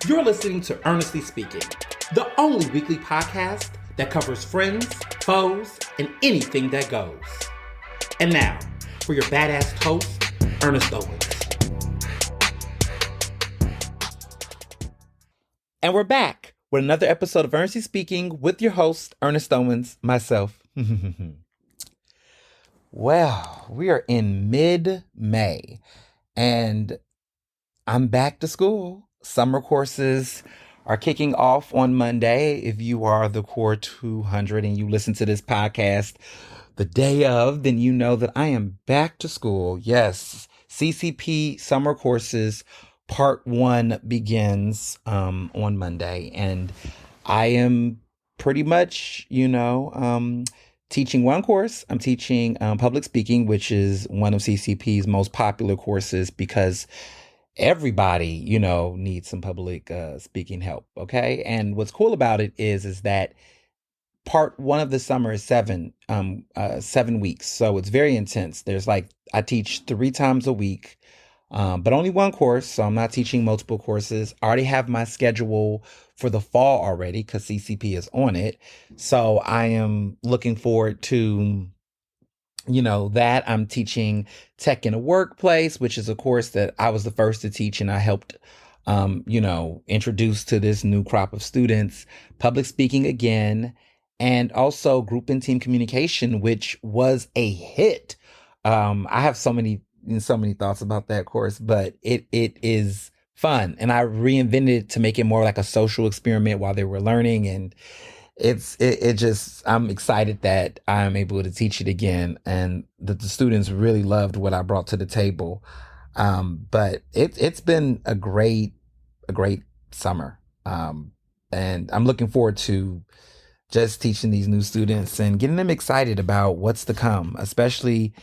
You're listening to Ernestly Speaking, the only weekly podcast that covers friends, foes, and anything that goes. And now, for your badass host, Ernest Owens. And we're back with another episode of Ernestly Speaking with your host, Ernest Owens, myself. Well, we are in mid-May, and I'm back to school. Summer courses are kicking off on Monday. If you are the Core 200 and you listen to this podcast the day of, then you know that I am back to school. Yes, CCP summer courses part 1 begins on Monday, and I am pretty much, teaching one course. I'm teaching public speaking, which is one of CCP's most popular courses because everybody, needs some public speaking help. Okay. And what's cool about it is that part 1 of the summer is 7 weeks. So it's very intense. I teach 3 times a week, but only one course. So I'm not teaching multiple courses. I already have my schedule for the fall already because CCP is on it. So I am looking forward to that. I'm teaching tech in a workplace, which is a course that I was the first to teach, and I helped, introduce to this new crop of students. Public speaking again, and also group and team communication, which was a hit. I have so many thoughts about that course, but it is fun, and I reinvented it to make it more like a social experiment while they were learning, and I'm excited that I'm able to teach it again, and that the students really loved what I brought to the table. But it's been a great summer. And I'm looking forward to just teaching these new students and getting them excited about what's to come, especially,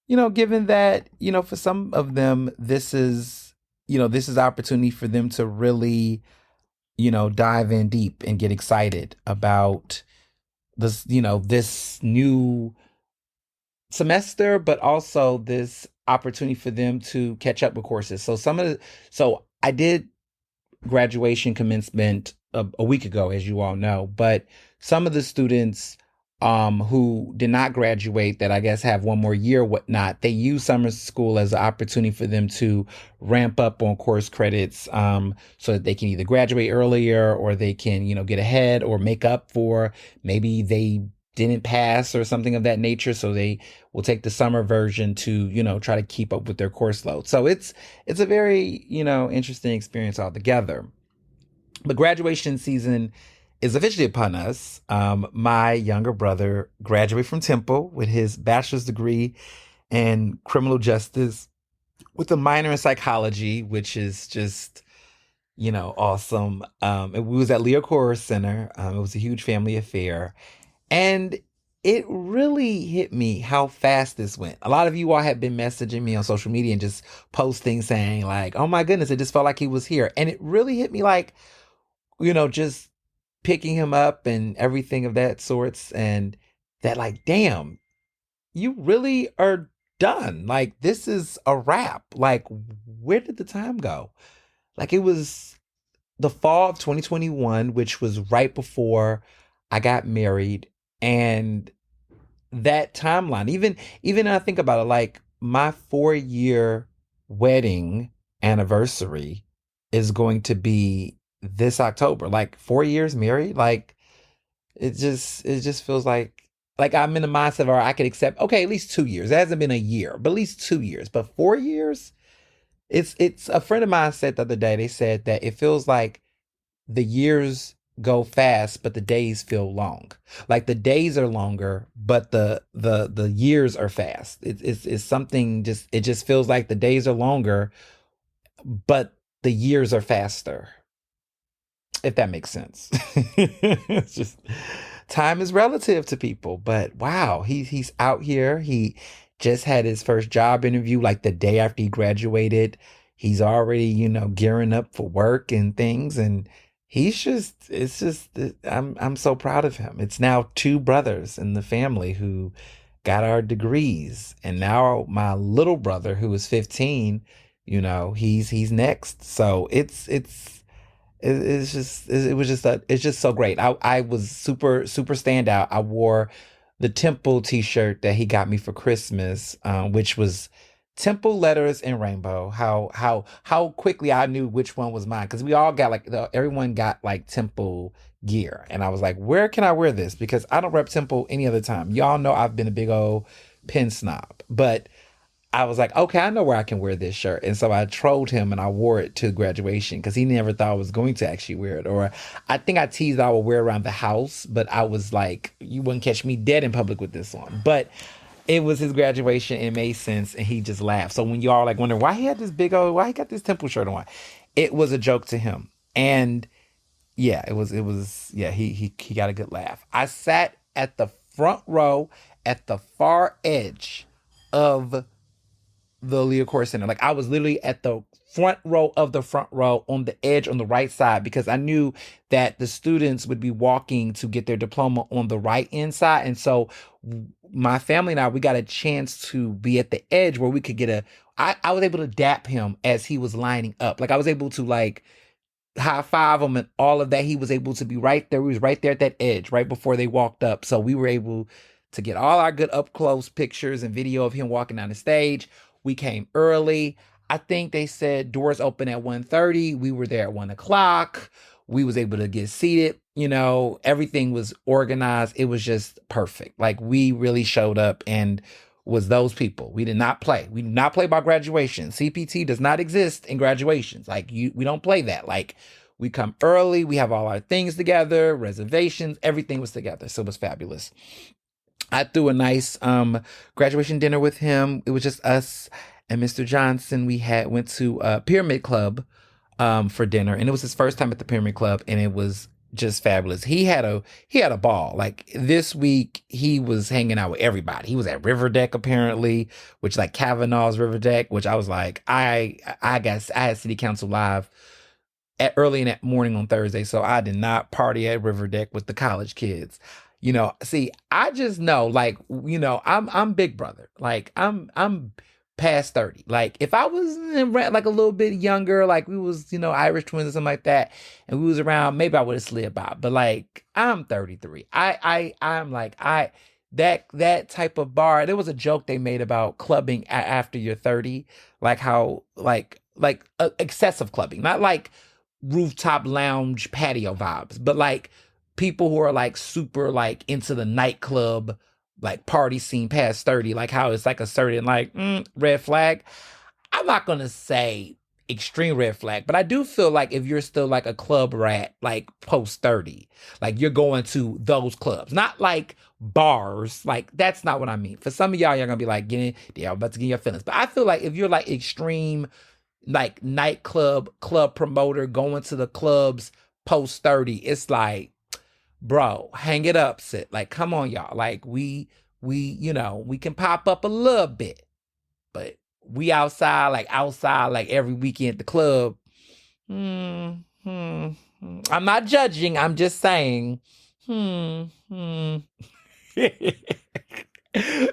given that, for some of them, this is opportunity for them to really, dive in deep and get excited about this, this new semester, but also this opportunity for them to catch up with courses. So I did graduation commencement a week ago, as you all know, but some of the students who did not graduate, that I guess have one more year, whatnot, they use summer school as an opportunity for them to ramp up on course credits, so that they can either graduate earlier, or they can, get ahead or make up for maybe they didn't pass or something of that nature. So they will take the summer version to, try to keep up with their course load. So it's a very, interesting experience altogether. But graduation season is officially upon us. My younger brother graduated from Temple with his bachelor's degree in criminal justice with a minor in psychology, which is just, awesome. We was at Leo Corps Center. It was a huge family affair. And it really hit me how fast this went. A lot of you all have been messaging me on social media and just posting saying like, oh my goodness, it just felt like he was here. And it really hit me like, just picking him up and everything of that sorts, and that like, damn, you really are done. Like, this is a wrap. Like, where did the time go? Like, it was the fall of 2021, which was right before I got married. And that timeline, even I think about it, like my 4-year wedding anniversary is going to be this October. Like 4 years married, like it just feels like I'm in the mindset where I could accept, okay, at least 2 years. It hasn't been a year, but at least 2 years. But 4 years, it's a friend of mine said the other day, they said that it feels like the years go fast, but the days feel long. Like the days are longer, but the years are fast. It's something, just it just feels like the days are longer, but the years are faster. If that makes sense. It's just, time is relative to people, but wow, he's out here. He just had his first job interview like the day after he graduated. He's already, gearing up for work and things, and I'm so proud of him. It's now 2 brothers in the family who got our degrees, and now my little brother, who is 15, he's next. So it's It's just so great. I was super standout. I wore the Temple T-shirt that he got me for Christmas, which was Temple letters and rainbow. How quickly I knew which one was mine, because we all got like everyone got like Temple gear, and I was like, where can I wear this? Because I don't rep Temple any other time. Y'all know I've been a big old pin snob, but I was like, okay, I know where I can wear this shirt. And so I trolled him and I wore it to graduation because he never thought I was going to actually wear it. Or I think I teased I would wear it around the house, but I was like, you wouldn't catch me dead in public with this on. But it was his graduation. It made sense. And he just laughed. So when y'all like wondering why he had this big old, why he got this Temple shirt on, it was a joke to him. And yeah, yeah, he got a good laugh. I sat at the front row at the far edge of the Leocore Center. Like I was literally at the front row of the front row on the edge on the right side, because I knew that the students would be walking to get their diploma on the right inside. And so my family and I, we got a chance to be at the edge where we could get I was able to dap him as he was lining up. Like I was able to like high five him and all of that. He was able to be right there. He was right there at that edge right before they walked up. So we were able to get all our good up close pictures and video of him walking down the stage. We came early. I think they said doors open at 1:30. We were there at 1 o'clock. We was able to get seated. You know, everything was organized. It was just perfect. Like we really showed up and was those people. We did not play. We did not play by graduation. CPT does not exist in graduations. Like we don't play that. Like we come early. We have all our things together, reservations, everything was together. So it was fabulous. I threw a nice graduation dinner with him. It was just us and Mr. Johnson. We had went to Pyramid Club for dinner, and it was his first time at the Pyramid Club, and it was just fabulous. He had a ball. Like this week, he was hanging out with everybody. He was at River Deck apparently, which like Kavanaugh's River Deck, which I was like, I guess I had City Council live at early in that morning on Thursday, so I did not party at River Deck with the college kids. You know, see, I just know, like, you know, I'm Big Brother. Like, I'm past 30. Like, if I was like a little bit younger, like we was, you know, Irish twins or something like that, and we was around, maybe I would have slid by. But like, I'm 33. I'm like, that type of bar. There was a joke they made about clubbing after you're 30, like how excessive clubbing, not like rooftop lounge patio vibes, but like people who are like super like into the nightclub like party scene past 30, like how it's like a certain like red flag. I'm not gonna say extreme red flag, but I do feel like if you're still like a club rat like post 30, like you're going to those clubs, not like bars. Like that's not what I mean. For some of y'all gonna be like I'm about to get your feelings, but I feel like if you're like extreme like nightclub club promoter going to the clubs post 30, it's like, bro, hang it up, sit. Like, come on, y'all. Like you know, we can pop up a little bit, but we outside like every weekend at the club. I'm not judging, I'm just saying.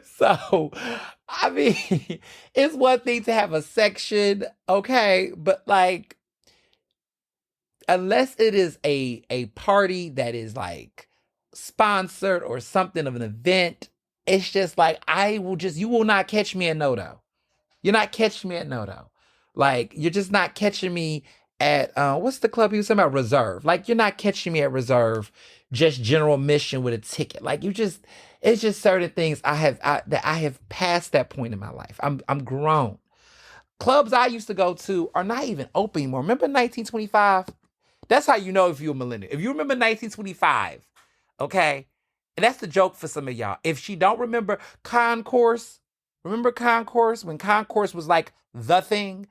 So, I mean, it's one thing to have a section, okay, but like, unless it is a party that is like sponsored or something of an event, it's just like you will not catch me at Noto. You're not catching me at Noto. Like you're just not catching me at what's the club you was talking about? Reserve. Like you're not catching me at Reserve, just general admission with a ticket. Like it's just certain things that I have passed that point in my life. I'm grown. Clubs I used to go to are not even open anymore. Remember 1925? That's how you know if you're a millennial. If you remember 1925, okay? And that's the joke for some of y'all. If she don't remember Concourse, remember Concourse? When Concourse was like the thing?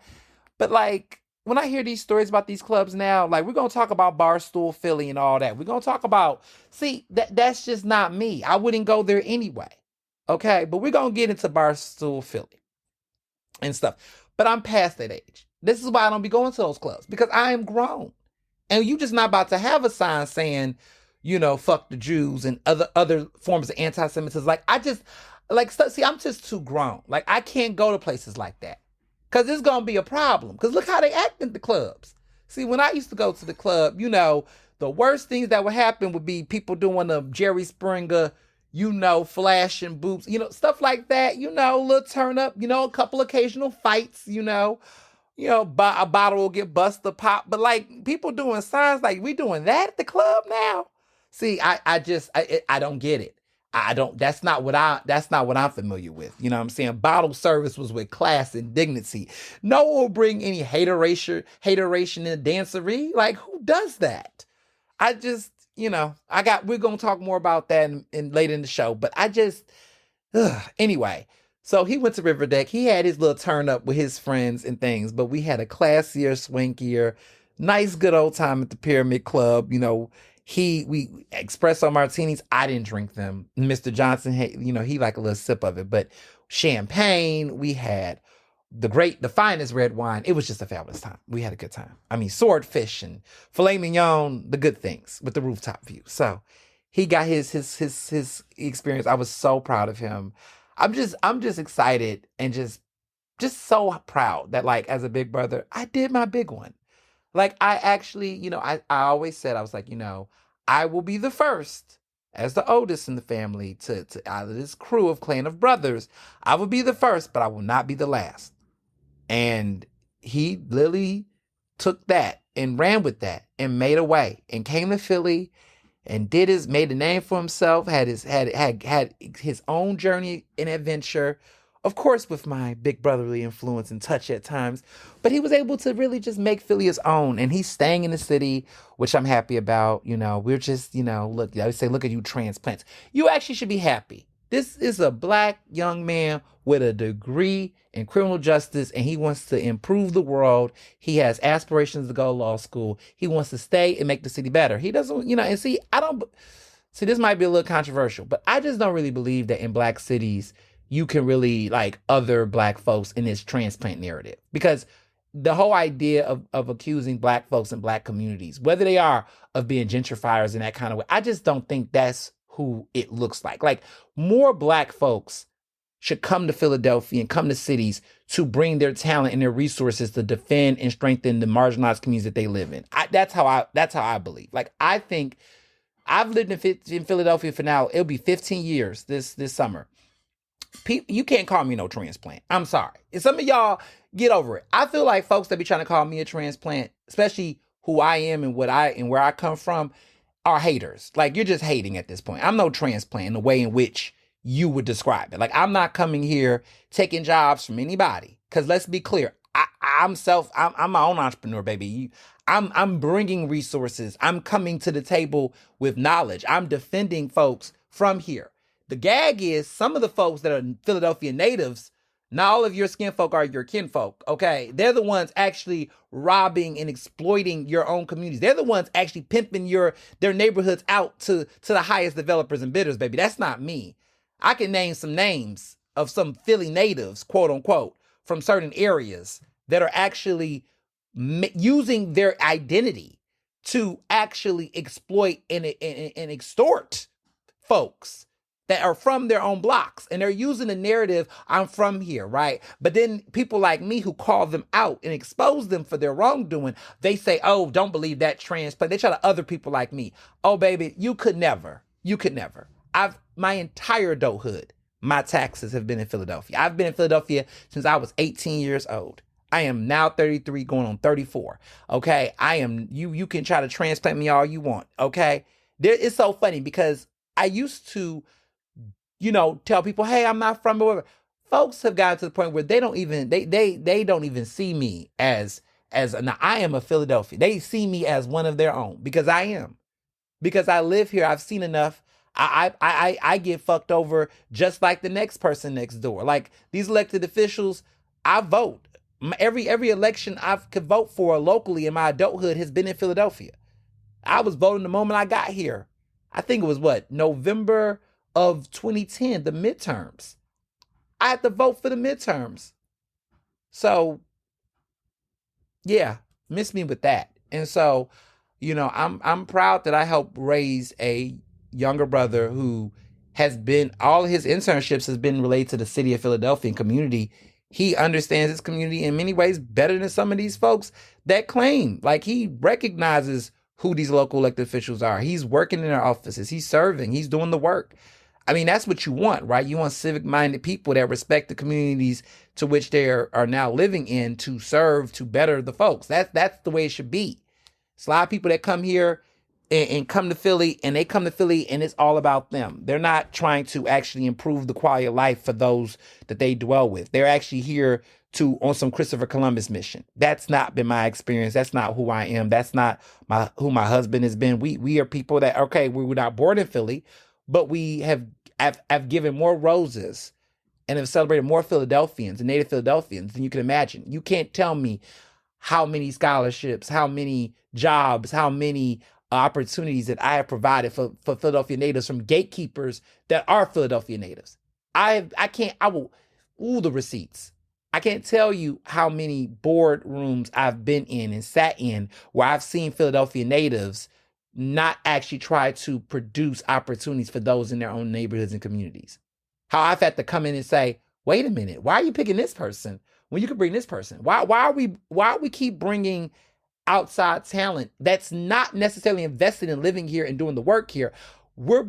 But like, when I hear these stories about these clubs now, like we're going to talk about Barstool, Philly and all that. We're going to talk about, see, that's just not me. I wouldn't go there anyway. Okay? But we're going to get into Barstool, Philly and stuff. But I'm past that age. This is why I don't be going to those clubs, because I am grown. And you just not about to have a sign saying, you know, fuck the Jews and other forms of anti-Semitism. Like, I just, like, see, I'm just too grown. Like, I can't go to places like that. Because it's going to be a problem. Because look how they act in the clubs. See, when I used to go to the club, the worst things that would happen would be people doing the Jerry Springer, flashing boobs, stuff like that, little turn up, a couple occasional fights, a bottle will get busted, pop. But like people doing signs like we doing that at the club now. See, I don't get it. I don't. That's not what I'm familiar with. You know what I'm saying? Bottle service was with class and dignity. No one will bring any hateration in the dancery. Like who does that? I just, we're gonna talk more about that in later in the show. But anyway. So he went to River Deck. He had his little turn up with his friends and things, but we had a classier, swankier, nice, good old time at the Pyramid Club. We espresso martinis. I didn't drink them. Mr. Johnson, he like a little sip of it, but champagne. We had the finest red wine. It was just a fabulous time. We had a good time. I mean, swordfish and filet mignon, the good things with the rooftop view. So he got his experience. I was so proud of him. I'm just excited and just so proud that like as a big brother, I did my big one. Like I actually, I always said, I was like, I will be the first as the oldest in the family to out of this crew of clan of brothers. I will be the first, but I will not be the last. And he literally took that and ran with that and made a way and came to Philly and made a name for himself, had his own journey and adventure, of course with my big brotherly influence and touch at times, but he was able to really just make Philly his own, and he's staying in the city, which I'm happy about. We're just, look, I would say, look at you transplants. You actually should be happy. This is a Black young man with a degree in criminal justice, and he wants to improve the world. He has aspirations to go to law school. He wants to stay and make the city better. He doesn't, and see, this might be a little controversial, but I just don't really believe that in Black cities, you can really like other Black folks in this transplant narrative. Because the whole idea of accusing Black folks in Black communities, whether they are of being gentrifiers in that kind of way, I just don't think that's who it looks like. Like more Black folks should come to Philadelphia and come to cities to bring their talent and their resources to defend and strengthen the marginalized communities that they live in. That's how I believe. Like I think I've lived in Philadelphia for now. It'll be 15 years this summer. You can't call me no transplant. I'm sorry. And some of y'all get over it. I feel like folks that be trying to call me a transplant, especially who I am and where I come from, are haters. Like you're just hating at this point. I'm no transplant in the way in which you would describe it. Like I'm not coming here taking jobs from anybody. Because let's be clear, I'm my own entrepreneur, baby. I'm bringing resources. I'm coming to the table with knowledge. I'm defending folks from here. The gag is some of the folks that are Philadelphia natives, not all of your skin folk are your kinfolk, okay? They're the ones actually robbing and exploiting your own communities. They're the ones actually pimping their neighborhoods out to the highest developers and bidders, baby. That's not me. I can name some names of some Philly natives, quote unquote, from certain areas that are actually using their identity to actually exploit and extort folks that are from their own blocks, and they're using the narrative, I'm from here, right? But then people like me who call them out and expose them for their wrongdoing, they say, oh, don't believe that transplant. They try to other people like me. Oh, baby, you could never. My entire adulthood, my taxes have been in Philadelphia. I've been in Philadelphia since I was 18 years old. I am now 33 going on 34. Okay. You can try to transplant me all you want. Okay. It's so funny because I used to, tell people, hey, I'm not from whatever. Folks have gotten to the point where they don't even see me as now I am a Philadelphia. They see me as one of their own because I am. Because I live here, I've seen enough. I get fucked over just like the next person next door. Like these elected officials, I vote. Every election I could vote for locally in my adulthood has been in Philadelphia. I was voting the moment I got here. I think it was November of 2010, the midterms. I had to vote for the midterms. So, yeah, miss me with that. And so, I'm proud that I helped raise a younger brother who has been, all his internships has been related to the city of Philadelphia and community. He understands his community in many ways better than some of these folks that claim. Like, he recognizes who these local elected officials are. He's working in their offices. He's serving. He's doing the work. I mean, that's what you want, right? You want civic-minded people that respect the communities to which they are now living in to serve, to better the folks. That's the way it should be. It's a lot of people that come here and come to Philly, and they come to Philly and it's all about them. They're not trying to actually improve the quality of life for those that they dwell with. They're actually here to on some Christopher Columbus mission. That's not been my experience. That's not who I am. That's not who my husband has been. We are people that, okay, we were not born in Philly, but we have given more roses and have celebrated more Philadelphians and native Philadelphians than you can imagine. You can't tell me how many scholarships, how many jobs, how many opportunities that I have provided for Philadelphia natives from gatekeepers that are Philadelphia natives. The receipts. I can't tell you how many boardrooms I've been in and sat in where I've seen Philadelphia natives not actually try to produce opportunities for those in their own neighborhoods and communities. How I've had to come in and say, wait a minute, why are you picking this person when you could bring this person? Why are we keep bringing outside talent that's not necessarily invested in living here and doing the work here? We're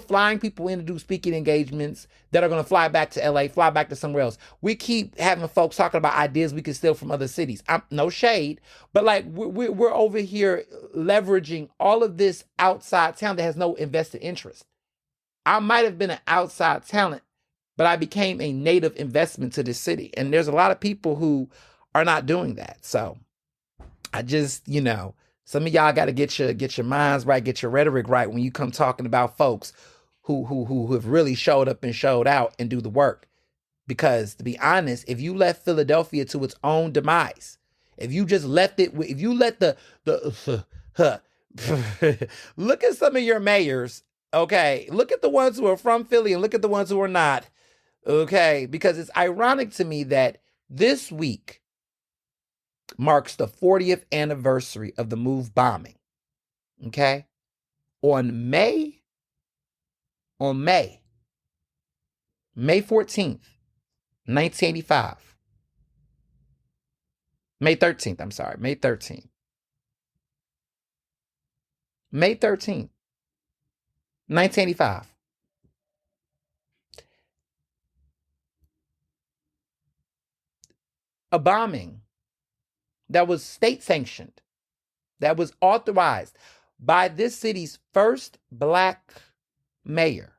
flying people in to do speaking engagements that are going to fly back to LA, fly back to somewhere else. We keep having folks talking about ideas we can steal from other cities. No shade, but like we're over here leveraging all of this outside talent that has no invested interest. I might have been an outside talent, but I became a native investment to this city. And there's a lot of people who are not doing that. So I just, some of y'all got to get your minds right, get your rhetoric right when you come talking about folks who have really showed up and showed out and do the work. Because to be honest, if you left Philadelphia to its own demise, if you just left it, if you let look at some of your mayors, okay, look at the ones who are from Philly and look at the ones who are not, okay, because it's ironic to me that this week marks the 40th anniversary of the MOVE bombing, okay? On May 14th, 1985, May 13th, I'm sorry, May 13th, May 13th, 1985. A bombing that was state sanctioned, that was authorized by this city's first Black mayor.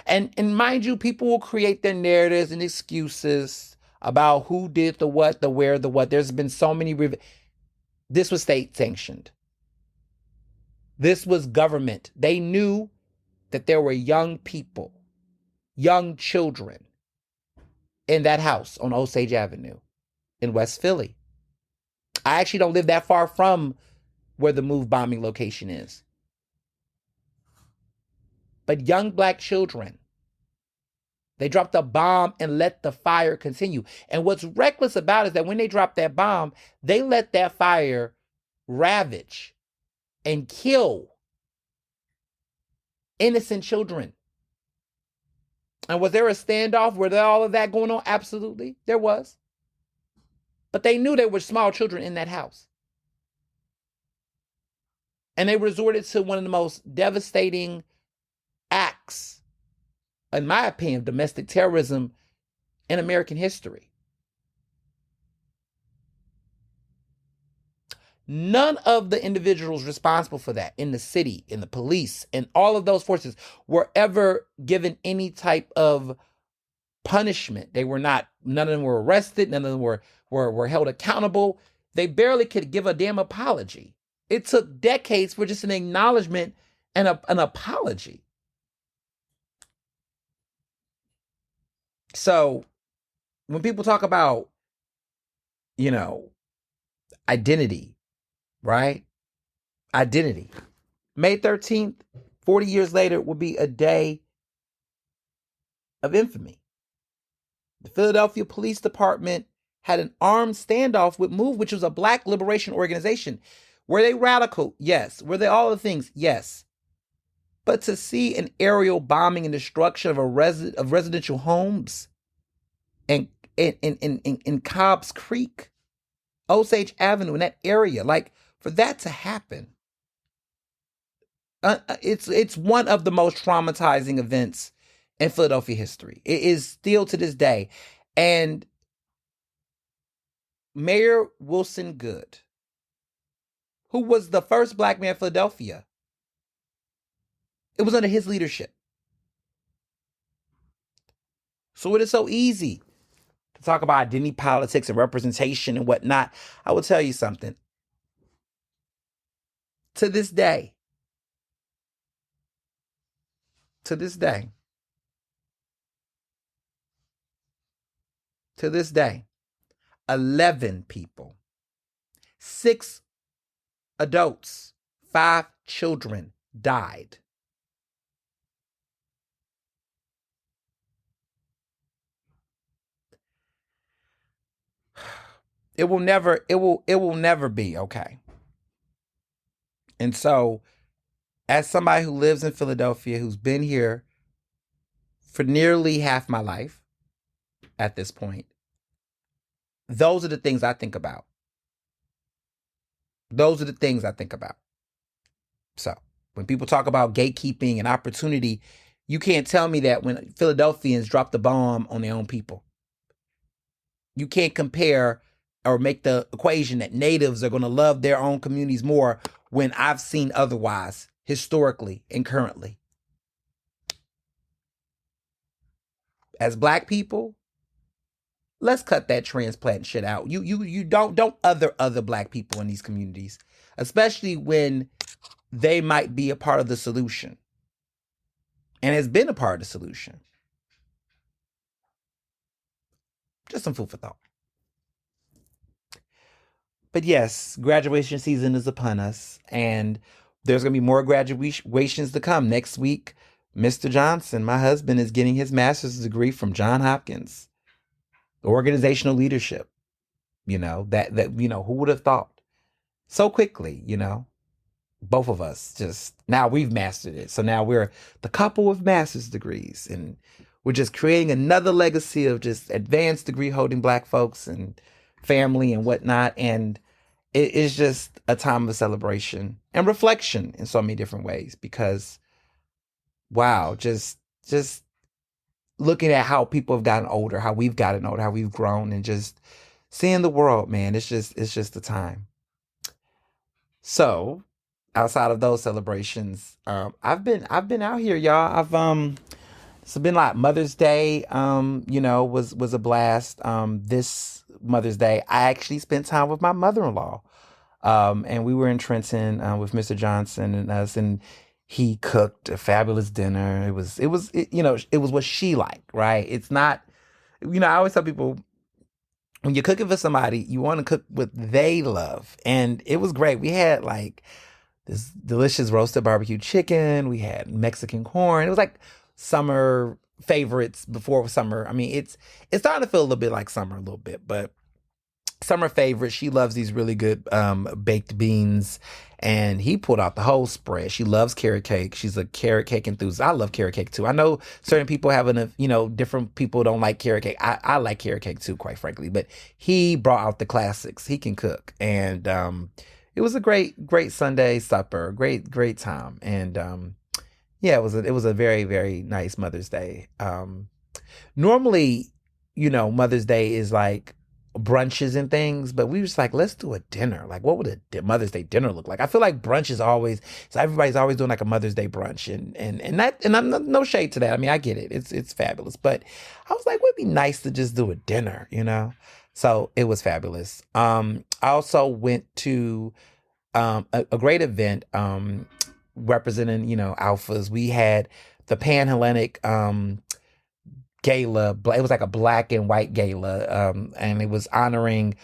And mind you, people will create their narratives and excuses about who did the what, the where, the what. There's been so many. This was state sanctioned. This was government. They knew that there were young people, young children in that house on Osage Avenue in West Philly. I actually don't live that far from where the MOVE bombing location is. But young Black children, they dropped a bomb and let the fire continue. And what's reckless about it is that when they dropped that bomb, they let that fire ravage and kill innocent children. And was there a standoff? Were there all of that going on? Absolutely, there was. But they knew there were small children in that house. And they resorted to one of the most devastating acts, in my opinion, of domestic terrorism in American history. None of the individuals responsible for that in the city, in the police, and all of those forces were ever given any type of punishment. They were not, none of them were arrested. None of them were held accountable. They barely could give a damn apology. It took decades for just an acknowledgement and an apology. So when people talk about, identity, right? Identity. May 13th, 40 years later, will be a day of infamy. The Philadelphia Police Department had an armed standoff with MOVE, which was a Black liberation organization. Were they radical? Yes. Were they all the things? Yes. But to see an aerial bombing and destruction of residential homes and in Cobb's Creek, Osage Avenue, in that area. Like, for that to happen, it's one of the most traumatizing events in Philadelphia history. It is still to this day. And Mayor Wilson Goode, who was the first black mayor of Philadelphia, it was under his leadership. So it is so easy to talk about identity politics and representation and whatnot. I will tell you something. To this day, to this day, to this day, 11 people, 6 adults, 5 children died. It will never be okay. And so, as somebody who lives in Philadelphia, who's been here for nearly half my life at this point, those are the things I think about. Those are the things I think about. So, when people talk about gatekeeping and opportunity, you can't tell me that when Philadelphians drop the bomb on their own people. You can't compare or make the equation that natives are going to love their own communities more when I've seen otherwise, historically and currently. As black people, let's cut that transplant shit out. You don't other black people in these communities, especially when they might be a part of the solution and has been a part of the solution. Just some food for thought. But yes, graduation season is upon us, and there's going to be more graduations to come. Next week, Mr. Johnson, my husband, is getting his master's degree from Johns Hopkins. Organizational leadership. Who would have thought? So quickly, both of us now we've mastered it. So now we're the couple with master's degrees, and we're just creating another legacy of just advanced degree holding black folks and family and whatnot. And it is just a time of celebration and reflection in so many different ways, because wow, just looking at how people have gotten older, how we've gotten older, how we've grown, and just seeing the world, man, it's just the time. So outside of those celebrations, I've been out here, y'all. It's been like Mother's Day, was a blast. This Mother's Day, I actually spent time with my mother-in-law. And we were in Trenton with Mr. Johnson and us, and he cooked a fabulous dinner. It was what she liked, right? It's not, I always tell people, when you're cooking for somebody, you want to cook what they love. And it was great. We had like this delicious roasted barbecue chicken. We had Mexican corn. It was like summer favorites before summer. I mean, it's starting to feel a little bit like summer a little bit, but summer favorite. She loves these really good baked beans, and he pulled out the whole spread. She loves carrot cake. She's a carrot cake enthusiast. I love carrot cake too. I know certain people different people don't like carrot cake. I like carrot cake too, quite frankly, but he brought out the classics. He can cook. And it was a great Sunday supper, great time. And it was a very, very nice Mother's Day. Normally, Mother's Day is like brunches and things, but we were just like, let's do a dinner. Like, what would a Mother's Day dinner look like? I feel like brunch is always, so everybody's always doing like a Mother's Day brunch, and I'm no shade to that. I mean, I get it. It's fabulous, but I was like, would it be nice to just do a dinner, So it was fabulous. I also went to a great event representing, alphas. We had the Pan-Hellenic gala. It was like a black and white gala, and it was honoring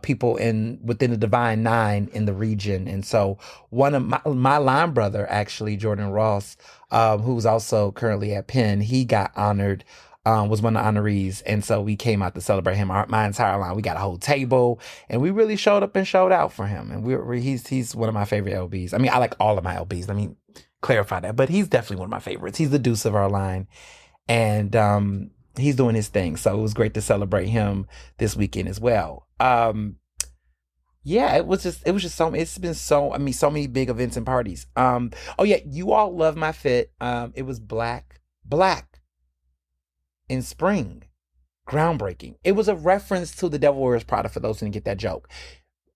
people within the Divine Nine in the region. And so one of my line brother, actually, Jordan Ross, who's also currently at Penn, he got honored, was one of the honorees. And so we came out to celebrate him. My entire line, we got a whole table, and we really showed up and showed out for him. And he's one of my favorite LBs. I mean, I like all of my LBs. Let me clarify that, but he's definitely one of my favorites. He's the deuce of our line. And he's doing his thing. So it was great to celebrate him this weekend as well. Yeah, it was just so it's been so I mean so many big events and parties. Oh yeah, you all love my fit. It was black in spring. Groundbreaking. It was a reference to The Devil Wears Prada for those who didn't get that joke.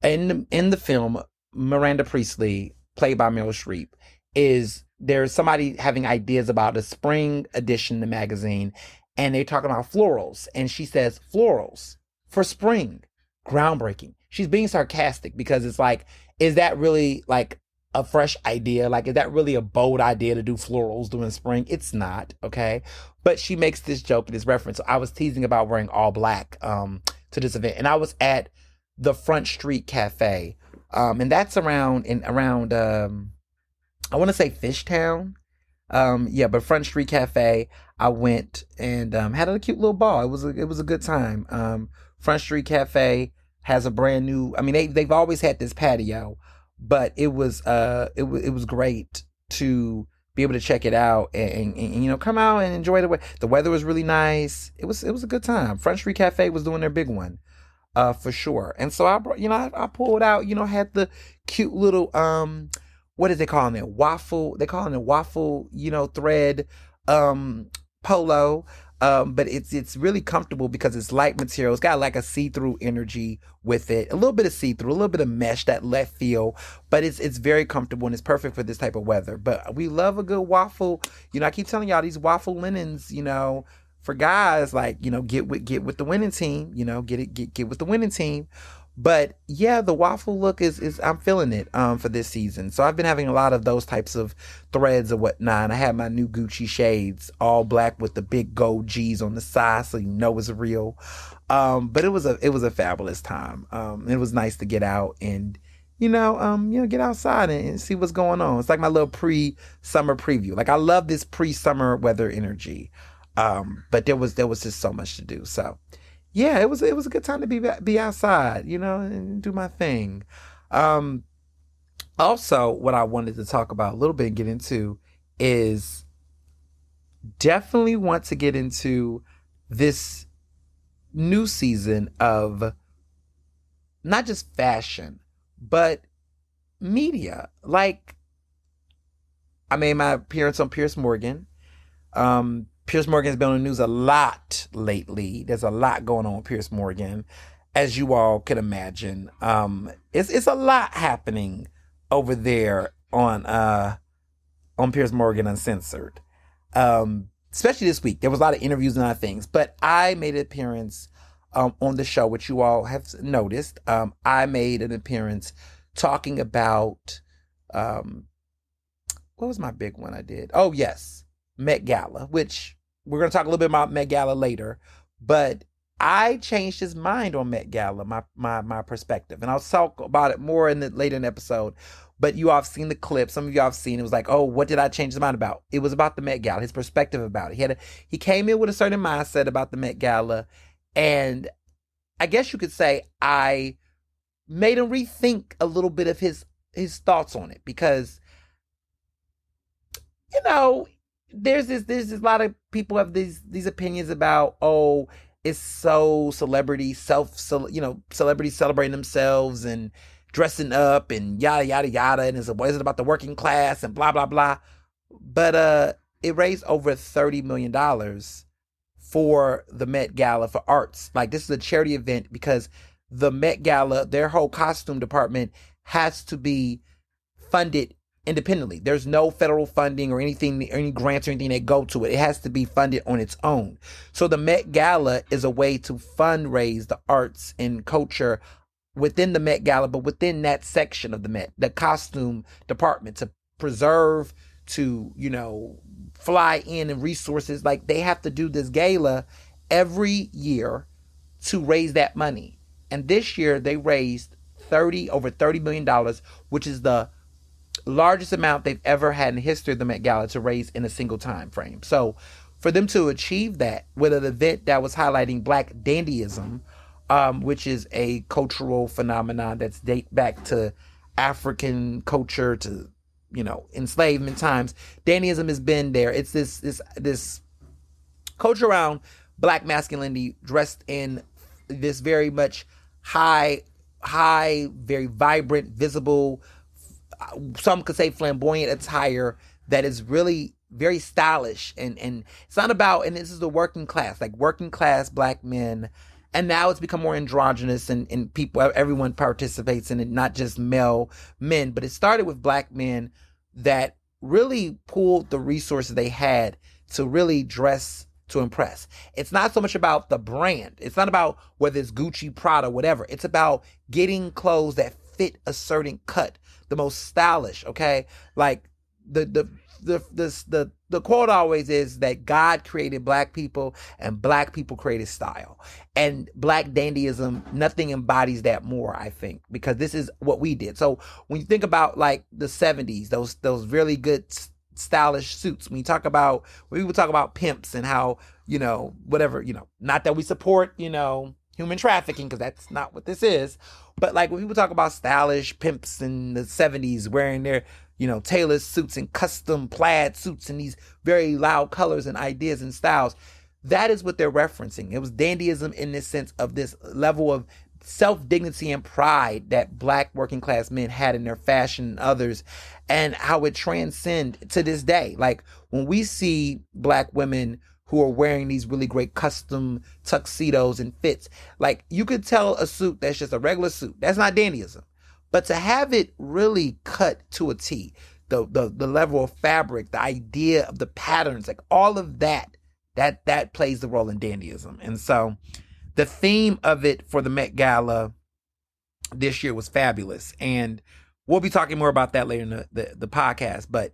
In the film, Miranda Priestley, played by Meryl Streep, is there's somebody having ideas about a spring edition of the magazine, and they're talking about florals, and she says florals for spring, groundbreaking. She's being sarcastic because it's like, is that really like a fresh idea? Like, is that really a bold idea to do florals during spring? It's not, okay. But she makes this joke, this reference. So I was teasing about wearing all black to this event, and I was at the Front Street Cafe, and that's around I want to say Fishtown. Yeah, but Front Street Cafe. I went and had a cute little ball. It was a good time. Front Street Cafe has a brand new. I mean, they've always had this patio, but it was great to be able to check it out and come out and enjoy the weather. The weather was really nice. It was a good time. Front Street Cafe was doing their big one, for sure. And so I brought, I pulled out, had the cute little what is they calling it? Waffle. They calling it waffle, thread um polo. But it's really comfortable because it's light material. It's got like a see-through energy with it. A little bit of see-through, a little bit of mesh, that left feel, but it's very comfortable and it's perfect for this type of weather. But we love a good waffle. I keep telling y'all these waffle linens, for guys, like, get with the winning team, get with the winning team. But yeah, the waffle look is I'm feeling it for this season. So I've been having a lot of those types of threads or whatnot. And I have my new Gucci shades, all black with the big gold G's on the side, so it's real. But it was a fabulous time. It was nice to get out and get outside and see what's going on. It's like my little pre-summer preview. Like, I love this pre-summer weather energy. But there was just so much to do. So yeah, it was a good time to be outside, and do my thing. Um, Also, what I wanted to talk about a little bit and get into is definitely want to get into this new season of not just fashion, but media. Like, I made my appearance on Pierce Morgan. Pierce Morgan's been on the news a lot lately. There's a lot going on with Pierce Morgan, as you all can imagine. It's a lot happening over there on Pierce Morgan Uncensored. Especially this week, there was a lot of interviews and other things. But I made an appearance on the show, which you all have noticed. I made an appearance talking about what was my big one I did? Oh yes, Met Gala, which we're going to talk a little bit about Met Gala later, but I changed his mind on Met Gala, my perspective, and I'll talk about it more later in the episode. But you all have seen the clip. Some of you all have seen. It was like, oh, what did I change his mind about? It was about the Met Gala, his perspective about it. He came in with a certain mindset about the Met Gala, and I guess you could say I made him rethink a little bit of his thoughts on it, because you know, there's a lot of people have these opinions about, oh, it's so celebrities celebrating themselves and dressing up and yada yada yada, and what is it about the working class and blah blah blah. But it raised over $30 million for the Met Gala for arts. Like, this is a charity event because the Met Gala, their whole costume department has to be funded independently. There's no federal funding or anything, any grants or anything that go to it. It has to be funded on its own. So the Met Gala is a way to fundraise the arts and culture within the Met Gala, but within that section of the Met, the costume department, to preserve, to, fly in and resources. Like, they have to do this gala every year to raise that money. And this year they raised over $30 million, which is the largest amount they've ever had in the history of the Met Gala to raise in a single time frame. So for them to achieve that with an event that was highlighting Black dandyism, which is a cultural phenomenon that's date back to African culture, to enslavement times. Dandyism has been there. It's this culture around black masculinity dressed in this very much very vibrant, visible, some could say flamboyant attire that is really very stylish, and it's not about, and this is the working class, like working class black men, and now it's become more androgynous, and people, everyone participates in it, not just male men, but it started with black men that really pulled the resources they had to really dress to impress. It's not so much about the brand. It's not about whether it's Gucci, Prada, whatever. It's about getting clothes that fit a certain cut, the most stylish, okay? Like the quote always is that God created black people and black people created style. And black dandyism, nothing embodies that more, I think, because this is what we did. So when you think about like the 70s, those really good stylish suits, when people talk about pimps and how, whatever, not that we support, human trafficking, because that's not what this is. But like when people talk about stylish pimps in the 70s wearing their, tailored suits and custom plaid suits and these very loud colors and ideas and styles, that is what they're referencing. It was dandyism in this sense of this level of self-dignity and pride that black working class men had in their fashion and others, and how it transcends to this day. Like when we see black women who are wearing these really great custom tuxedos and fits, like you could tell a suit that's just a regular suit, that's not dandyism. But to have it really cut to a T, the level of fabric, the idea of the patterns, like all of that plays the role in dandyism. And so the theme of it for the Met Gala this year was fabulous. And we'll be talking more about that later in the podcast. But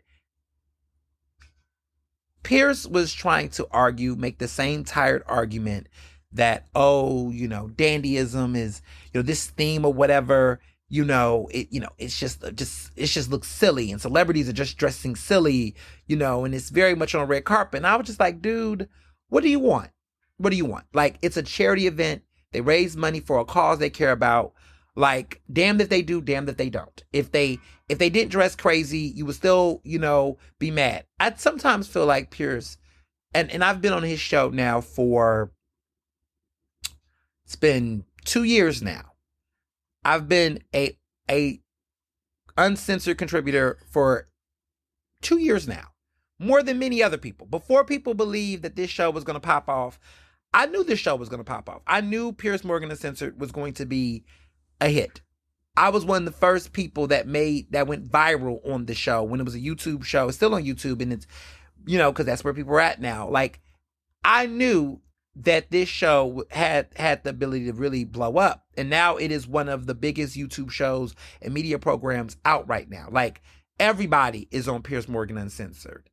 Pierce was trying to make the same tired argument that, dandyism is, this theme or whatever, it's just looks silly, and celebrities are just dressing silly, and it's very much on a red carpet. And I was just like, dude, what do you want? What do you want? Like, it's a charity event. They raise money for a cause they care about. Like, damned if they do, damned if they don't. If they didn't dress crazy, you would still, be mad. I sometimes feel like Pierce, and I've been on his show now it's been 2 years now. I've been a uncensored contributor for 2 years now, more than many other people. Before people believed that this show was going to pop off, I knew this show was going to pop off. I knew Piers Morgan Uncensored was going to be a hit. I was one of the first people that went viral on the show when it was a YouTube show. It's still on YouTube, and it's, because that's where people are at now. Like, I knew that this show had the ability to really blow up. And now it is one of the biggest YouTube shows and media programs out right now. Like, everybody is on Piers Morgan Uncensored.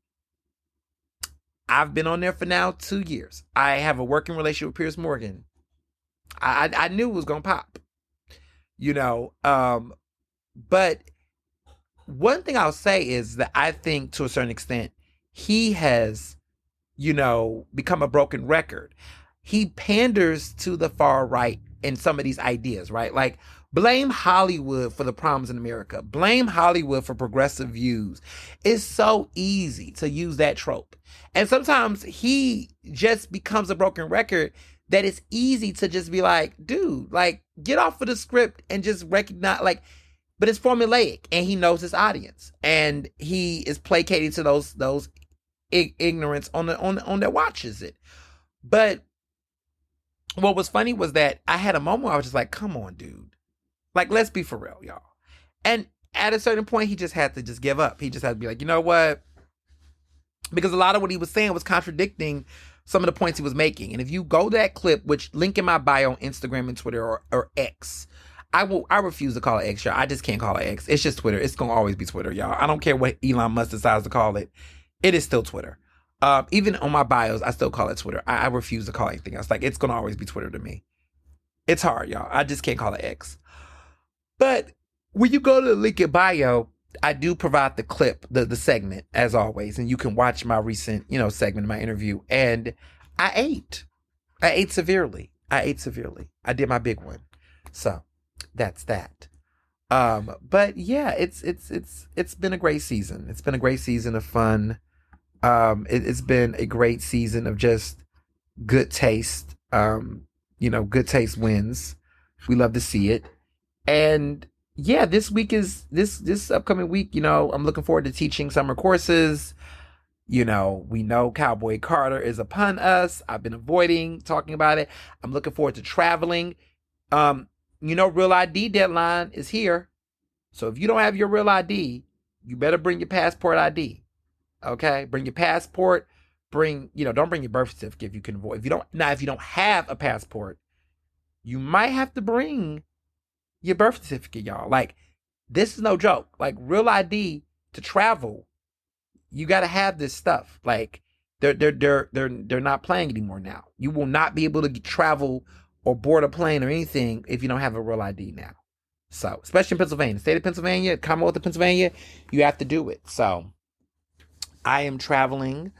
I've been on there for now 2 years. I have a working relationship with Piers Morgan. I knew it was going to pop, but one thing I'll say is that I think to a certain extent, he has, become a broken record. He panders to the far right in some of these ideas, right? Like, blame Hollywood for the problems in America. Blame Hollywood for progressive views. It's so easy to use that trope. And sometimes he just becomes a broken record that it's easy to just be like, dude, like, get off of the script and just recognize, like, but it's formulaic, and he knows his audience, and he is placating to those ignorance on that watches it. But what was funny was that I had a moment where I was just like, come on, dude. Like, let's be for real, y'all. And at a certain point, he just had to just give up. He just had to be like, you know what? Because a lot of what he was saying was contradicting some of the points he was making. And if you go to that clip, which link in my bio on Instagram and Twitter or X, I refuse to call it X, y'all. I just can't call it X. It's just Twitter. It's going to always be Twitter, y'all. I don't care what Elon Musk decides to call it. It is still Twitter. Even on my bios, I still call it Twitter. I refuse to call it anything else. Like, it's going to always be Twitter to me. It's hard, y'all. I just can't call it X. But when you go to the link in bio, I do provide the clip, the segment, as always. And you can watch my recent, segment, my interview. And I ate. I ate severely. I did my big one. So that's that. But yeah, it's been a great season. It's been a great season of fun. It's been a great season of just good taste. Good taste wins. We love to see it. And yeah, this week is this upcoming week. I'm looking forward to teaching summer courses. We know Cowboy Carter is upon us. I've been avoiding talking about it. I'm looking forward to traveling. Um, Real ID deadline is here. So if you don't have your real ID, you better bring your passport ID. Okay? Bring your passport. Don't bring your birth certificate if you can avoid. If you don't have a passport, you might have to bring your birth certificate, y'all. Like, this is no joke. Like, real ID to travel, you got to have this stuff. Like, they're not playing anymore now. You will not be able to travel or board a plane or anything if you don't have a real ID now. So, especially in Pennsylvania, state of Pennsylvania, Commonwealth of Pennsylvania, you have to do it. So, I am traveling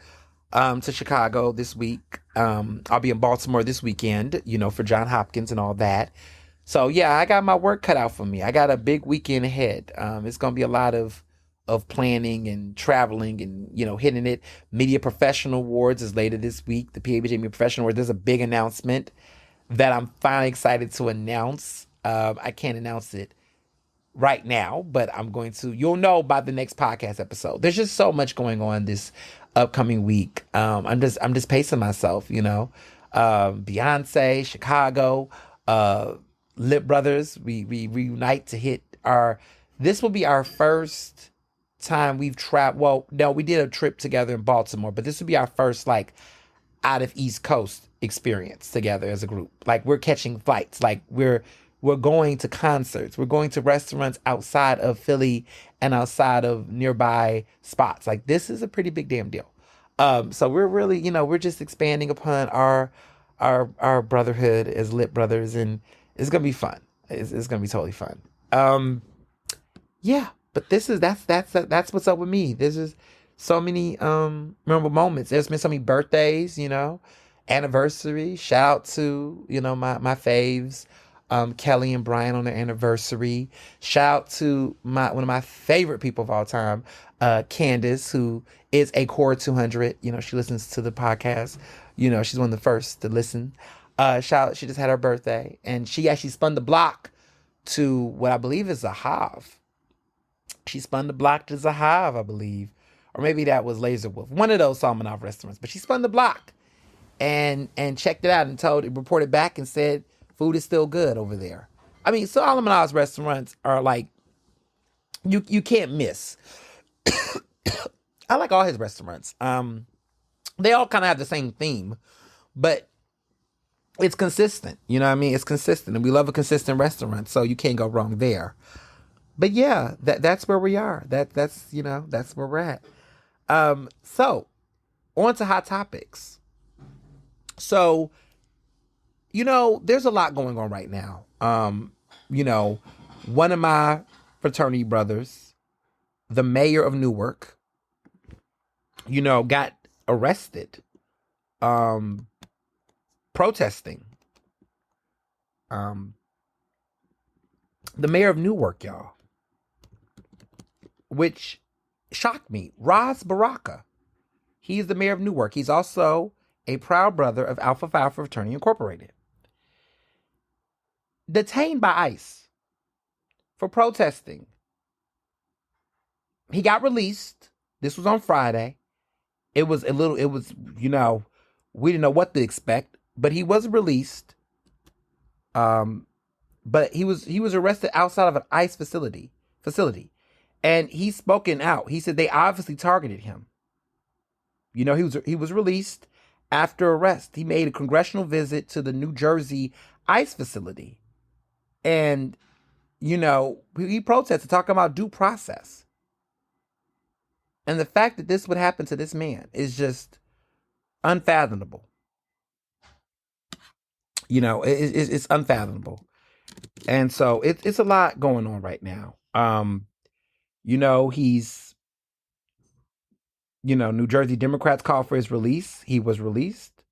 to Chicago this week. I'll be in Baltimore this weekend, for John Hopkins and all that. So yeah, I got my work cut out for me. I got a big weekend ahead. It's gonna be a lot of planning and traveling and hitting it. Media Professional Awards is later this week. The PABJ Media Professional Awards. There's a big announcement that I'm finally excited to announce. I can't announce it right now, but you'll know by the next podcast episode. There's just so much going on this upcoming week. I'm just pacing myself, Beyonce, Chicago, Lip Brothers, we reunite to hit this will be our first time we've traveled. Well, no, we did a trip together in Baltimore, but this will be our first like out of East Coast experience together as a group. Like, we're catching flights. Like, we're going to concerts. We're going to restaurants outside of Philly and outside of nearby spots. Like, this is a pretty big damn deal. So we're really, we're just expanding upon our brotherhood as Lit Brothers, and it's gonna be fun. It's gonna be totally fun. Um, yeah, but that's what's up with me. There's just so many memorable moments. There's been so many birthdays, anniversary. Shout out to my faves, Kelly and Brian on their anniversary. Shout out to my one of my favorite people of all time, Candace, who is a Core 200. She listens to the podcast. She's one of the first to listen. Shout out, she just had her birthday, and she actually spun the block to what I believe is a Hive. She spun the block to Zahav, I believe. Or maybe that was Laser Wolf. One of those Salmanov restaurants. But she spun the block and checked it out and reported back and said food is still good over there. I mean, Salmanov's restaurants are like, you can't miss. I like all his restaurants. They all kind of have the same theme, but it's consistent. You know what I mean? It's consistent, and we love a consistent restaurant, so you can't go wrong there. But yeah, that's where we are. That's where we're at. So on to hot topics. So, there's a lot going on right now. One of my fraternity brothers, the mayor of Newark, got arrested, protesting. The mayor of Newark, y'all, which shocked me. Raz Baraka. He's the mayor of Newark. He's also a proud brother of Alpha Phi Alpha Fraternity Incorporated. Detained by ICE for protesting. He got released. This was on Friday. We didn't know what to expect, but he was released. But he was arrested outside of an ICE facility. And he's spoken out. He said they obviously targeted him. He was released after arrest. He made a congressional visit to the New Jersey ICE facility. And, he protested, talking about due process. And the fact that this would happen to this man is just unfathomable. It's unfathomable. And so it's a lot going on right now. He's, New Jersey Democrats called for his release. He was released.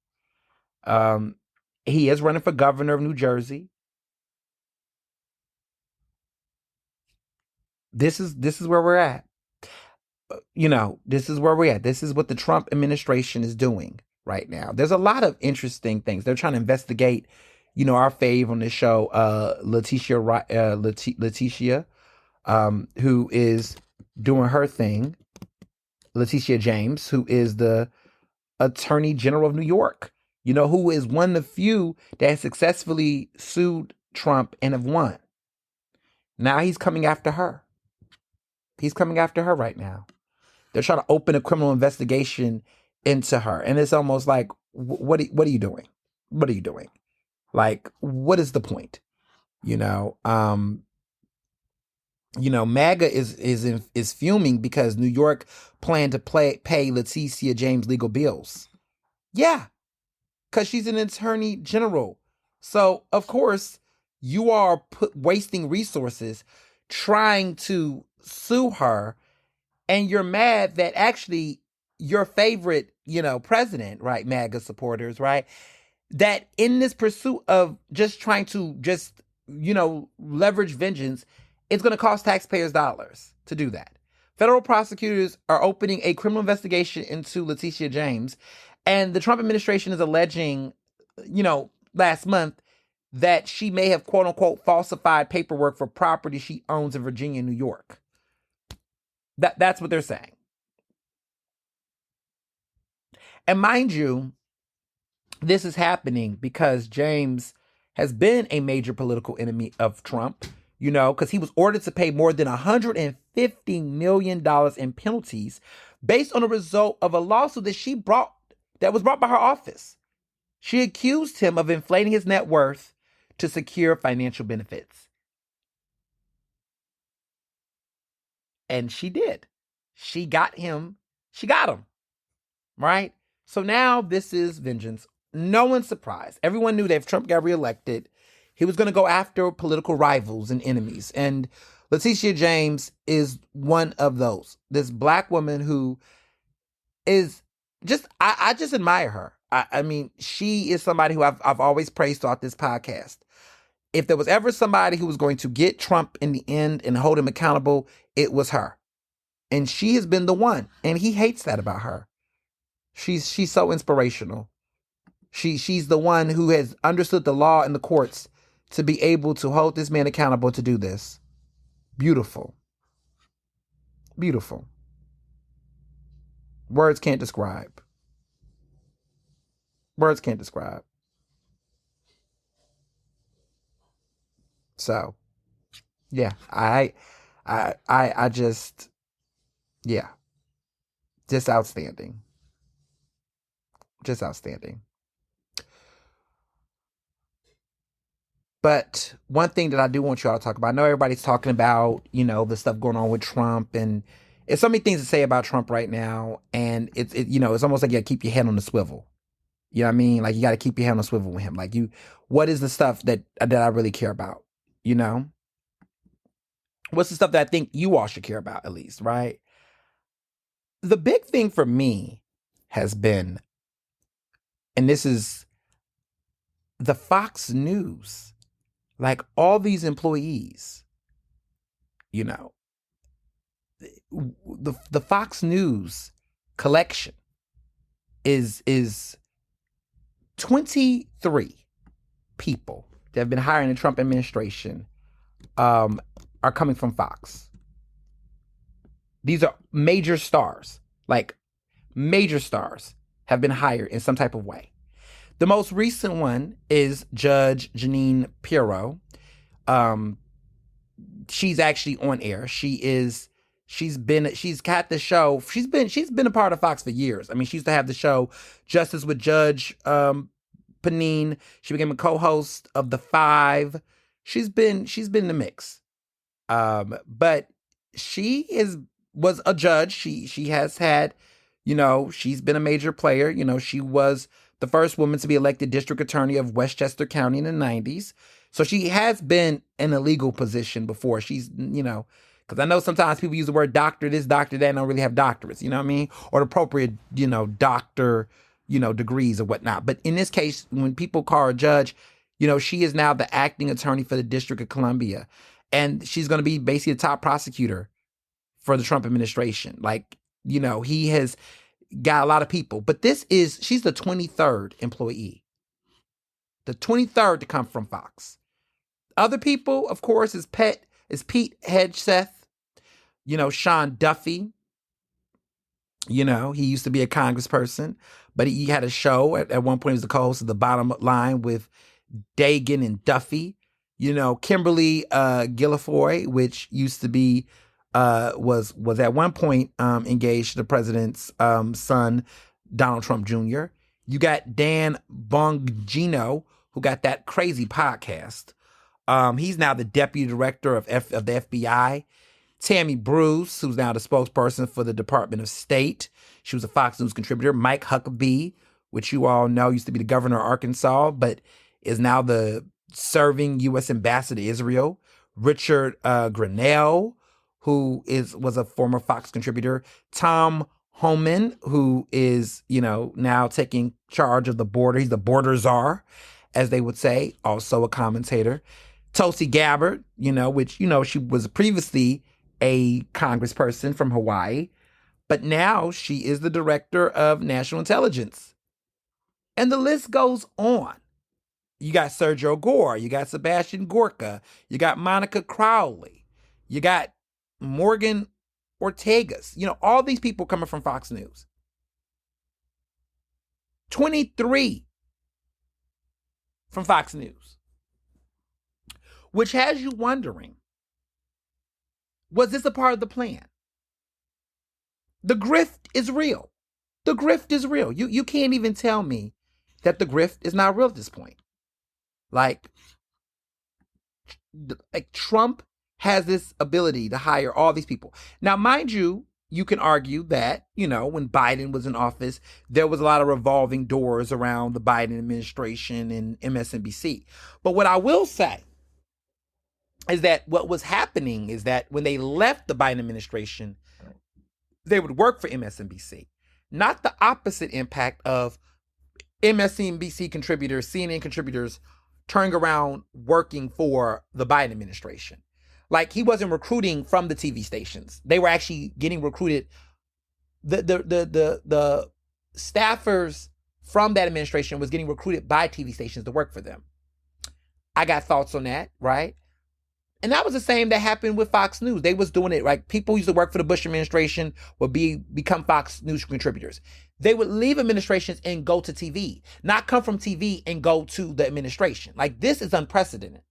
He is running for governor of New Jersey. This is where we're at. This is where we're at. This is what the Trump administration is doing. right now. There's a lot of interesting things. They're trying to investigate, our fave on this show, Letitia, who is doing her thing. Letitia James, who is the Attorney General of New York, who is one of the few that has successfully sued Trump and have won. Now he's coming after her. He's coming after her right now. They're trying to open a criminal investigation into her. And it's almost like, what are you doing? What are you doing? Like, what is the point? MAGA is fuming because New York planned to pay Letitia James legal bills. Yeah, because she's an attorney general. So, of course, you are wasting resources trying to sue her, and you're mad that actually your favorite, president, right, MAGA supporters, right, that in this pursuit of just trying to leverage vengeance, it's going to cost taxpayers dollars to do that. Federal prosecutors are opening a criminal investigation into Letitia James, and the Trump administration is alleging, last month that she may have, quote unquote, falsified paperwork for property she owns in Virginia and New York. That's what they're saying. And mind you, this is happening because James has been a major political enemy of Trump, because he was ordered to pay more than $150 million in penalties based on a result of a lawsuit that was brought by her office. She accused him of inflating his net worth to secure financial benefits. And she did. She got him, right? So now this is vengeance. No one's surprised. Everyone knew that if Trump got reelected, he was going to go after political rivals and enemies. And Letitia James is one of those. This Black woman who is just, I just admire her. I mean, she is somebody who I've always praised throughout this podcast. If there was ever somebody who was going to get Trump in the end and hold him accountable, it was her. And she has been the one. And he hates that about her. She's so inspirational. She's the one who has understood the law and the courts to be able to hold this man accountable to do this. Beautiful. Beautiful. Words can't describe. Words can't describe. So, yeah, I just, yeah, just outstanding. Just outstanding. But one thing that I do want y'all to talk about, I know everybody's talking about, the stuff going on with Trump, and there's so many things to say about Trump right now, and it's almost like you gotta keep your head on the swivel. You know what I mean? Like, you gotta keep your head on the swivel with him. Like, what is the stuff that I really care about? What's the stuff that I think you all should care about, at least, right? The big thing for me has been, and this is the Fox News. Like, all these employees, the Fox News collection is 23 people that have been hired in the Trump administration are coming from Fox. These are major stars, like major stars have been hired in some type of way. The most recent one is Judge Jeanine Pirro. She's actually on air. She's got the show. She's been a part of Fox for years. I mean, she used to have the show Justice with Judge Panine. She became a co-host of The Five. She's been in the mix. But she was a judge. She has had, she's been a major player. She was the first woman to be elected district attorney of Westchester County in the 90s. So she has been in a legal position before. She's, because I know sometimes people use the word doctor, this, doctor, that, and don't really have doctorates, you know what I mean? Or the appropriate, doctor, degrees or whatnot. But in this case, when people call her a judge, she is now the acting attorney for the District of Columbia. And she's going to be basically the top prosecutor for the Trump administration. Like, he has, got a lot of people. But she's the 23rd employee. The 23rd to come from Fox. Other people, of course, is Pete Hegseth, Sean Duffy. He used to be a congressperson, but he had a show at one point. He was the co-host of The Bottom Line with Dagan and Duffy. Kimberly Guilfoyle, which used to be was at one point engaged to the president's son, Donald Trump Jr. You got Dan Bongino, who got that crazy podcast. He's now the deputy director of the FBI. Tammy Bruce, who's now the spokesperson for the Department of State. She was a Fox News contributor. Mike Huckabee, which you all know used to be the governor of Arkansas, but is now the serving U.S. ambassador to Israel. Richard Grenell, who was a former Fox contributor. Tom Homan, who is, now taking charge of the border. He's the border czar, as they would say, also a commentator. Tulsi Gabbard, which, she was previously a congressperson from Hawaii, but now she is the director of national intelligence. And the list goes on. You got Sergio Gore, you got Sebastian Gorka, you got Monica Crowley, you got Morgan Ortagus, all these people coming from Fox News. 23 from Fox News, which has you wondering, was this a part of the plan? The grift is real. The grift is real. You can't even tell me that the grift is not real at this point. Like Trump has this ability to hire all these people. Now, mind you, you can argue that, when Biden was in office, there was a lot of revolving doors around the Biden administration and MSNBC. But what I will say is that what was happening is that when they left the Biden administration, they would work for MSNBC. Not the opposite impact of MSNBC contributors, CNN contributors turning around working for the Biden administration. Like, he wasn't recruiting from the TV stations. They were actually getting recruited. The staffers from that administration was getting recruited by TV stations to work for them. I got thoughts on that, right? And that was the same that happened with Fox News. They was doing it, right? People used to work for the Bush administration would become Fox News contributors. They would leave administrations and go to TV, not come from TV and go to the administration. Like, this is unprecedented.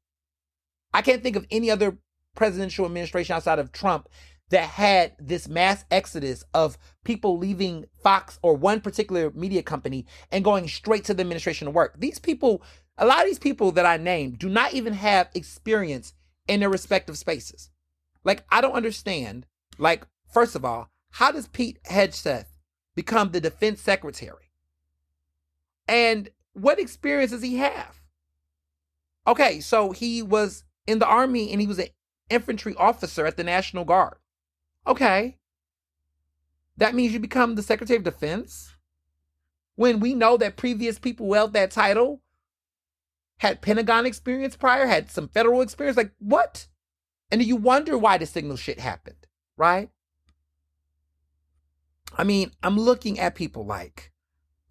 I can't think of any other presidential administration outside of Trump that had this mass exodus of people leaving Fox or one particular media company and going straight to the administration to work. These people, a lot of these people that I named, do not even have experience in their respective spaces. Like, I don't understand. Like, first of all, how does Pete Hegseth become the defense secretary? And what experience does he have? Okay, so he was in the Army and he was an infantry officer at the National Guard. Okay. That means you become the Secretary of Defense? When we know that previous people who held that title had Pentagon experience prior, had some federal experience. Like, what? And you wonder why the signal shit happened, right? I mean, I'm looking at people like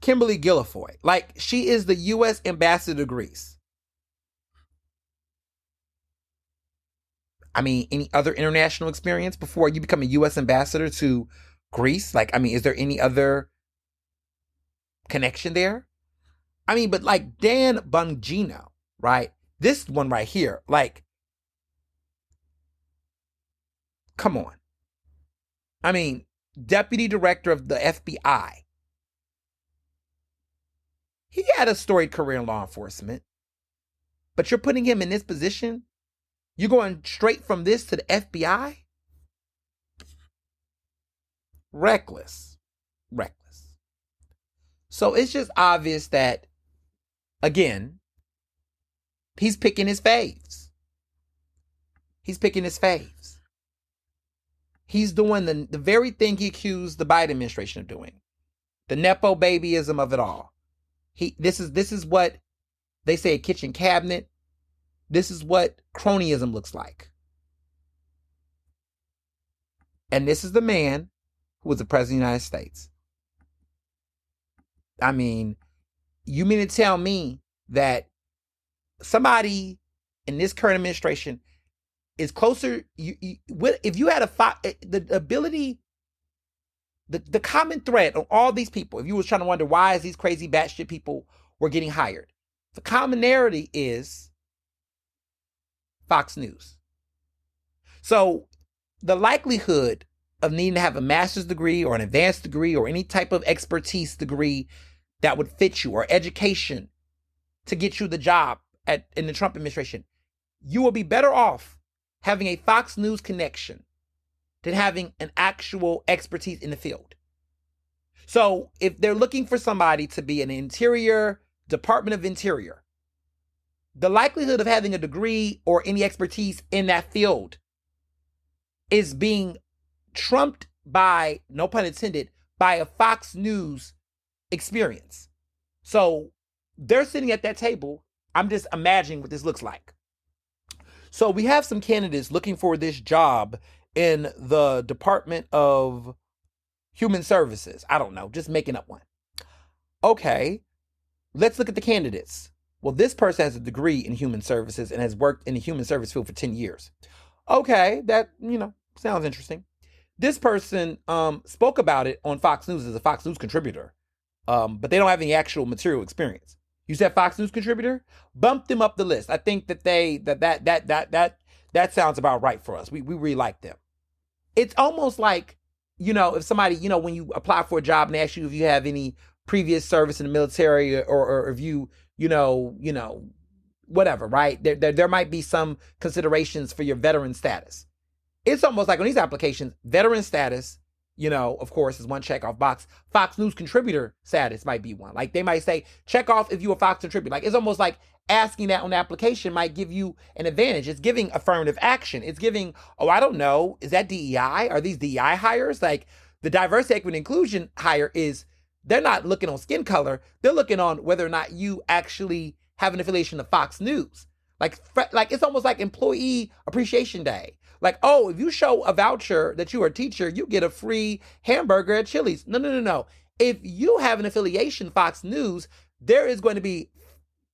Kimberly Guilfoyle. Like, she is the U.S. ambassador to Greece. I mean, any other international experience before you become a U.S. ambassador to Greece? Like, I mean, is there any other connection there? I mean, but like Dan Bongino, right? This one right here, like, come on. I mean, deputy director of the FBI. He had a storied career in law enforcement, but you're putting him in this position? You're going straight from this to the FBI? Reckless. Reckless. So it's just obvious that, again, he's picking his faves. He's picking his faves. He's doing the very thing he accused the Biden administration of doing. The Nepo babyism of it all. This is what they say, a kitchen cabinet. This is what cronyism looks like. And this is the man who was the president of the United States. I mean, you mean to tell me that somebody in this current administration is closer? If you had the ability, the common thread on all these people, if you was trying to wonder why is these crazy batshit people were getting hired, the commonality is Fox News. So the likelihood of needing to have a master's degree or an advanced degree or any type of expertise degree that would fit you, or education to get you the job in the Trump administration, you will be better off having a Fox News connection than having an actual expertise in the field. So if they're looking for somebody to be an interior, Department of Interior, the likelihood of having a degree or any expertise in that field is being trumped by, no pun intended, by a Fox News experience. So they're sitting at that table. I'm just imagining what this looks like. So we have some candidates looking for this job in the Department of Human Services. I don't know, just making up one. Okay, let's look at the candidates. Well, this person has a degree in human services and has worked in the human service field for 10 years. Okay, that, sounds interesting. This person spoke about it on Fox News as a Fox News contributor, but they don't have any actual material experience. You said Fox News contributor? Bump them up the list. I think that that sounds about right for us. We really like them. It's almost like, if somebody, when you apply for a job and they ask you if you have any previous service in the military or if you, whatever, right? There might be some considerations for your veteran status. It's almost like on these applications, veteran status, of course, is one check-off box. Fox News contributor status might be one. Like they might say, check off if you a Fox contributor. Like it's almost like asking that on the application might give you an advantage. It's giving affirmative action. It's giving, I don't know, is that DEI? Are these DEI hires? Like the diversity, equity, and inclusion hire is, they're not looking on skin color. They're looking on whether or not you actually have an affiliation to Fox News. Like it's almost like Employee Appreciation Day. Like, if you show a voucher that you are a teacher, you get a free hamburger at Chili's. No. If you have an affiliation to Fox News, there is going to be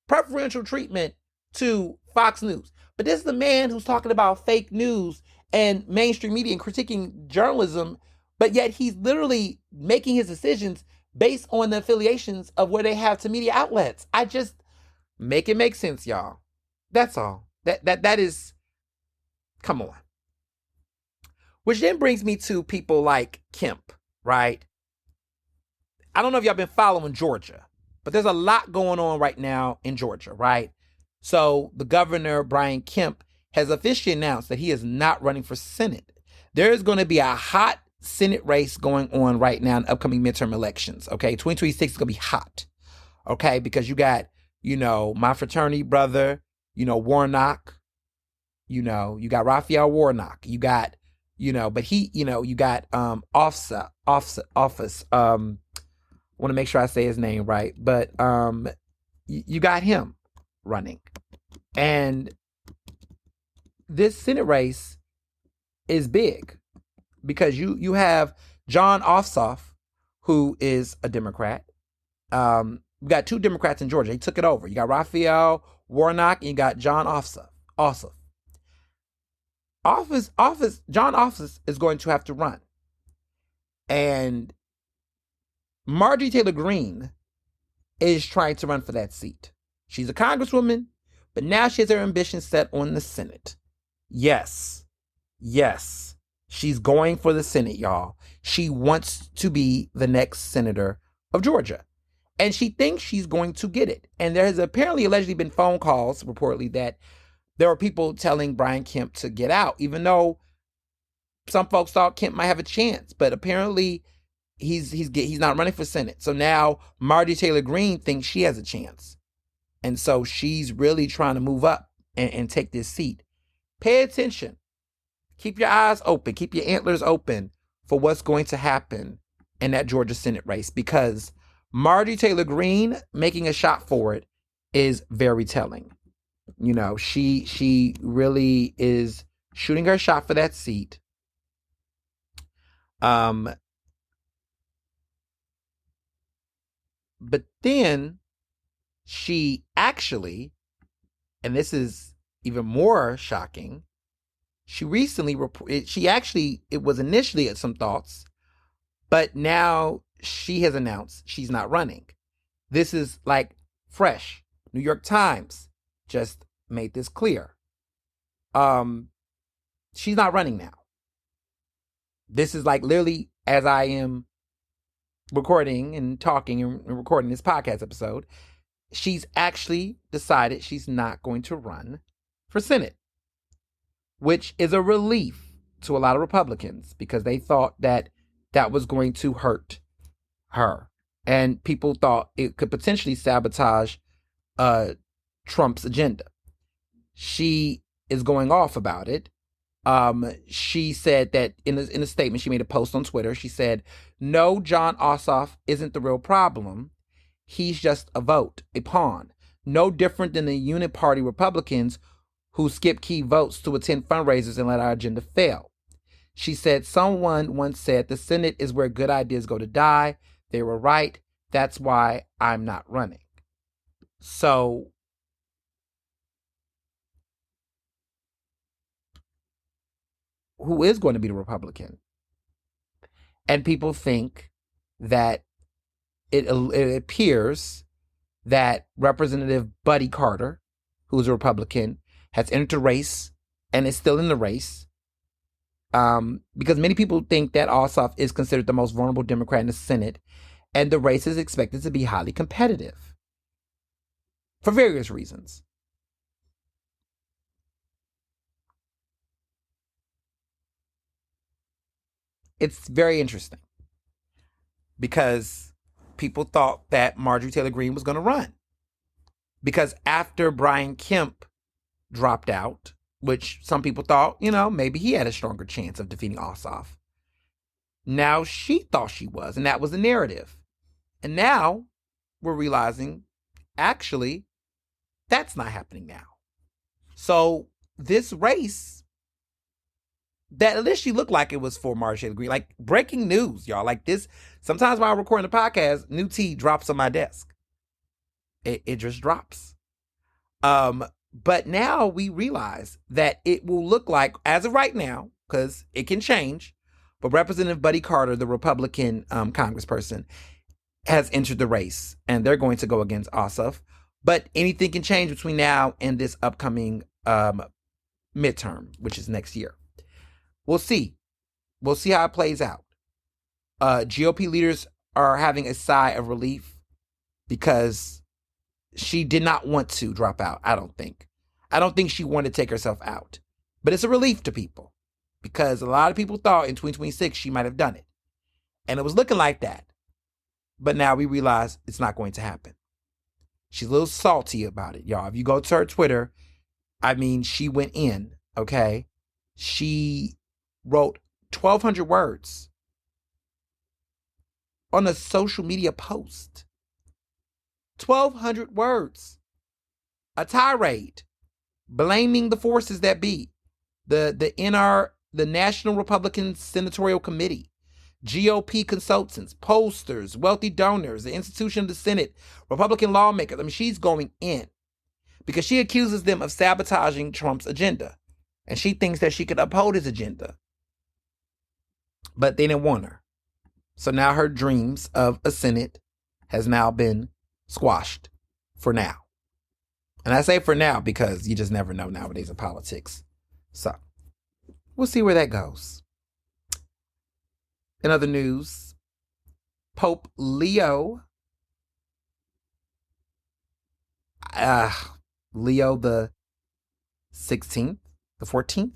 preferential treatment to Fox News. But this is the man who's talking about fake news and mainstream media and critiquing journalism, but yet he's literally making his decisions based on the affiliations of where they have to media outlets. I just make it make sense, y'all. That's all. That is, come on. Which then brings me to people like Kemp, right? I don't know if y'all been following Georgia, but there's a lot going on right now in Georgia, right? So the governor, Brian Kemp, has officially announced that he is not running for Senate. There is going to be a hot Senate race going on right now in upcoming midterm elections, okay? 2026 is going to be hot, okay? Because you got, my fraternity brother, Warnock, you got Raphael Warnock, you got, but he, you got office. Want to make sure I say his name right, but you got him running, and this Senate race is big because you have John Ossoff, who is a Democrat. We got two Democrats in Georgia. He took it over. You got Raphael Warnock and you got John Ossoff. John Ossoff is going to have to run. And Marjorie Taylor Greene is trying to run for that seat. She's a congresswoman, but now she has her ambition set on the Senate. Yes, she's going for the Senate, y'all. She wants to be the next senator of Georgia. And she thinks she's going to get it. And there has apparently allegedly been phone calls, reportedly, that there were people telling Brian Kemp to get out, even though some folks thought Kemp might have a chance. But apparently he's not running for Senate. So now Marjorie Taylor Greene thinks she has a chance. And so she's really trying to move up and take this seat. Pay attention. Keep your eyes open. Keep your antlers open for what's going to happen in that Georgia Senate race, because Marjorie Taylor Greene making a shot for it is very telling. She really is shooting her shot for that seat. But then she actually, and this is even more shocking, she recently reported, it was initially at some thoughts, but now she has announced she's not running. This is like fresh. New York Times just made this clear. She's not running now. This is like literally as I am recording and talking and recording this podcast episode, she's actually decided she's not going to run for Senate, which is a relief to a lot of Republicans because they thought that that was going to hurt her. And people thought it could potentially sabotage Trump's agenda. She is going off about it. She said that in a statement, she made a post on Twitter. She said, "No, Jon Ossoff isn't the real problem. He's just a vote, a pawn. No different than the unit party Republicans who skip key votes to attend fundraisers and let our agenda fail." She said, "Someone once said the Senate is where good ideas go to die. They were right. That's why I'm not running." So who is going to be the Republican? And people think that it appears that Representative Buddy Carter, who's a Republican, has entered the race and is still in the race. Because many people think that Ossoff is considered the most vulnerable Democrat in the Senate, and the race is expected to be highly competitive for various reasons. It's very interesting because people thought that Marjorie Taylor Greene was going to run. Because after Brian Kemp dropped out, which some people thought, maybe he had a stronger chance of defeating Ossoff. Now she thought she was, and that was the narrative. And now we're realizing, actually, that's not happening now. So this race that initially looked like it was for Marjorie Taylor Greene, like breaking news, y'all. Like this, sometimes while I'm recording the podcast, new tea drops on my desk. It just drops. But now we realize that it will look like, as of right now, because it can change, but Representative Buddy Carter, the Republican congressperson, has entered the race, and they're going to go against Ossoff. But anything can change between now and this upcoming midterm, which is next year. We'll see. We'll see how it plays out. GOP leaders are having a sigh of relief because she did not want to drop out, I don't think. I don't think she wanted to take herself out. But it's a relief to people because a lot of people thought in 2026 she might have done it. And it was looking like that. But now we realize it's not going to happen. She's a little salty about it, y'all. If you go to her Twitter, she went in, okay? She wrote 1,200 words on a social media post. 1,200 words. A tirade blaming the forces that be. The National Republican Senatorial Committee, GOP consultants, pollsters, wealthy donors, the institution of the Senate, Republican lawmakers. She's going in because she accuses them of sabotaging Trump's agenda. And she thinks that she could uphold his agenda. But they didn't want her. So now her dreams of a Senate has now been squashed for now. And I say for now because you just never know nowadays in politics. So we'll see where that goes. In other news, Pope Leo the 16th, the 14th,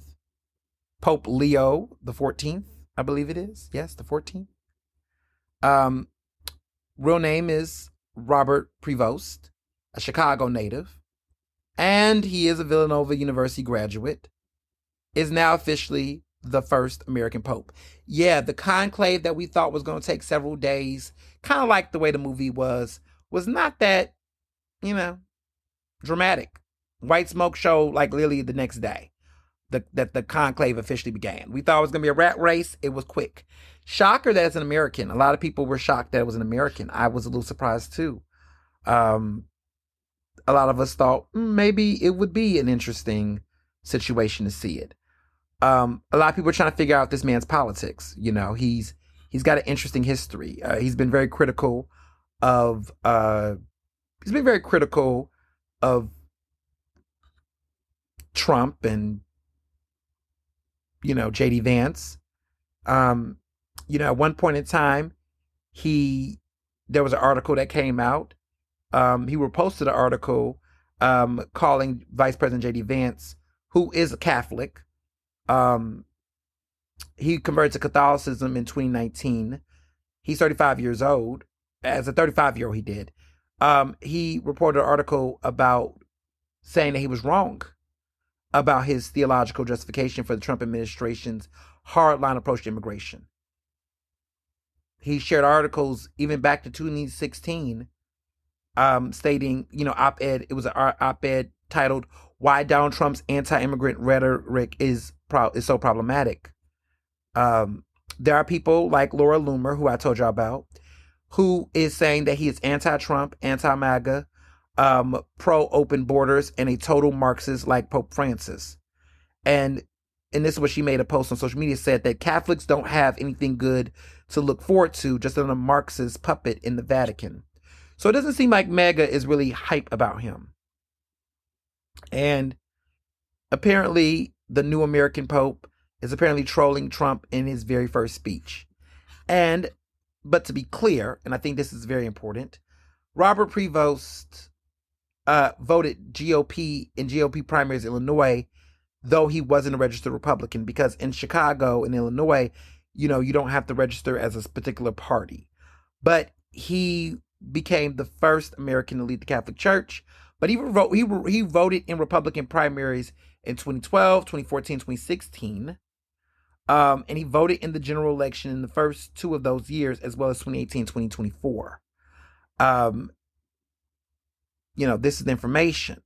Pope Leo the 14th, I believe it is. Yes, the 14th. Real name is Robert Prevost, a Chicago native, and he is a Villanova University graduate, is now officially the first American Pope. Yeah, the conclave that we thought was going to take several days, kind of like the way the movie was not that, dramatic. White Smoke show like literally the next day that the conclave officially began. We thought it was going to be a rat race. It was quick. Shocker that it's an American. A lot of people were shocked that it was an American. I was a little surprised too. Um, a lot of us thought maybe it would be an interesting situation to see it. A lot of people are trying to figure out this man's politics. You know, he's got an interesting history. He's been very critical of he's been very critical of Trump and JD Vance. At one point in time, there was an article that came out. He reposted an article calling Vice President JD Vance, who is a Catholic. He converted to Catholicism in 2019. He's 35 years old. As a 35-year-old, he did. He reported an article about saying that he was wrong about his theological justification for the Trump administration's hardline approach to immigration. He shared articles even back to 2016 stating, op-ed. It was an op-ed titled "Why Donald Trump's Anti-Immigrant Rhetoric is so Problematic." There are people like Laura Loomer, who I told y'all about, who is saying that he is anti-Trump, anti-MAGA, pro-open borders, and a total Marxist like Pope Francis. And this is what she made a post on social media, said that Catholics don't have anything good to look forward to, just another Marxist puppet in the Vatican. So it doesn't seem like MAGA is really hype about him. And apparently the new American Pope is apparently trolling Trump in his very first speech. But to be clear, and I think this is very important, Robert Prevost voted GOP in GOP primaries in Illinois, though he wasn't a registered Republican, because in Chicago and Illinois, you don't have to register as a particular party. But he became the first American to lead the Catholic Church. But he voted in Republican primaries in 2012, 2014, 2016. And he voted in the general election in the first two of those years, as well as 2018, 2024. This is information.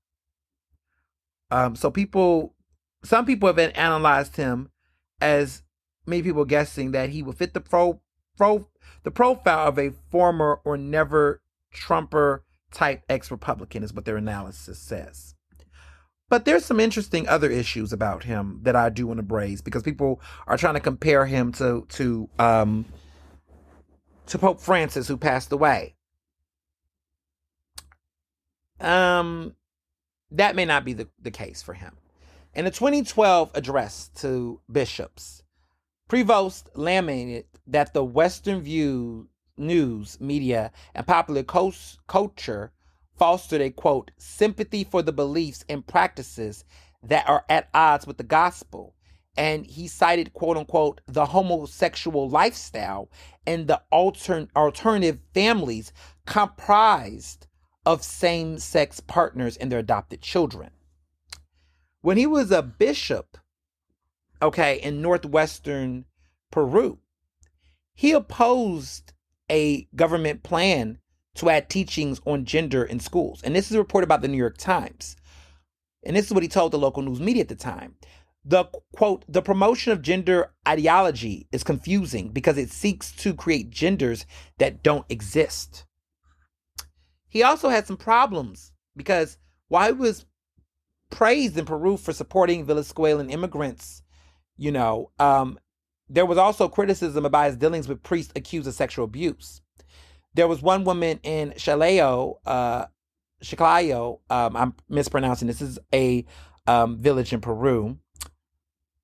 So some people have analyzed him as many people guessing that he will fit the profile of a former or never Trumper type ex-Republican, is what their analysis says. But there's some interesting other issues about him that I do want to braise, because people are trying to compare him to Pope Francis, who passed away. That may not be the case for him. In a 2012 address to bishops, Prevost lamented that the Western news, media, and popular culture fostered a, quote, sympathy for the beliefs and practices that are at odds with the gospel. And he cited, quote unquote, the homosexual lifestyle and the alternative families comprised of same-sex partners and their adopted children. When he was a bishop, in northwestern Peru, he opposed a government plan to add teachings on gender in schools. And this is reported by the New York Times. And this is what he told the local news media at the time. The, quote, the promotion of gender ideology is confusing because it seeks to create genders that don't exist. He also had some problems because while he was praised in Peru for supporting Venezuelan immigrants, there was also criticism about his dealings with priests accused of sexual abuse. There was one woman in Chiclayo, I'm mispronouncing, this is a village in Peru,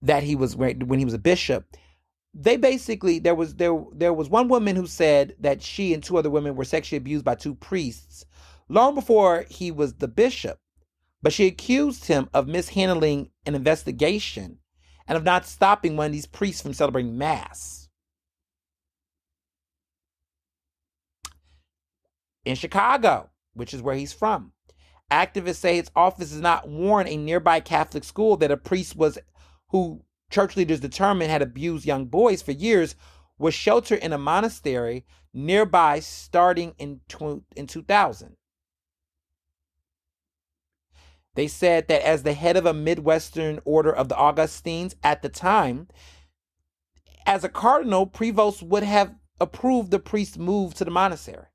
that he was, when he was a bishop. They basically, there was one woman who said that she and two other women were sexually abused by two priests long before he was the bishop. But she accused him of mishandling an investigation and of not stopping one of these priests from celebrating Mass. In Chicago, which is where he's from, activists say his office does not warn a nearby Catholic school that a priest who church leaders determined had abused young boys for years was sheltered in a monastery nearby starting in 2000. They said that as the head of a Midwestern order of the Augustines at the time, As a cardinal, Prevost would have approved the priest's move to the monastery.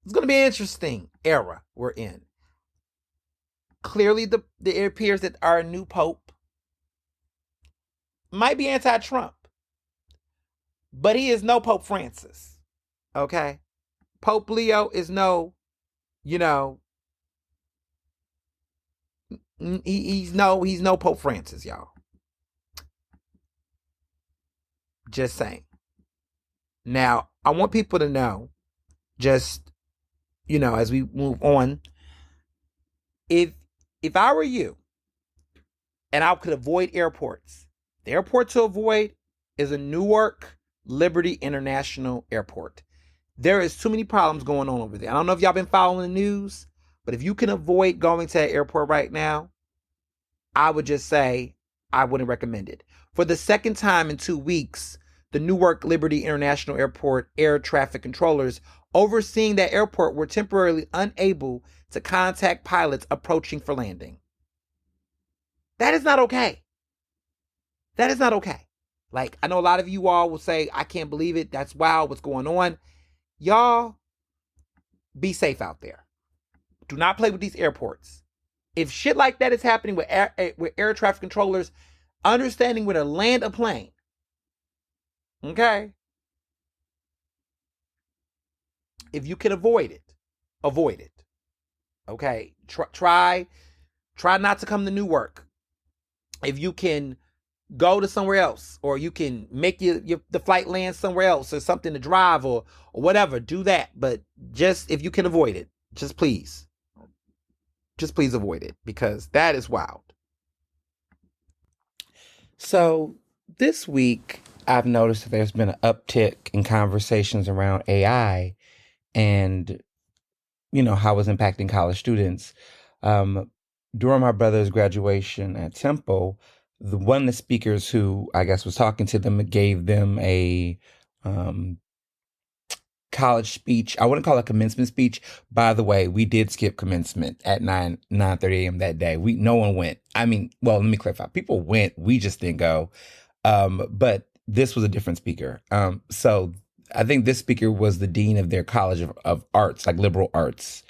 It's going to be an interesting era we're in. Clearly, it appears that our new pope might be anti-Trump, but he is no Pope Francis. Okay? Pope Leo is no, you know, he's no Pope Francis, y'all. Just saying. Now, I want people to know, just, as we move on, if I were you and I could avoid airports, the airport to avoid is a Newark Liberty International Airport. There is too many problems going on over there. I don't know if y'all been following the news, but if you can avoid going to that airport right now, I would just say I wouldn't recommend it. For the second time in 2 weeks, the Newark Liberty International Airport air traffic controllers overseeing that airport were temporarily unable to contact pilots approaching for landing. That is not okay. That is not okay. Like, I know a lot of you all will say, I can't believe it. That's wild. What's going on? Y'all, be safe out there. Do not play with these airports. If shit like that is happening with air traffic controllers, understanding where to land a plane, okay? If you can avoid it, avoid it. Okay? Try not to come to Newark. If you can go to somewhere else, or you can make the flight land somewhere else, or something to drive, or whatever, do that. But just, if you can avoid it, just please avoid it, because that is wild. So this week, I've noticed that there's been an uptick in conversations around AI and, how it's impacting college students. During my brother's graduation at Temple, one of the speakers who I guess was talking to them gave them a college speech. I wouldn't call it a commencement speech. By the way, we did skip commencement at 9:30 a.m. that day. No one went. I mean, well, let me clarify. People went. We just didn't go. But this was a different speaker. So I think this speaker was the dean of their college of arts, like liberal arts.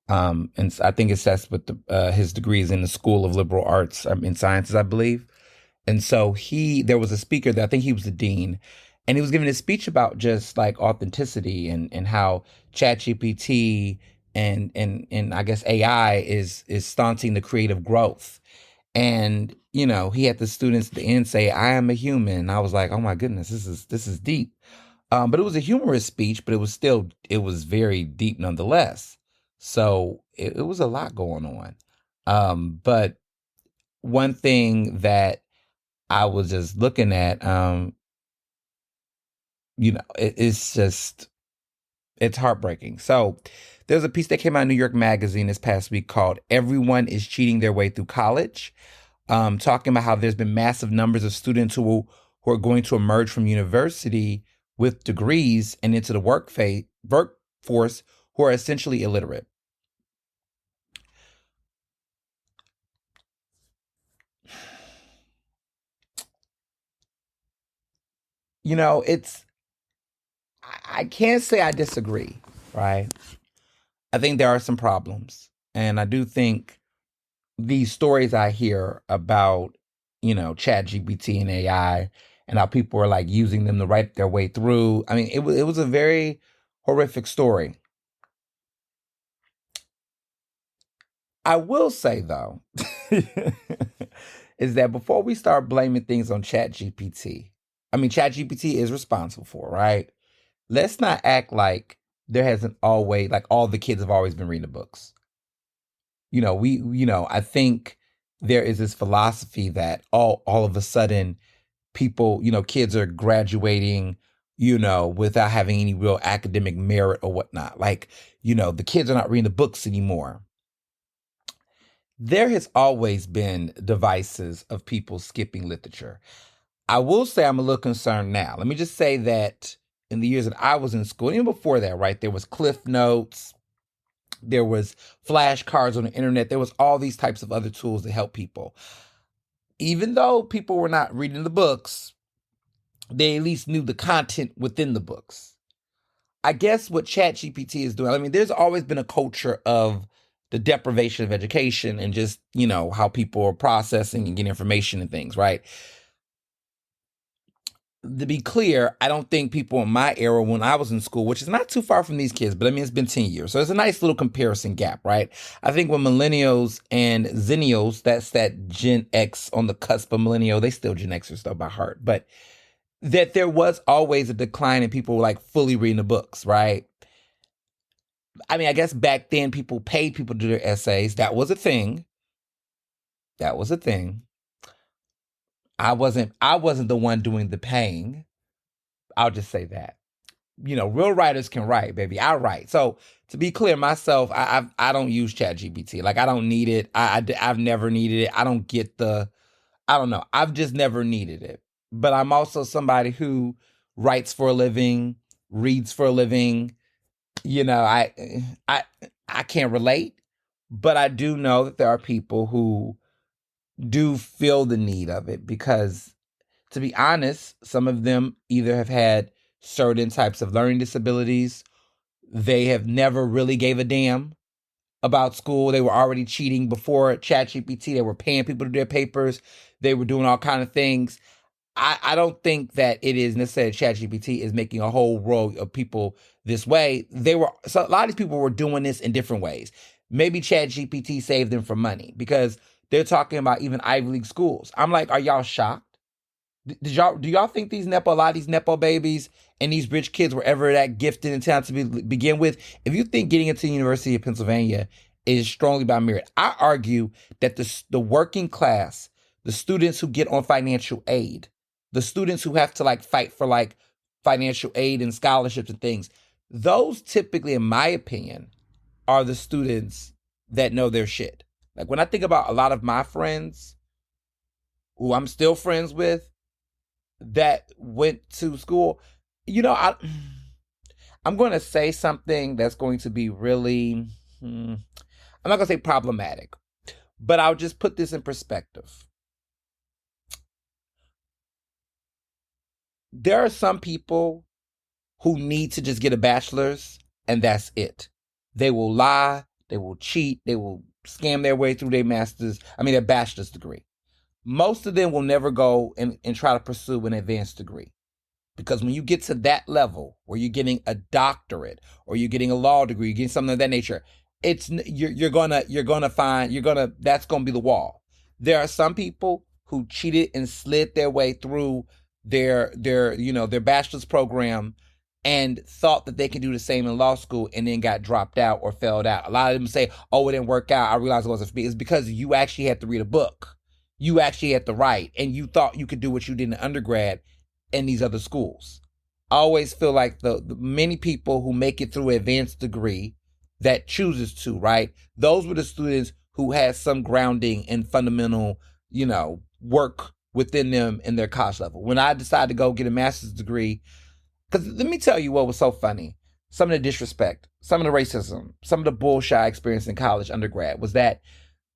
And I think it's that's with his degrees in the School of Liberal Arts in Sciences, I believe. And so there was a speaker that I think he was the dean, and he was giving a speech about just like authenticity and how ChatGPT and I guess AI is stunting the creative growth. And, he had the students at the end say, "I am a human." And I was like, oh my goodness, this is deep. But it was a humorous speech, but it was very deep nonetheless. So it was a lot going on. But one thing that I was just looking at, it's heartbreaking. So there's a piece that came out in New York Magazine this past week called "Everyone is Cheating Their Way Through College," talking about how there's been massive numbers of students who are going to emerge from university with degrees and into the workforce who are essentially illiterate. I can't say I disagree, right? I think there are some problems. And I do think these stories I hear about, ChatGPT and AI and how people are like using them to write their way through. I mean, it was a very horrific story. I will say, though, is that before we start blaming things on ChatGPT, ChatGPT is responsible for, right? Let's not act like there hasn't always, like all the kids have always been reading the books. I think there is this philosophy that all of a sudden people, kids are graduating, without having any real academic merit or whatnot. Like, the kids are not reading the books anymore. There has always been devices of people skipping literature. I will say I'm a little concerned now. Let me just say that in the years that I was in school, even before that, right, there was Cliff Notes. There was flashcards on the internet. There was all these types of other tools to help people. Even though people were not reading the books, they at least knew the content within the books. I guess what ChatGPT is doing, I mean, there's always been a culture of the deprivation of education and just, how people are processing and getting information and things, right? To be clear, I don't think people in my era when I was in school, which is not too far from these kids, but I mean, it's been 10 years. So it's a nice little comparison gap, right? I think when millennials and zennials, that's that Gen X on the cusp of millennial, they still Gen Xers though by heart, but that there was always a decline in people like fully reading the books, right? I mean, I guess back then people paid people to do their essays. That was a thing. That was a thing. I wasn't the one doing the paying. I'll just say that. Real writers can write, baby. I write. So to be clear, myself, I don't use ChatGPT. Like I don't need it. I've never needed it. I don't get I don't know. I've just never needed it. But I'm also somebody who writes for a living, reads for a living. I can't relate, but I do know that there are people who do feel the need of it because, to be honest, some of them either have had certain types of learning disabilities. They have never really gave a damn about school. They were already cheating before ChatGPT. They were paying people to do their papers. They were doing all kinds of things. I don't think that it is necessarily ChatGPT is making a whole row of people this way. So a lot of these people were doing this in different ways. Maybe ChatGPT saved them from money because they're talking about even Ivy League schools. I'm like, are y'all shocked? Do y'all think a lot of these Nepo babies and these rich kids were ever that gifted and talented to begin with? If you think getting into the University of Pennsylvania is strongly by merit, I argue that the working class, the students who get on financial aid, the students who have to fight for financial aid and scholarships and things, those typically, in my opinion, are the students that know their shit. Like when I think about a lot of my friends who I'm still friends with that went to school, I'm going to say something that's going to be really, I'm not going to say problematic, but I'll just put this in perspective. There are some people who need to just get a bachelor's and that's it. They will lie, they will cheat, they will scam their way through their bachelor's degree. Most of them will never go and try to pursue an advanced degree. Because when you get to that level where you're getting a doctorate or you're getting a law degree, you're getting something of that nature, that's gonna be the wall. There are some people who cheated and slid their way through their bachelor's program and thought that they could do the same in law school and then got dropped out or failed out. A lot of them say, oh, it didn't work out. I realized it wasn't for me. It's because you actually had to read a book. You actually had to write and you thought you could do what you did in undergrad in these other schools. I always feel like the many people who make it through an advanced degree that chooses to, right? Those were the students who had some grounding in fundamental, work within them in their college level. When I decided to go get a master's degree, because let me tell you what was so funny. Some of the disrespect, some of the racism, some of the bullshit I experienced in college undergrad was that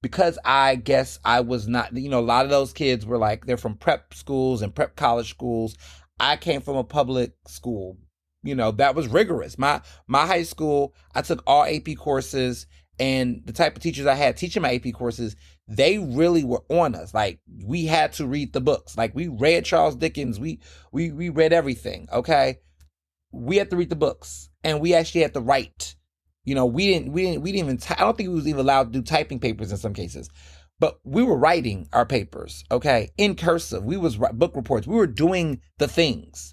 because I guess I was not, a lot of those kids were they're from prep schools and prep college schools. I came from a public school, that was rigorous. My high school, I took all AP courses, and the type of teachers I had teaching my AP courses, they really were on us. We had to read the books. We read Charles Dickens. We read everything. Okay. We had to read the books and we actually had to write. We didn't even, I don't think we was even allowed to do typing papers in some cases, but we were writing our papers, okay, in cursive. We was book reports. We were doing the things.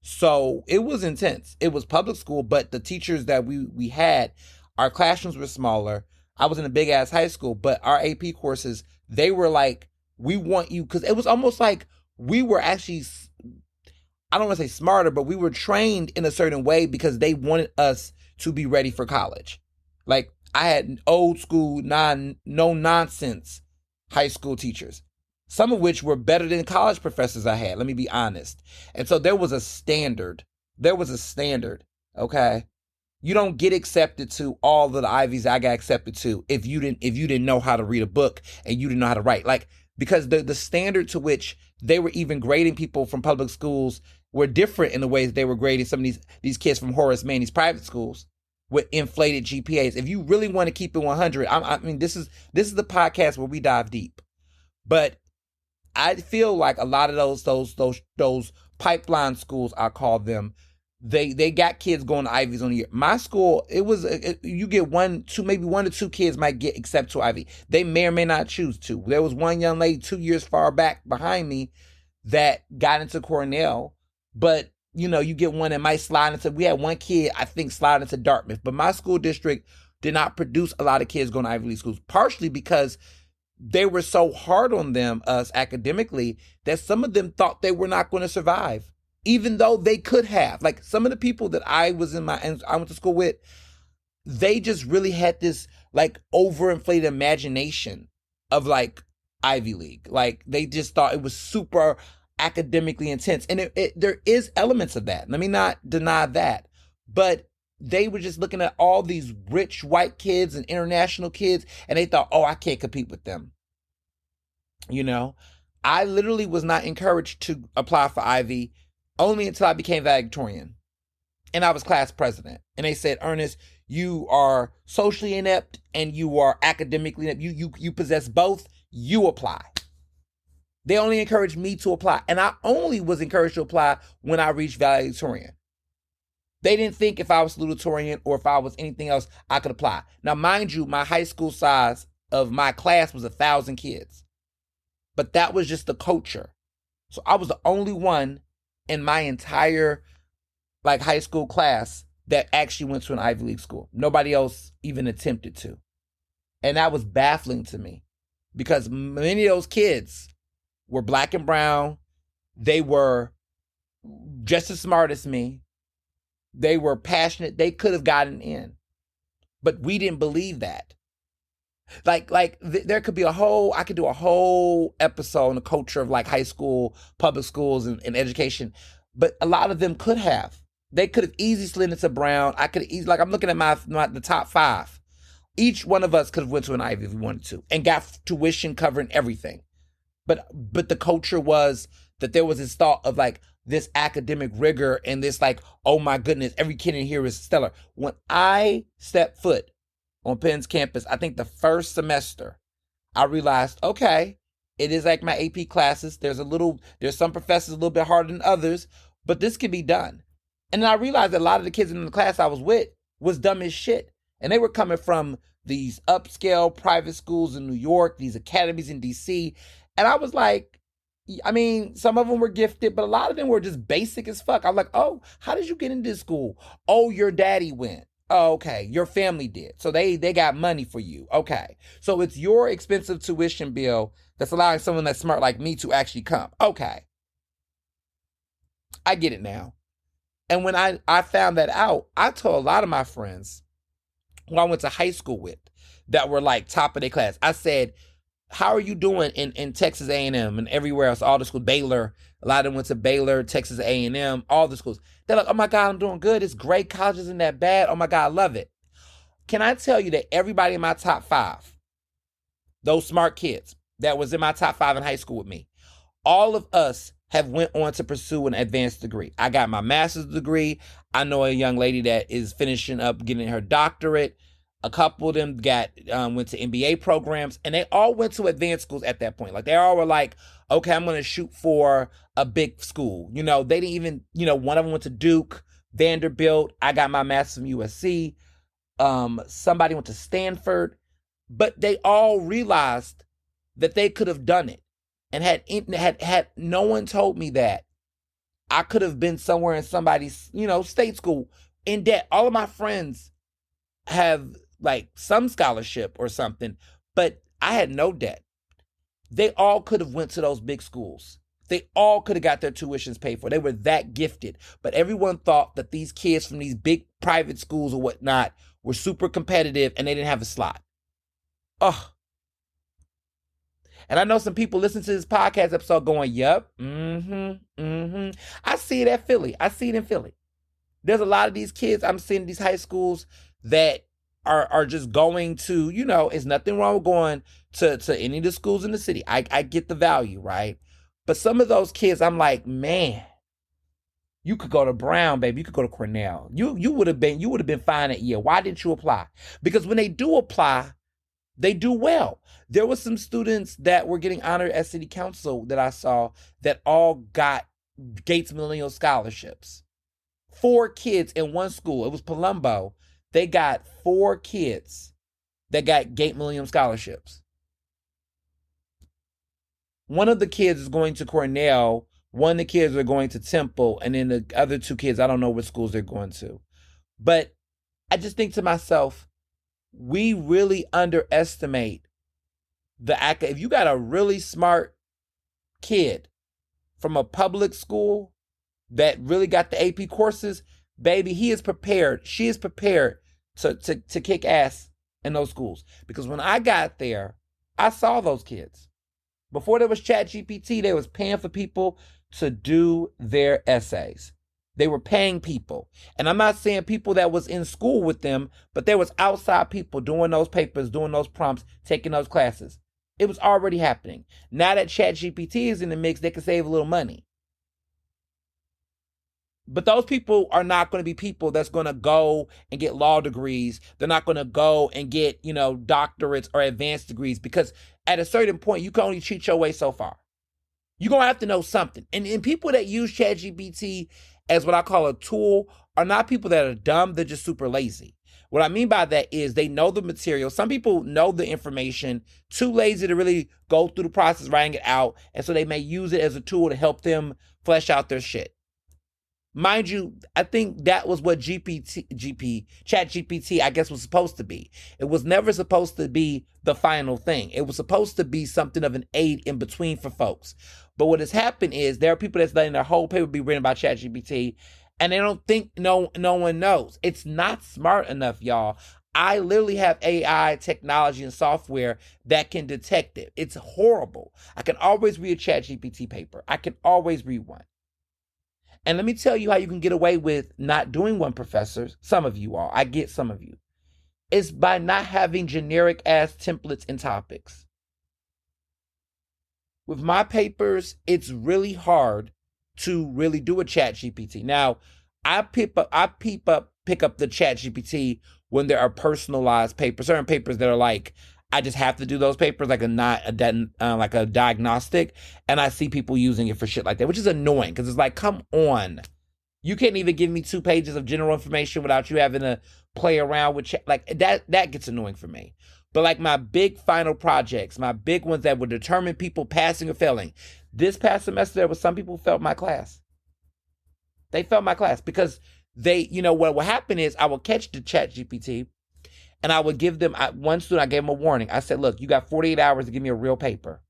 So it was intense. It was public school, but the teachers that we had, our classrooms were smaller. I was in a big ass high school, but our AP courses, they were we want you, because it was almost like we were actually, I don't want to say smarter, but we were trained in a certain way because they wanted us to be ready for college. I had old school, no nonsense high school teachers, some of which were better than college professors I had. Let me be honest. And so there was a standard. Okay. You don't get accepted to all of the Ivies I got accepted to if you didn't know how to read a book and you didn't know how to write. Like, because the standard to which they were even grading people from public schools were different in the ways they were grading some of these kids from Horace Manny's private schools with inflated GPAs. If you really want to keep it 100, I mean, this is the podcast where we dive deep. But I feel like a lot of those pipeline schools, I call them, they got kids going to Ivies on a year. My school, you get maybe one to two kids might get accepted to Ivy. They may or may not choose to. There was one young lady 2 years far back behind me that got into Cornell, but you get one that might slide into. We had one kid I think slide into Dartmouth, but my school district did not produce a lot of kids going to Ivy League schools, partially because they were so hard on us academically that some of them thought they were not going to survive, even though they could have. Like, some of the people that I went to school with, they just really had this like overinflated imagination of like Ivy League. Like, they just thought it was super academically intense. And there is elements of that. Let me not deny that. But they were just looking at all these rich white kids and international kids, and they thought, oh, I can't compete with them. I literally was not encouraged to apply for Ivy only until I became valedictorian. And I was class president. And they said, Ernest, you are socially inept and you are academically inept. You possess both. You apply. They only encouraged me to apply. And I only was encouraged to apply when I reached valedictorian. They didn't think if I was salutatorian or if I was anything else, I could apply. Now, mind you, my high school size of my class was 1,000 kids. But that was just the culture. So I was the only one in my entire high school class that actually went to an Ivy League school. Nobody else even attempted to. And that was baffling to me because many of those kids were black and brown. They were just as smart as me. They were passionate. They could have gotten in. But we didn't believe that. There could be I could do a whole episode on the culture of high school, public schools, and education. But a lot of them could have. They could have easily slid into Brown. I could easily, I'm looking at the top 5. Each one of us could have went to an Ivy if we wanted to and got tuition covering everything. But the culture was that there was this thought of this academic rigor and this oh my goodness, every kid in here is stellar. When I stepped foot on Penn's campus, I think the first semester, I realized, okay, it is like my AP classes. There's some professors a little bit harder than others, but this can be done. And then I realized that a lot of the kids in the class I was with was dumb as shit. And they were coming from these upscale private schools in New York, these academies in DC. And I was like, I mean, some of them were gifted, but a lot of them were just basic as fuck. I'm like, oh, how did you get into this school? Oh, your daddy went. Oh, okay. Your family did. So they got money for you. Okay. So it's your expensive tuition bill that's allowing someone that's smart like me to actually come. Okay. I get it now. And when I found that out, I told a lot of my friends who I went to high school with that were top of their class. I said, how are you doing in Texas A&M and everywhere else? All the schools, Baylor. A lot of them went to Baylor, Texas A&M, all the schools. They're like, oh my God, I'm doing good. It's great. College isn't that bad. Oh my God, I love it. Can I tell you that everybody in my top 5, those smart kids that was in my top 5 in high school with me, all of us have went on to pursue an advanced degree. I got my master's degree. I know a young lady that is finishing up getting her doctorate. A couple of them went to MBA programs, and they all went to advanced schools at that point. They all were like, okay, I'm going to shoot for a big school. They didn't even, one of them went to Duke, Vanderbilt. I got my master's from USC. Somebody went to Stanford, but they all realized that they could have done it. And had no one told me that, I could have been somewhere in somebody's, state school in debt. All of my friends have some scholarship or something, but I had no debt. They all could have went to those big schools. They all could have got their tuitions paid for. They were that gifted. But everyone thought that these kids from these big private schools or whatnot were super competitive and they didn't have a slot. Ugh. And I know some people listen to this podcast episode going, yup, I see it at Philly. I see it in Philly. There's a lot of these kids I'm seeing in these high schools that are just going to, it's nothing wrong with going to any of the schools in the city. I get the value, right? But some of those kids, I'm like, man, you could go to Brown, baby. You could go to Cornell. You would have been fine that year. Why didn't you apply? Because when they do apply, they do well. There were some students that were getting honored at city council that I saw that all got Gates Millennial Scholarships. 4 kids in one school. It was Palumbo. They got 4 kids that got Gates Millennium Scholarships. One of the kids is going to Cornell. One of the kids are going to Temple. And then the other 2 kids, I don't know what schools they're going to. But I just think to myself, we really underestimate if you got a really smart kid from a public school that really got the AP courses, baby, he is prepared. She is prepared to kick ass in those schools. Because when I got there, I saw those kids. Before there was ChatGPT, they was paying for people to do their essays. They were paying people. And I'm not saying people that was in school with them, but there was outside people doing those papers, doing those prompts, taking those classes. It was already happening. Now that ChatGPT is in the mix, they can save a little money. But those people are not going to be people that's going to go and get law degrees. They're not going to go and get, doctorates or advanced degrees, because at a certain point, you can only cheat your way so far. You're going to have to know something. And people that use ChatGPT as what I call a tool are not people that are dumb. They're just super lazy. What I mean by that is they know the material. Some people know the information, too lazy to really go through the process writing it out. And so they may use it as a tool to help them flesh out their shit. Mind you, I think that was what ChatGPT, I guess, was supposed to be. It was never supposed to be the final thing. It was supposed to be something of an aid in between for folks. But what has happened is there are people that's letting their whole paper be written by ChatGPT, and they don't think no one knows. It's not smart enough, y'all. I literally have AI technology and software that can detect it. It's horrible. I can always read a ChatGPT paper. I can always read one. And let me tell you how you can get away with not doing one, professors. Some of you all. I get some of you. It's by not having generic ass templates and topics. With my papers, it's really hard to really do a ChatGPT. Now, I pick up the ChatGPT when there are personalized papers, certain papers that are like, I just have to do those papers like a diagnostic, and I see people using it for shit like that, which is annoying because it's like, come on, you can't even give me 2 pages of general information without you having to play around with like that. That gets annoying for me. But like my big final projects, my big ones that would determine people passing or failing. This past semester, there was some people who failed my class. They failed my class because they, what will happen is I will catch the ChatGPT. And I would give them, one student, I gave him a warning. I said, look, you got 48 hours to give me a real paper.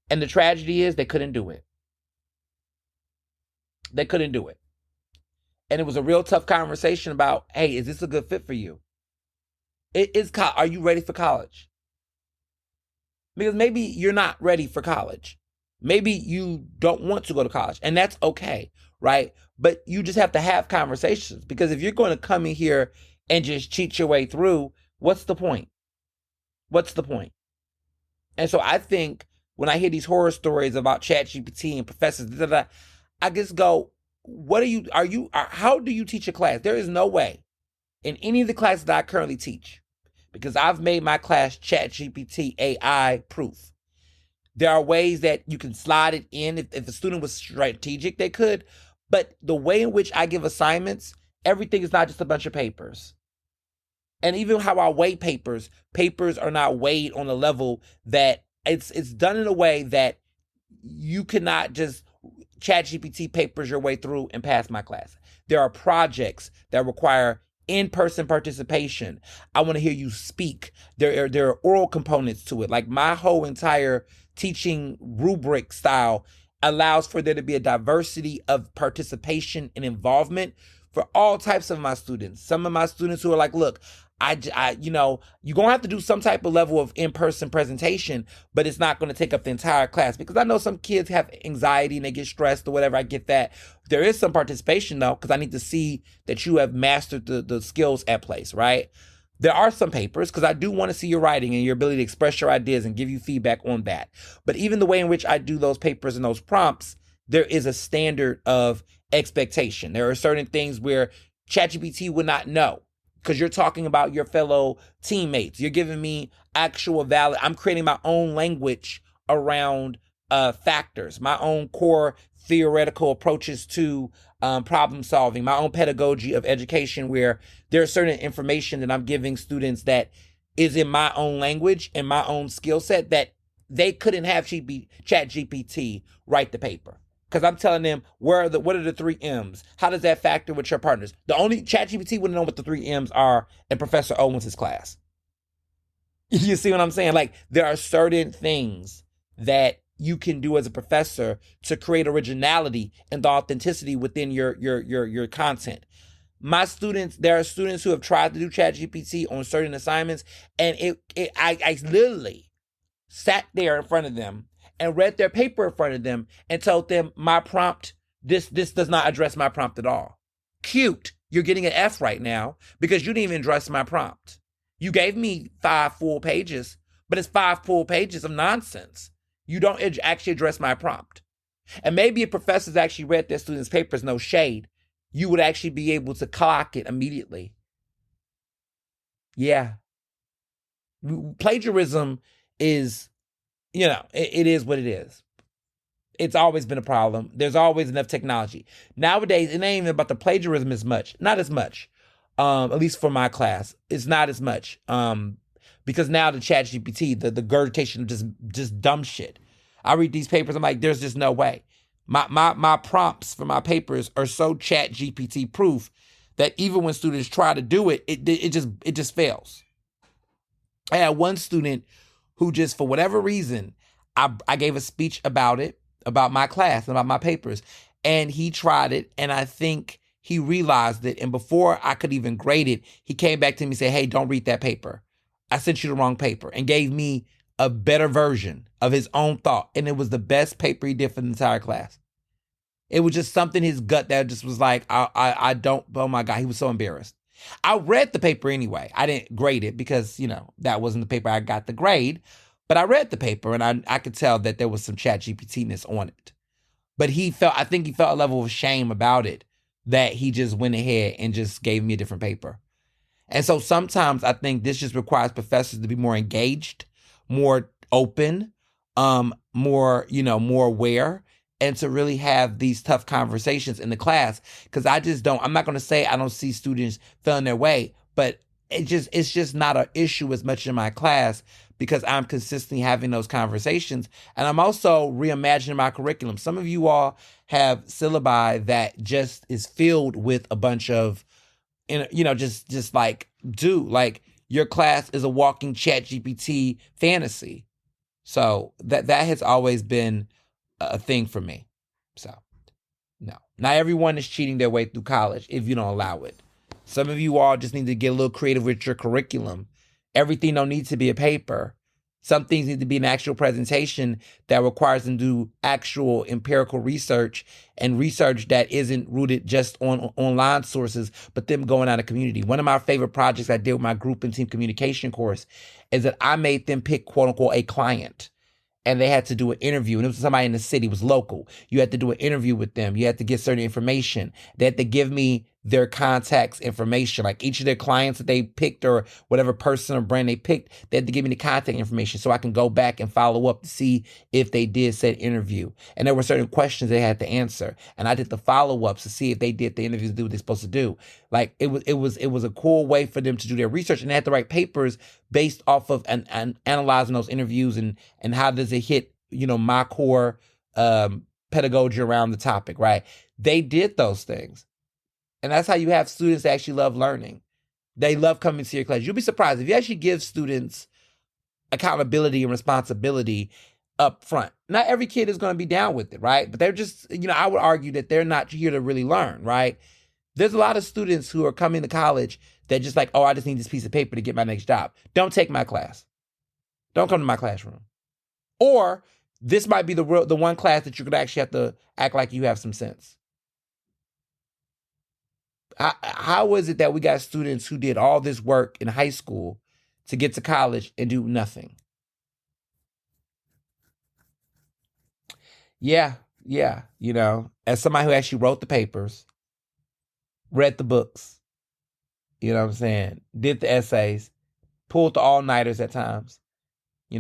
And the tragedy is they couldn't do it. They couldn't do it. And it was a real tough conversation about, hey, is this a good fit for you? Are you ready for college? Because maybe you're not ready for college. Maybe you don't want to go to college. And that's okay, right? But you just have to have conversations. Because if you're going to come in here and just cheat your way through, what's the point? What's the point? And so I think when I hear these horror stories about ChatGPT and professors, I just go, how do you teach a class? There is no way in any of the classes that I currently teach, because I've made my class ChatGPT AI proof. There are ways that you can slide it in. If a student was strategic, they could. But the way in which I give assignments, everything is not just a bunch of papers. And even how I weigh papers are not weighed on a level that it's done in a way that you cannot just ChatGPT papers your way through and pass my class. There are projects that require in-person participation. I want to hear you speak. There are oral components to it. Like my whole entire teaching rubric style allows for there to be a diversity of participation and involvement for all types of my students. Some of my students who are like, look, you're going to have to do some type of level of in-person presentation, but it's not going to take up the entire class, because I know some kids have anxiety and they get stressed or whatever. I get that. There is some participation though, because I need to see that you have mastered the skills at place, right? There are some papers, because I do want to see your writing and your ability to express your ideas and give you feedback on that. But even the way in which I do those papers and those prompts, there is a standard of expectation. There are certain things where ChatGPT would not know, because you're talking about your fellow teammates. You're giving me actual valid. I'm creating my own language around factors, my own core theoretical approaches to problem solving, my own pedagogy of education, where there's certain information that I'm giving students that is in my own language and my own skill set that they couldn't have ChatGPT write the paper. Because I'm telling them what are the 3 M's? How does that factor with your partners? The only ChatGPT wouldn't know what the 3 M's are in Professor Owens' class. You see what I'm saying? Like, there are certain things that you can do as a professor to create originality and the authenticity within your content. My students, there are students who have tried to do ChatGPT on certain assignments, and I literally sat there in front of them and read their paper in front of them and told them my prompt, this does not address my prompt at all. Cute, you're getting an F right now because you didn't even address my prompt. You gave me 5 full pages, but it's 5 full pages of nonsense. You don't actually address my prompt. And maybe if professors actually read their students' papers, no shade, you would actually be able to clock it immediately. Yeah. Plagiarism is, it is what it is. It's always been a problem. There's always enough technology. Nowadays, it ain't even about the plagiarism as much. Not as much. At least for my class. It's not as much. Because now the ChatGPT, the regurgitation of just dumb shit. I read these papers, I'm like, there's just no way. My prompts for my papers are so ChatGPT proof that even when students try to do it, it just fails. I had one student who just, for whatever reason, I gave a speech about it, about my class, about my papers, and he tried it, and I think he realized it, and before I could even grade it, he came back to me and said, hey, don't read that paper. I sent you the wrong paper, and gave me a better version of his own thought, and it was the best paper he did for the entire class. It was just something in his gut that just was like, I don't, oh my God, he was so embarrassed. I read the paper anyway. I didn't grade it because, that wasn't the paper I got the grade. But I read the paper and I could tell that there was some ChatGPT-ness on it. But I think he felt a level of shame about it, that he just went ahead and just gave me a different paper. And so sometimes I think this just requires professors to be more engaged, more open, more aware, and to really have these tough conversations in the class. Because I'm not going to say I don't see students feeling their way, but it's just not an issue as much in my class because I'm consistently having those conversations. And I'm also reimagining my curriculum. Some of you all have syllabi that just is filled with a bunch of, just like, your class is a walking ChatGPT fantasy. So that has always been a thing for me. So, no. Not everyone is cheating their way through college if you don't allow it. Some of you all just need to get a little creative with your curriculum. Everything don't need to be a paper. Some things need to be an actual presentation that requires them to do actual empirical research and research that isn't rooted just on online sources, but them going out of community. One of my favorite projects I did with my group and team communication course is that I made them pick, quote unquote, a client. And they had to do an interview. And it was somebody in the city, it was local. You had to do an interview with them. You had to get certain information. They had to give me their contacts information. Like each of their clients that they picked or whatever person or brand they picked, they had to give me the contact information so I can go back and follow up to see if they did said interview. And there were certain questions they had to answer. And I did the follow-ups to see if they did the interviews, do what they're supposed to do. Like it was a cool way for them to do their research, and they had to write papers based off of and analyzing those interviews and how does it hit, my core pedagogy around the topic, right? They did those things. And that's how you have students that actually love learning. They love coming to your class. You'll be surprised if you actually give students accountability and responsibility up front. Not every kid is going to be down with it, right? But they're just, I would argue that they're not here to really learn, right? There's a lot of students who are coming to college that just like, oh, I just need this piece of paper to get my next job. Don't take my class. Don't come to my classroom. Or this might be the one class that you're going to actually have to act like you have some sense. How is it that we got students who did all this work in high school to get to college and do nothing? Yeah, yeah. As somebody who actually wrote the papers, read the books, you know what I'm saying, did the essays, pulled the all-nighters at times.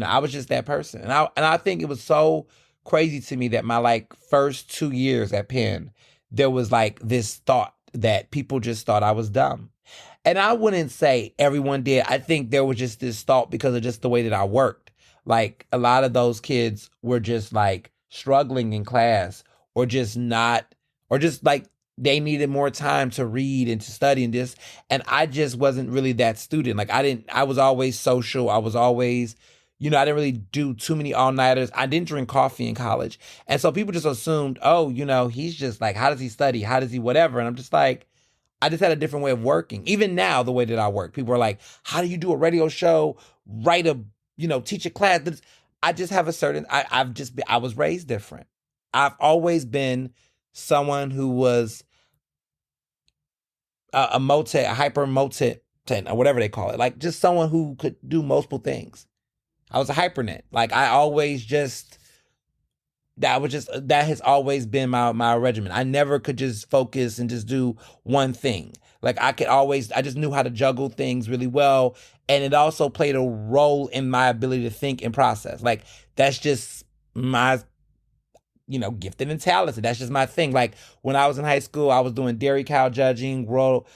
I was just that person. And I think it was so crazy to me that my like first 2 years at Penn, there was like this thought that people just thought I was dumb. And I wouldn't say everyone did. I think there was just this thought because of just the way that I worked. Like a lot of those kids were just like struggling in class or just not, or just like they needed more time to read and to study and this. And I just wasn't really that student. Like I was always social. I was always, I didn't really do too many all-nighters. I didn't drink coffee in college. And so people just assumed, oh, he's just like, how does he study? How does he whatever? And I'm just like, I just had a different way of working. Even now, the way that I work, people are like, how do you do a radio show, teach a class? I just have a certain, I was raised different. I've always been someone who was a hyper motet, or whatever they call it. Like just someone who could do multiple things. I was a hypernet. Like I always that has always been my regimen. I never could just focus and just do one thing. Like I just knew how to juggle things really well. And it also played a role in my ability to think and process. Like that's just my, gifted and talented. That's just my thing. Like when I was in high school, I was doing dairy cow judging, world,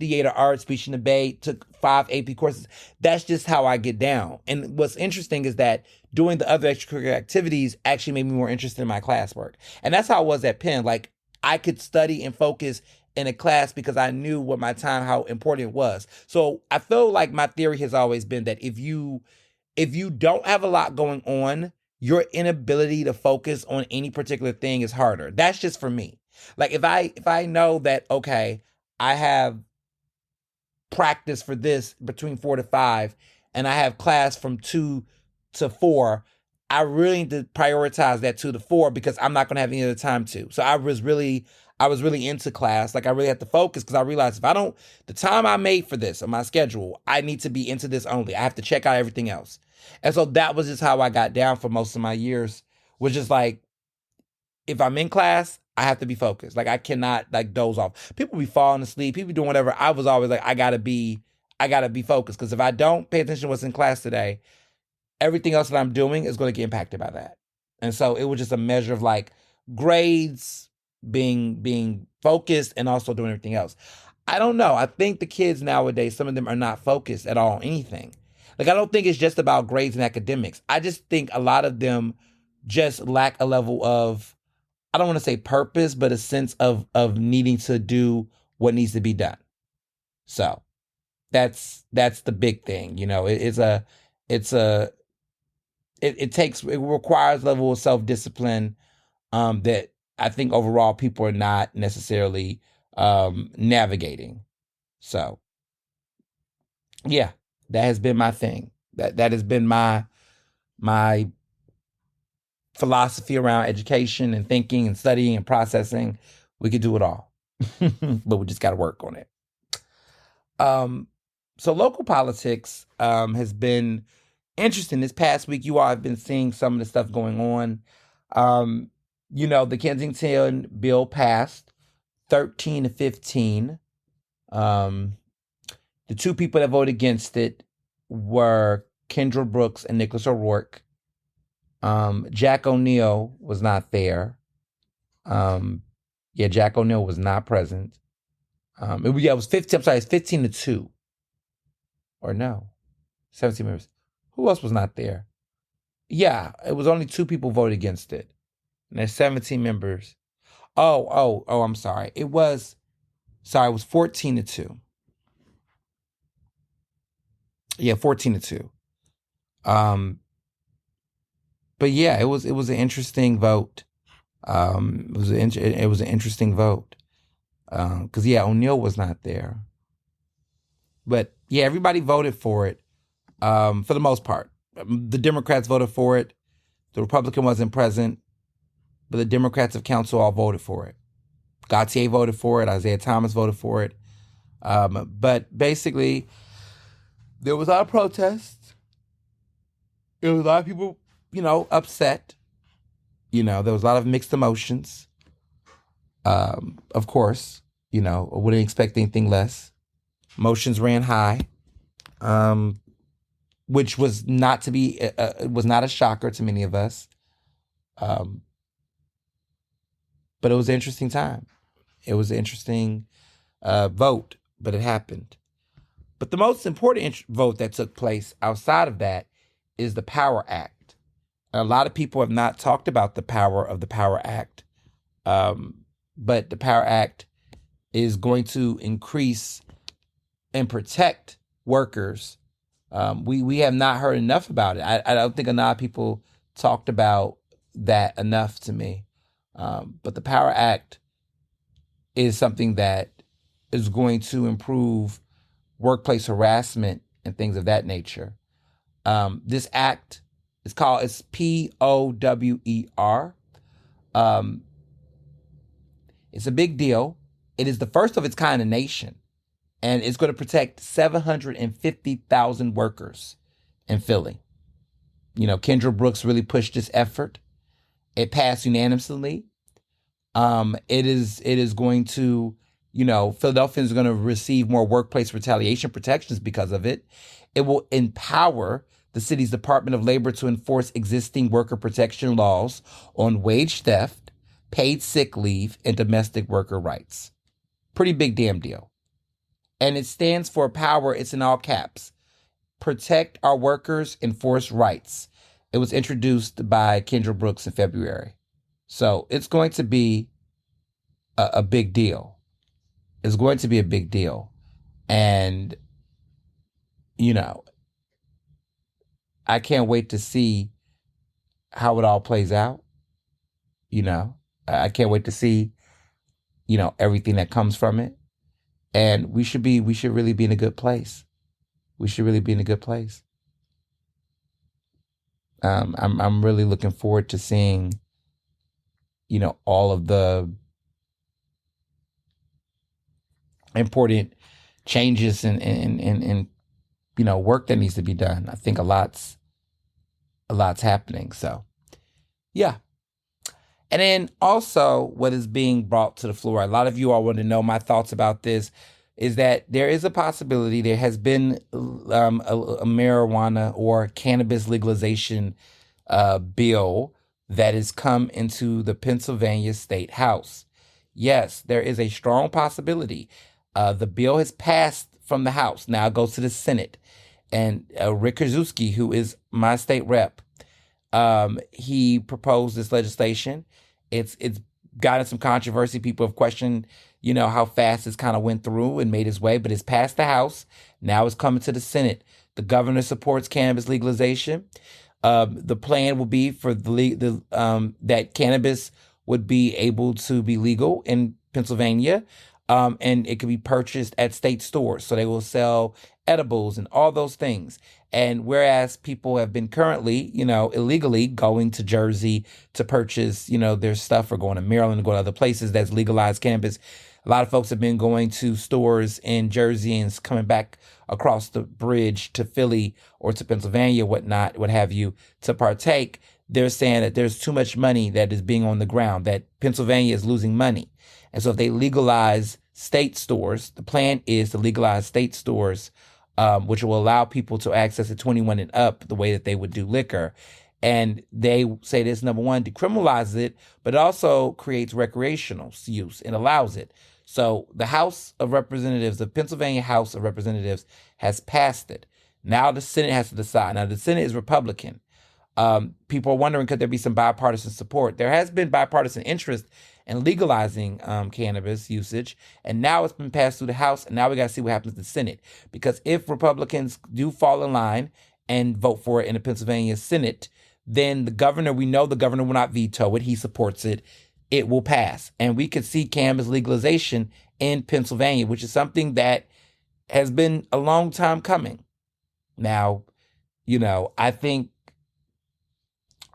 theater arts, speech and debate, took 5 AP courses. That's just how I get down. And what's interesting is that doing the other extracurricular activities actually made me more interested in my classwork. And that's how I was at Penn. Like I could study and focus in a class because I knew what my time, how important it was. So I feel like my theory has always been that if you don't have a lot going on, your inability to focus on any particular thing is harder. That's just for me. Like if I know that, okay, I have practice for this between 4 to 5 and I have class from 2 to 4, I really need to prioritize that 2 to 4 because I'm not going to have any other time to. So I was really into class. Like I really had to focus because I realized the time I made for this on my schedule, I need to be into this only. I have to check out everything else. And so that was just how I got down for most of my years, was just like, if I'm in class, I have to be focused. Like I cannot like doze off. People be falling asleep, people be doing whatever. I was always like, I gotta be focused. Because if I don't pay attention to what's in class today, everything else that I'm doing is going to get impacted by that. And so it was just a measure of like grades, being focused, and also doing everything else. I don't know. I think the kids nowadays, some of them are not focused at all on anything. Like, I don't think it's just about grades and academics. I just think a lot of them just lack a level of, I don't want to say purpose, but a sense of needing to do what needs to be done. So that's the big thing. It requires a level of self-discipline that I think overall people are not necessarily navigating. So yeah, that has been my thing. That has been my philosophy around education and thinking and studying and processing. We could do it all, but we just got to work on it. So local politics has been interesting. This past week, you all have been seeing some of the stuff going on. The Kensington bill passed 13 to 15. The two people that voted against it were Kendra Brooks and Nicholas O'Rourke. Jack O'Neill was not there. Jack O'Neill was not present. It was 15. I'm sorry, it's 15 to 2. Or no, 17 members. Who else was not there? Yeah, it was only 2 people voted against it. And there's 17 members. Oh, I'm sorry. It was 14 to 2. Yeah, 14 to 2. But yeah, it was an interesting vote. It was an interesting vote. Because O'Neill was not there. But yeah, everybody voted for it for the most part. The Democrats voted for it. The Republican wasn't present, but the Democrats of council all voted for it. Gautier voted for it. Isaiah Thomas voted for it. But basically, there was a lot of protests. There was a lot of people, upset. There was a lot of mixed emotions. Of course, I wouldn't expect anything less. Emotions ran high, which was not a shocker to many of us. But it was an interesting time. It was an interesting vote, but it happened. But the most important vote that took place outside of that is the Power Act. A lot of people have not talked about the power of the Power Act, but the Power Act is going to increase and protect workers. We have not heard enough about it. I don't think a lot of people talked about that enough to me. But the Power Act is something that is going to improve workplace harassment and things of that nature. This act it's POWER. It's a big deal. It is the first of its kind in the nation, and it's going to protect 750,000 workers in Philly. Kendra Brooks really pushed this effort. It passed unanimously. It is going to, Philadelphians are going to receive more workplace retaliation protections because of it. It will empower the city's Department of Labor to enforce existing worker protection laws on wage theft, paid sick leave, and domestic worker rights. Pretty big damn deal. And it stands for power. It's in all caps. Protect our workers, enforce rights. It was introduced by Kendra Brooks in February. So it's going to be a big deal. It's going to be a big deal. And, I can't wait to see how it all plays out. I can't wait to see, everything that comes from it. And we should really be in a good place. We should really be in a good place. I'm really looking forward to seeing, all of the important changes and work that needs to be done. I think a lot's happening. So, yeah. And then also what is being brought to the floor, a lot of you all want to know my thoughts about this, is that there is a possibility there has been a marijuana or cannabis legalization bill that has come into the Pennsylvania State House. Yes, there is a strong possibility. The bill has passed from the House. Now it goes to the Senate. And Rick Krasuski, who is my state rep, he proposed this legislation. It's gotten some controversy. People have questioned, how fast this kind of went through and made its way, but it's passed the House. Now it's coming to the Senate. The governor supports cannabis legalization. The plan will be for that cannabis would be able to be legal in Pennsylvania, and it could be purchased at state stores. So they will sell edibles and all those things. And whereas people have been currently, illegally going to Jersey to purchase, their stuff, or going to Maryland, or go to other places that's legalized cannabis, a lot of folks have been going to stores in Jersey and coming back across the bridge to Philly or to Pennsylvania, whatnot, what have you, to partake. They're saying that there's too much money that is being on the ground, that Pennsylvania is losing money. And so if they legalize state stores, the plan is to legalize state stores, which will allow people to access it 21 and up the way that they would do liquor. And they say this, number one, decriminalizes it, but it also creates recreational use and allows it. So the House of Representatives, the Pennsylvania House of Representatives, has passed it. Now the Senate has to decide. Now the Senate is Republican. People are wondering, could there be some bipartisan support? There has been bipartisan interest in legalizing cannabis usage, and now it's been passed through the House, and now we got to see what happens in the Senate. Because if Republicans do fall in line and vote for it in the Pennsylvania Senate, then we know the governor will not veto it. He supports it. It will pass. And we could see cannabis legalization in Pennsylvania, which is something that has been a long time coming. Now, I think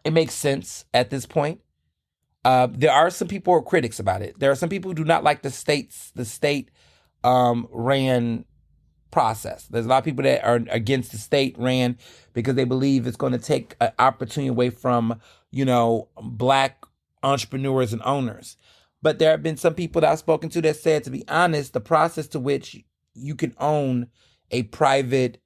it makes sense at this point. There are some people who are critics about it. There are some people who do not like the state ran process. There's a lot of people that are against the state ran because they believe it's going to take an opportunity away from, black entrepreneurs and owners. But there have been some people that I've spoken to that said, to be honest, the process to which you can own a private,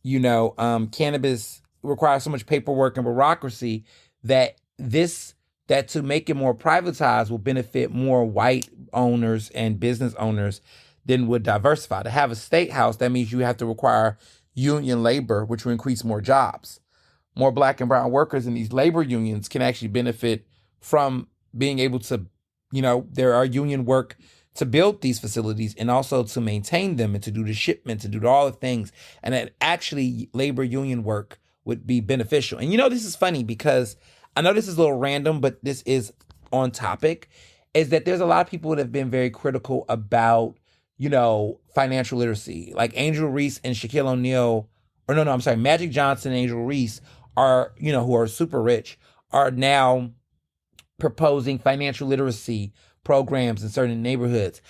cannabis requires so much paperwork and bureaucracy that to make it more privatized will benefit more white owners and business owners than would diversify. To have a state house, that means you have to require union labor, which will increase more jobs. More black and brown workers in these labor unions can actually benefit from being able to, there are union work to build these facilities and also to maintain them and to do the shipment, to do all the things. And that actually labor union work would be beneficial. And this is funny because I know this is a little random, but this is on topic, is that there's a lot of people that have been very critical about, financial literacy. Like Angel Reese and Shaquille O'Neal, Magic Johnson and Angel Reese are, who are super rich, are now proposing financial literacy programs in certain neighborhoods.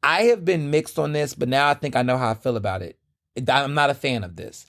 I have been mixed on this, but now I think I know how I feel about it. I'm not a fan of this.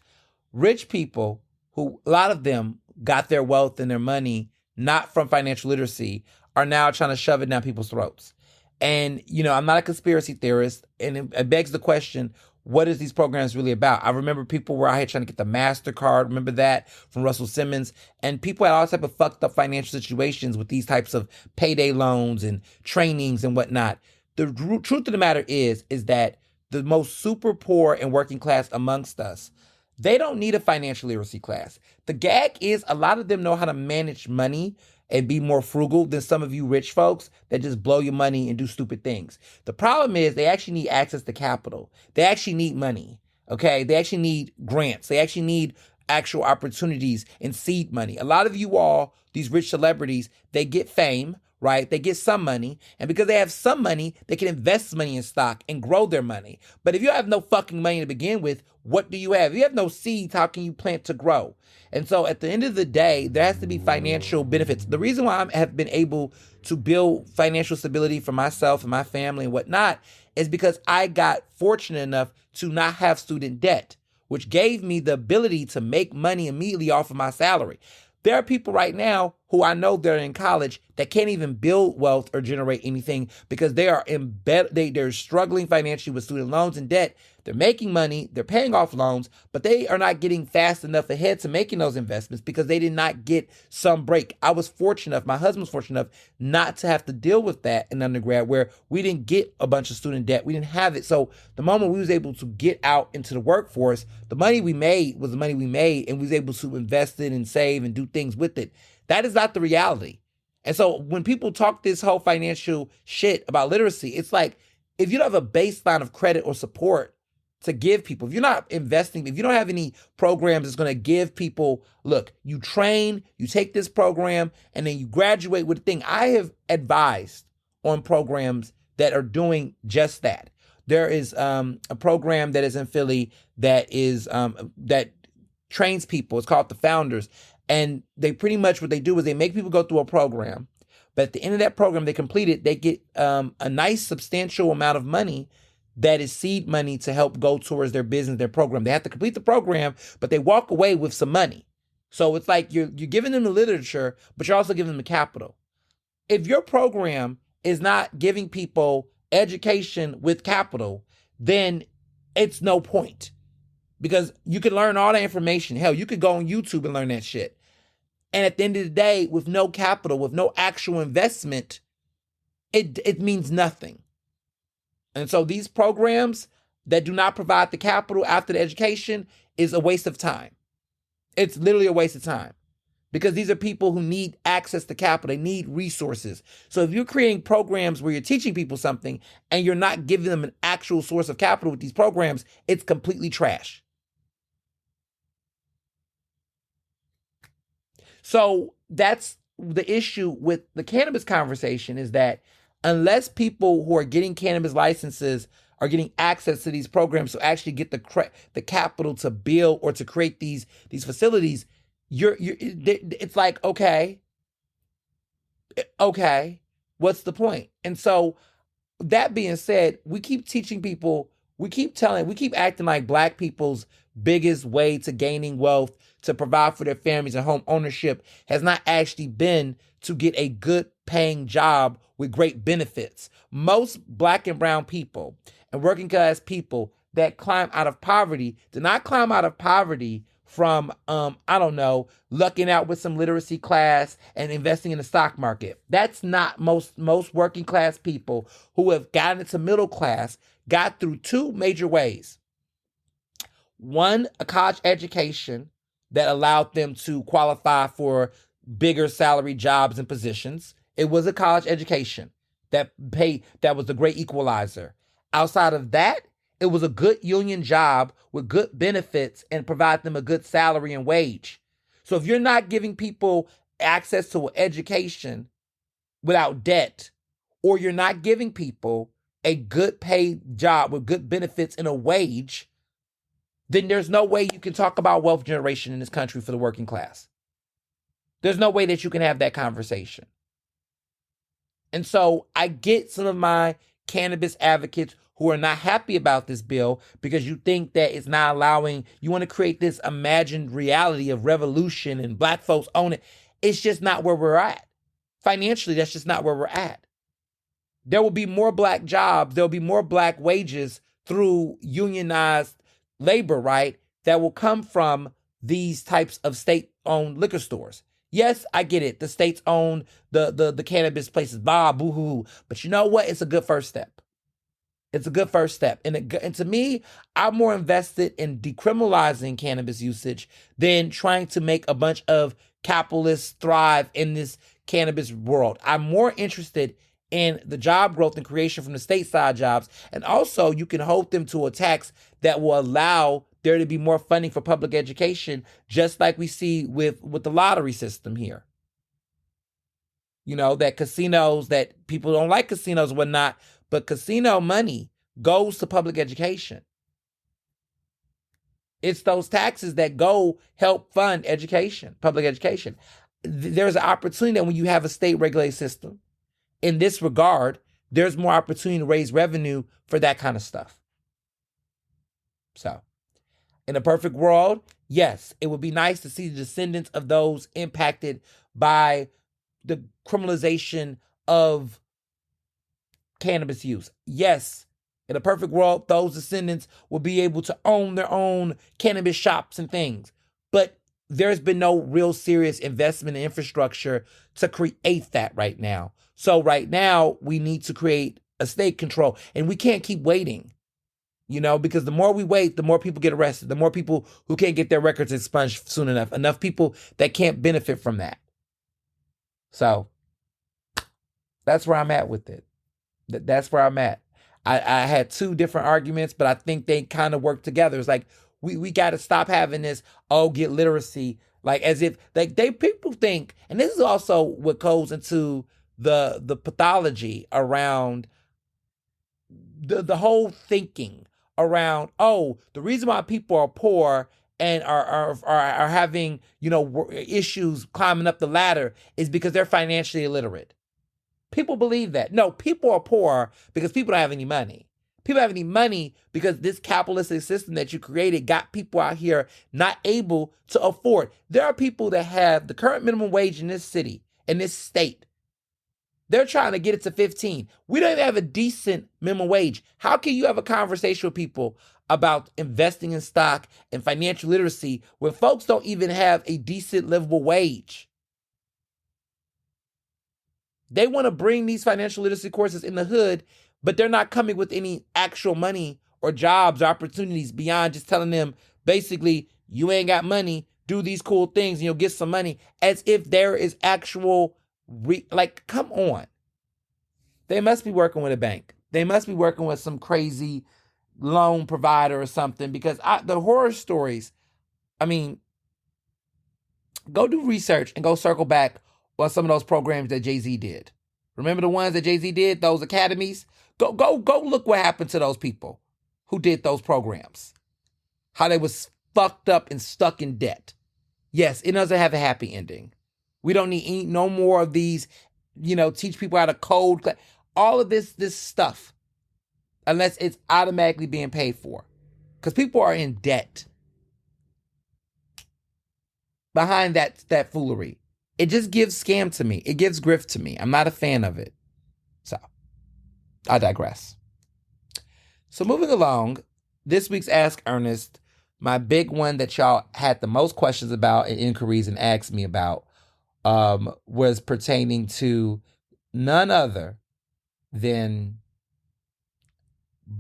Rich people, who a lot of them got their wealth and their money not from financial literacy, are now trying to shove it down people's throats. And, I'm not a conspiracy theorist, and it begs the question, what is these programs really about? I remember people were out here trying to get the MasterCard, remember that, from Russell Simmons, and people had all type of fucked up financial situations with these types of payday loans and trainings and whatnot. The truth of the matter is that the most super poor and working class amongst us, they don't need a financial literacy class. The gag is a lot of them know how to manage money and be more frugal than some of you rich folks that just blow your money and do stupid things. The problem is they actually need access to capital. They actually need money, okay? They actually need grants. They actually need actual opportunities and seed money. A lot of you all, these rich celebrities, they get fame, right? They get some money, and because they have some money, they can invest money in stock and grow their money. But if you have no fucking money to begin with, what do you have? If you have no seeds, how can you plant to grow? And so at the end of the day, there has to be financial benefits. The reason why I have been able to build financial stability for myself and my family and whatnot is because I got fortunate enough to not have student debt, which gave me the ability to make money immediately off of my salary. There are people right now who I know they're in college that can't even build wealth or generate anything because they are they're struggling financially with student loans and debt. They're making money, they're paying off loans, but they are not getting fast enough ahead to making those investments because they did not get some break. I was fortunate enough, my husband was fortunate enough not to have to deal with that in undergrad where we didn't get a bunch of student debt. We didn't have it. So the moment we was able to get out into the workforce, the money we made was the money we made, and we was able to invest it and save and do things with it. That is not the reality. And so when people talk this whole financial shit about literacy, it's like, if you don't have a baseline of credit or support to give people, if you're not investing, if you don't have any programs that's going to give people, look, you train, you take this program, and then you graduate with a thing. I have advised on programs that are doing just that. There is a program that is in Philly that is that trains people. It's called The Founders. And they pretty much, what they do is they make people go through a program. But at the end of that program, they complete it, they get a nice substantial amount of money that is seed money to help go towards their business, their program. They have to complete the program, but they walk away with some money. So it's like you're giving them the literature, but you're also giving them the capital. If your program is not giving people education with capital, then it's no point. Because you can learn all that information. Hell, you could go on YouTube and learn that shit. And at the end of the day, with no capital, with no actual investment, it means nothing. And so these programs that do not provide the capital after the education is a waste of time. It's literally a waste of time. Because these are people who need access to capital. They need resources. So if you're creating programs where you're teaching people something and you're not giving them an actual source of capital with these programs, it's completely trash. So that's the issue with the cannabis conversation, is that unless people who are getting cannabis licenses are getting access to these programs to actually get the capital to build or to create these facilities, it's like, okay, what's the point? And so that being said, we keep teaching people, we keep acting like Black people's biggest way to gaining wealth, to provide for their families and home ownership has not actually been to get a good paying job with great benefits. Most Black and brown people and working class people that climb out of poverty do not climb out of poverty from, lucking out with some literacy class and investing in the stock market. That's not most working class people who have gotten into middle class got through two major ways. One, a college education that allowed them to qualify for bigger salary jobs and positions. It was a college education that was the great equalizer. Outside of that, it was a good union job with good benefits and provide them a good salary and wage. So if you're not giving people access to an education without debt, or you're not giving people a good paid job with good benefits and a wage, then there's no way you can talk about wealth generation in this country for the working class. There's no way that you can have that conversation. And so I get some of my cannabis advocates who are not happy about this bill because you think that it's not allowing, you want to create this imagined reality of revolution and Black folks own it. It's just not where we're at. Financially, that's just not where we're at. There will be more Black jobs, there'll be more Black wages through unionized labor, right? That will come from these types of state-owned liquor stores. Yes, I get it. The states own the cannabis places, boo-hoo. But you know what? It's a good first step. It's a good first step. And to me, I'm more invested in decriminalizing cannabis usage than trying to make a bunch of capitalists thrive in this cannabis world. I'm more interested in the job growth and creation from the stateside jobs. And also, you can hold them to a tax that will allow there to be more funding for public education, just like we see with the lottery system here. You know, that casinos, that people don't like casinos and whatnot, but casino money goes to public education. It's those taxes that go help fund education, public education. There's an opportunity that when you have a state regulated system, in this regard, there's more opportunity to raise revenue for that kind of stuff. So, in a perfect world, yes, it would be nice to see the descendants of those impacted by the criminalization of cannabis use. Yes, in a perfect world, those descendants will be able to own their own cannabis shops and things. But there's been no real serious investment in infrastructure to create that right now. So right now, we need to create a state control, and we can't keep waiting. Because the more we wait, the more people get arrested, the more people who can't get their records expunged soon enough people that can't benefit from that. So that's where I'm at with it. That's where I'm at. I had two different arguments, but I think they kind of work together. It's like, we got to stop having this, get literacy, like as if like people think, and this is also what goes into the pathology around the whole thinking around, the reason why people are poor and are having, issues climbing up the ladder is because they're financially illiterate. People believe that. No, people are poor because people don't have any money. People don't have any money because this capitalistic system that you created got people out here not able to afford. There are people that have the current minimum wage in this city, in this state. They're trying to get it to 15. We don't even have a decent minimum wage. How can you have a conversation with people about investing in stock and financial literacy when folks don't even have a decent livable wage? They want to bring these financial literacy courses in the hood, but they're not coming with any actual money or jobs or opportunities beyond just telling them, basically, you ain't got money, do these cool things and you'll get some money, as if there is actual, come on. They must be working with a bank. They must be working with some crazy loan provider or something, because the horror stories, go do research and go circle back on some of those programs that Jay-Z did. Remember the ones that Jay-Z did, those academies? Go look what happened to those people who did those programs. How they was fucked up and stuck in debt. Yes, it doesn't have a happy ending. We don't need no more of these, teach people how to code. All of this stuff, unless it's automatically being paid for. Because people are in debt behind that foolery. It just gives scam to me. It gives grift to me. I'm not a fan of it. So, I digress. So moving along, this week's Ask Ernest, my big one that y'all had the most questions about and inquiries and asked me about was pertaining to none other than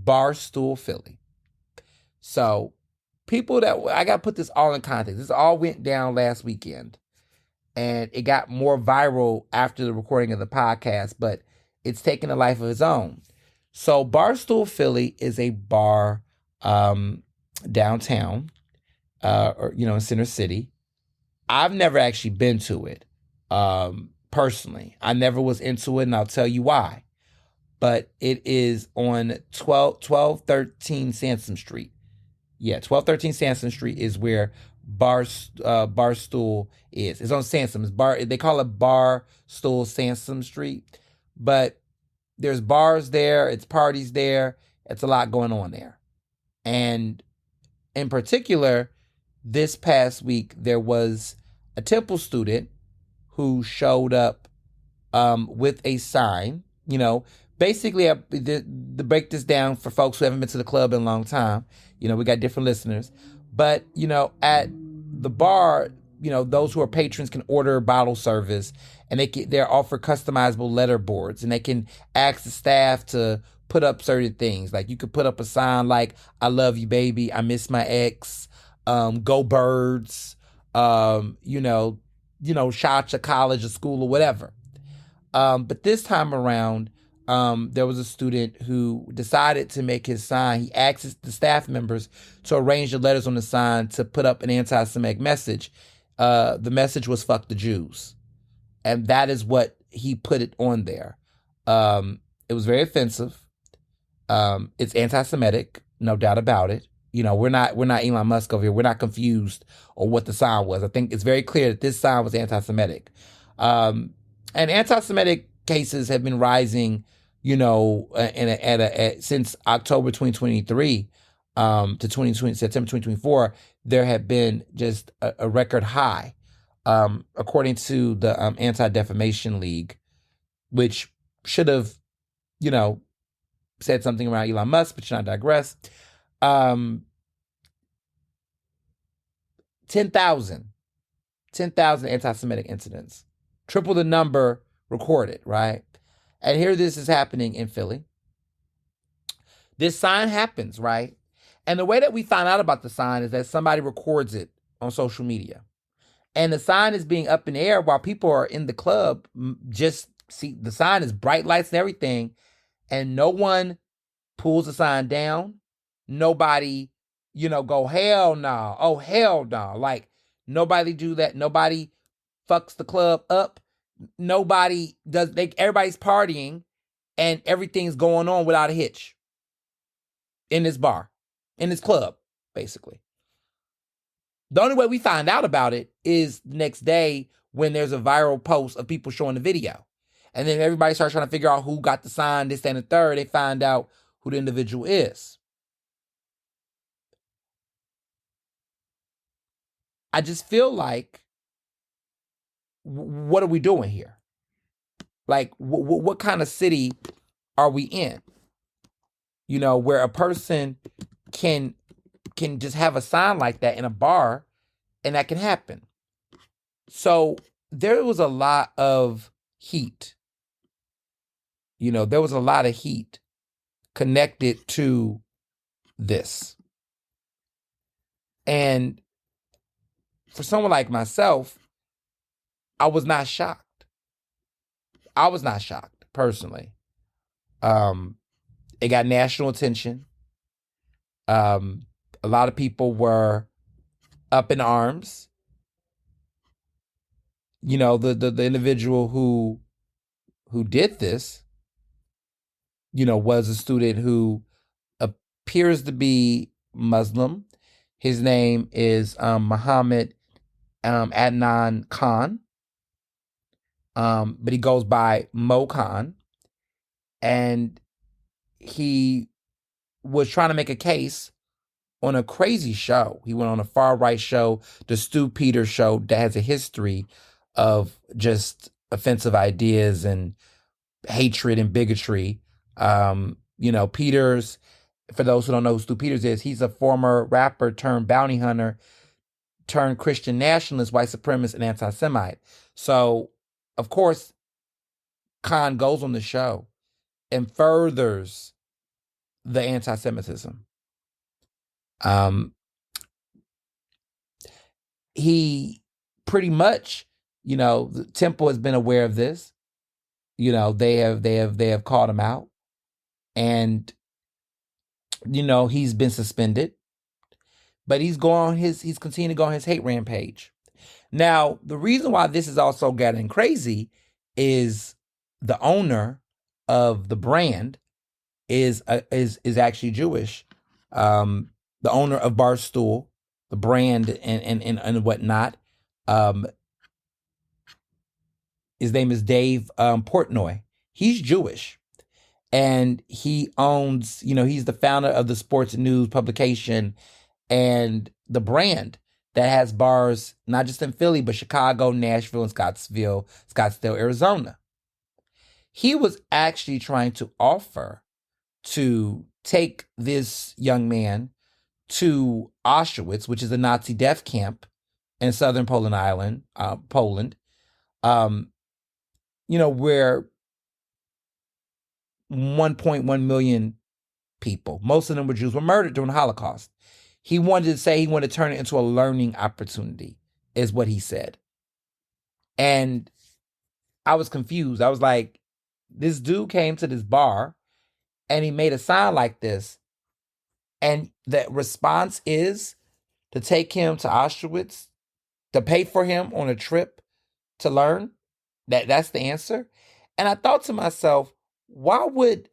Barstool Philly. So people I got to put this all in context. This all went down last weekend and it got more viral after the recording of the podcast, but it's taken a life of its own. So Barstool Philly is a bar downtown, or in Center City. I've never actually been to it personally. I never was into it, and I'll tell you why. But it is on 1213 Sansom Street. Yeah, 1213 Sansom Street is where Barstool is. It's on Sansom. They call it Barstool Sansom Street, but there's bars there. It's parties there. It's a lot going on there. And in particular, this past week, there was a Temple student who showed up with a sign. Basically, to break this down for folks who haven't been to the club in a long time, we got different listeners. But, at the bar, those who are patrons can order bottle service, and they're offered customizable letter boards, and they can ask the staff to put up certain things. Like you could put up a sign like, "I love you, baby. I miss my ex. Go Birds." Shout out to college or school or whatever. But this time around, there was a student who decided to make his sign. He asked the staff members to arrange the letters on the sign to put up an anti-Semitic message. The message was "fuck the Jews." And that is what he put it on there. It was very offensive. It's anti-Semitic, no doubt about it. We're not Elon Musk over here. We're not confused on what the sign was. I think it's very clear that this sign was anti-Semitic. And anti-Semitic cases have been rising, since October 2023 to September 2024. There have been just a record high, according to the Anti-Defamation League, which should have, said something around Elon Musk, but should not digress. 10,000 anti-Semitic incidents, triple the number recorded, right? And here this is happening in Philly. This sign happens, right? And the way that we find out about the sign is that somebody records it on social media. And the sign is being up in the air while people are in the club. Just see, the sign is bright lights and everything. And no one pulls the sign down. Nobody, go, "Hell no. Oh, hell no." Like, nobody do that. Nobody fucks the club up. Nobody does. Everybody's partying and everything's going on without a hitch in this bar, in this club, basically. The only way we find out about it is the next day when there's a viral post of people showing the video. And then everybody starts trying to figure out who got the sign, this, that, and the third. They find out who the individual is. I just feel like, what are we doing here? Like, what kind of city are we in? Where a person can just have a sign like that in a bar, and that can happen. So there was a lot of heat. There was a lot of heat connected to this. And for someone like myself, I was not shocked. I was not shocked, personally. It got national attention. A lot of people were up in arms. The individual who who did this, was a student who appears to be Muslim. His name is Muhammad Adnan Khan, but he goes by Mo Khan, and he was trying to make a case on a crazy show. He went on a far right show, the Stu Peters show, that has a history of just offensive ideas and hatred and bigotry. Peters, for those who don't know who Stu Peters is, he's a former rapper turned bounty hunter turned Christian nationalist, white supremacist, and anti-Semite. So, of course, Khan goes on the show and furthers the anti-Semitism. He pretty much, the Temple has been aware of this. They have called him out, and he's been suspended, but he's continuing to go on his hate rampage. Now, the reason why this is also getting crazy is the owner of the brand is actually Jewish. The owner of Barstool, the brand and whatnot, his name is Dave Portnoy. He's Jewish, and he owns, he's the founder of the sports news publication and the brand that has bars not just in Philly, but Chicago, Nashville, and Scottsdale, Arizona. He was actually trying to offer to take this young man to Auschwitz, which is a Nazi death camp in southern Poland, where 1.1 million people, most of them were Jews, were murdered during the Holocaust. He wanted to turn it into a learning opportunity, is what he said. And I was confused. I was like, this dude came to this bar and he made a sign like this. And the response is to take him to Auschwitz, to pay for him on a trip to learn. That's the answer. And I thought to myself, why would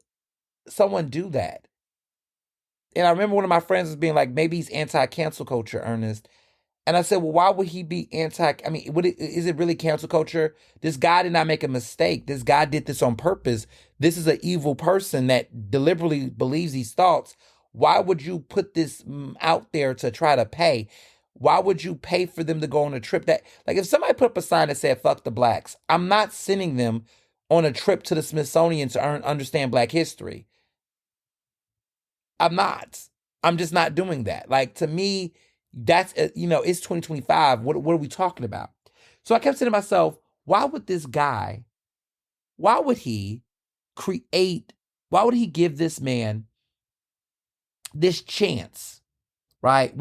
someone do that? And I remember one of my friends was being like, maybe he's anti-cancel culture, Ernest. And I said, well, why would he be is it really cancel culture? This guy did not make a mistake. This guy did this on purpose. This is an evil person that deliberately believes these thoughts. Why would you put this out there to try to pay? Why would you pay for them to go on a trip that, like, if somebody put up a sign that said, fuck the blacks, I'm not sending them on a trip to the Smithsonian to understand Black history. I'm not. I'm just not doing that. Like, to me, that's, it's 2025. What are we talking about? So I kept saying to myself, why would he give this man this chance, right?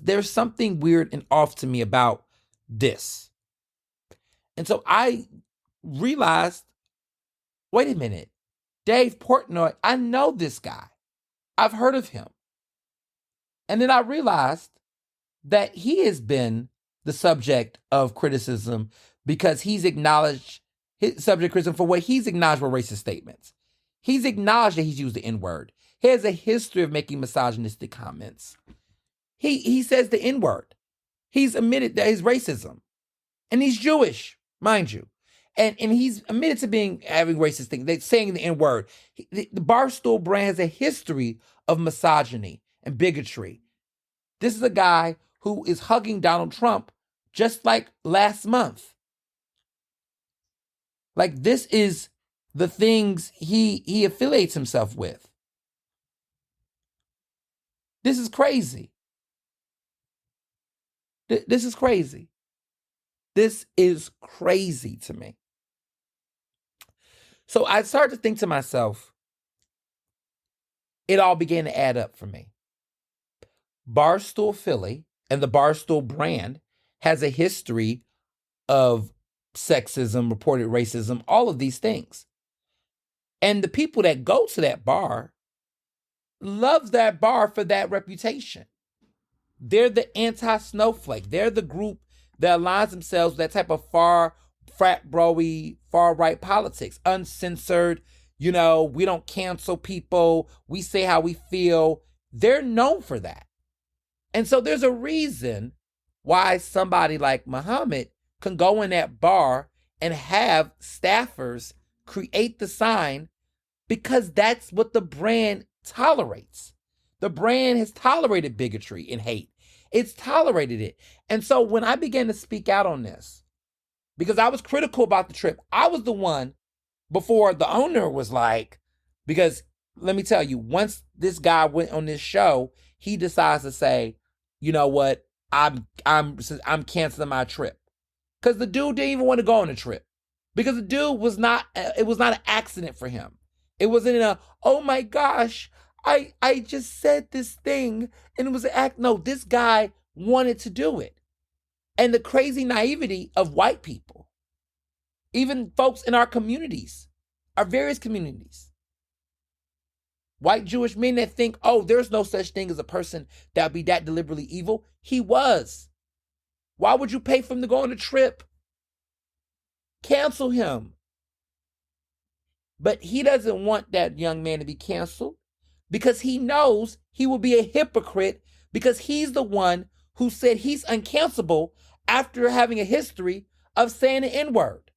There's something weird and off to me about this. And so I realized, wait a minute, Dave Portnoy, I know this guy. I've heard of him. And then I realized that he has been the subject of criticism because he's acknowledged his subject criticism for what he's acknowledged were racist statements. He's acknowledged that he's used the N-word. He has a history of making misogynistic comments. He says the N-word. He's admitted that his racism. And he's Jewish, mind you. And he's admitted to having racist things. They're saying the N-word. The Barstool brand has a history of misogyny and bigotry. This is a guy who is hugging Donald Trump just like last month. Like, this is the things he affiliates himself with. This is crazy. This is crazy. This is crazy to me. So I started to think to myself, it all began to add up for me. Barstool Philly and the Barstool brand has a history of sexism, reported racism, all of these things. And the people that go to that bar love that bar for that reputation. They're the anti-snowflake. They're the group that aligns themselves with that type of far frat broy, far right politics, uncensored. We don't cancel people. We say how we feel. They're known for that. And so there's a reason why somebody like Muhammad can go in that bar and have staffers create the sign, because that's what the brand tolerates. The brand has tolerated bigotry and hate. It's tolerated it. And so when I began to speak out on this, because I was critical about the trip, I was the one before the owner was like, because let me tell you, once this guy went on this show, he decides to say, you know what, I'm canceling my trip. Because the dude didn't even want to go on the trip. Because the dude was not, it was not an accident for him. It wasn't oh my gosh, I just said this thing and it was an act. No, this guy wanted to do it. And the crazy naivety of white people, even folks in our communities, our various communities, white Jewish men that think, oh, there's no such thing as a person that would be that deliberately evil. He was. Why would you pay for him to go on a trip? Cancel him. But he doesn't want that young man to be canceled because he knows he will be a hypocrite, because he's the one who said he's uncancelable after having a history of saying the N-word.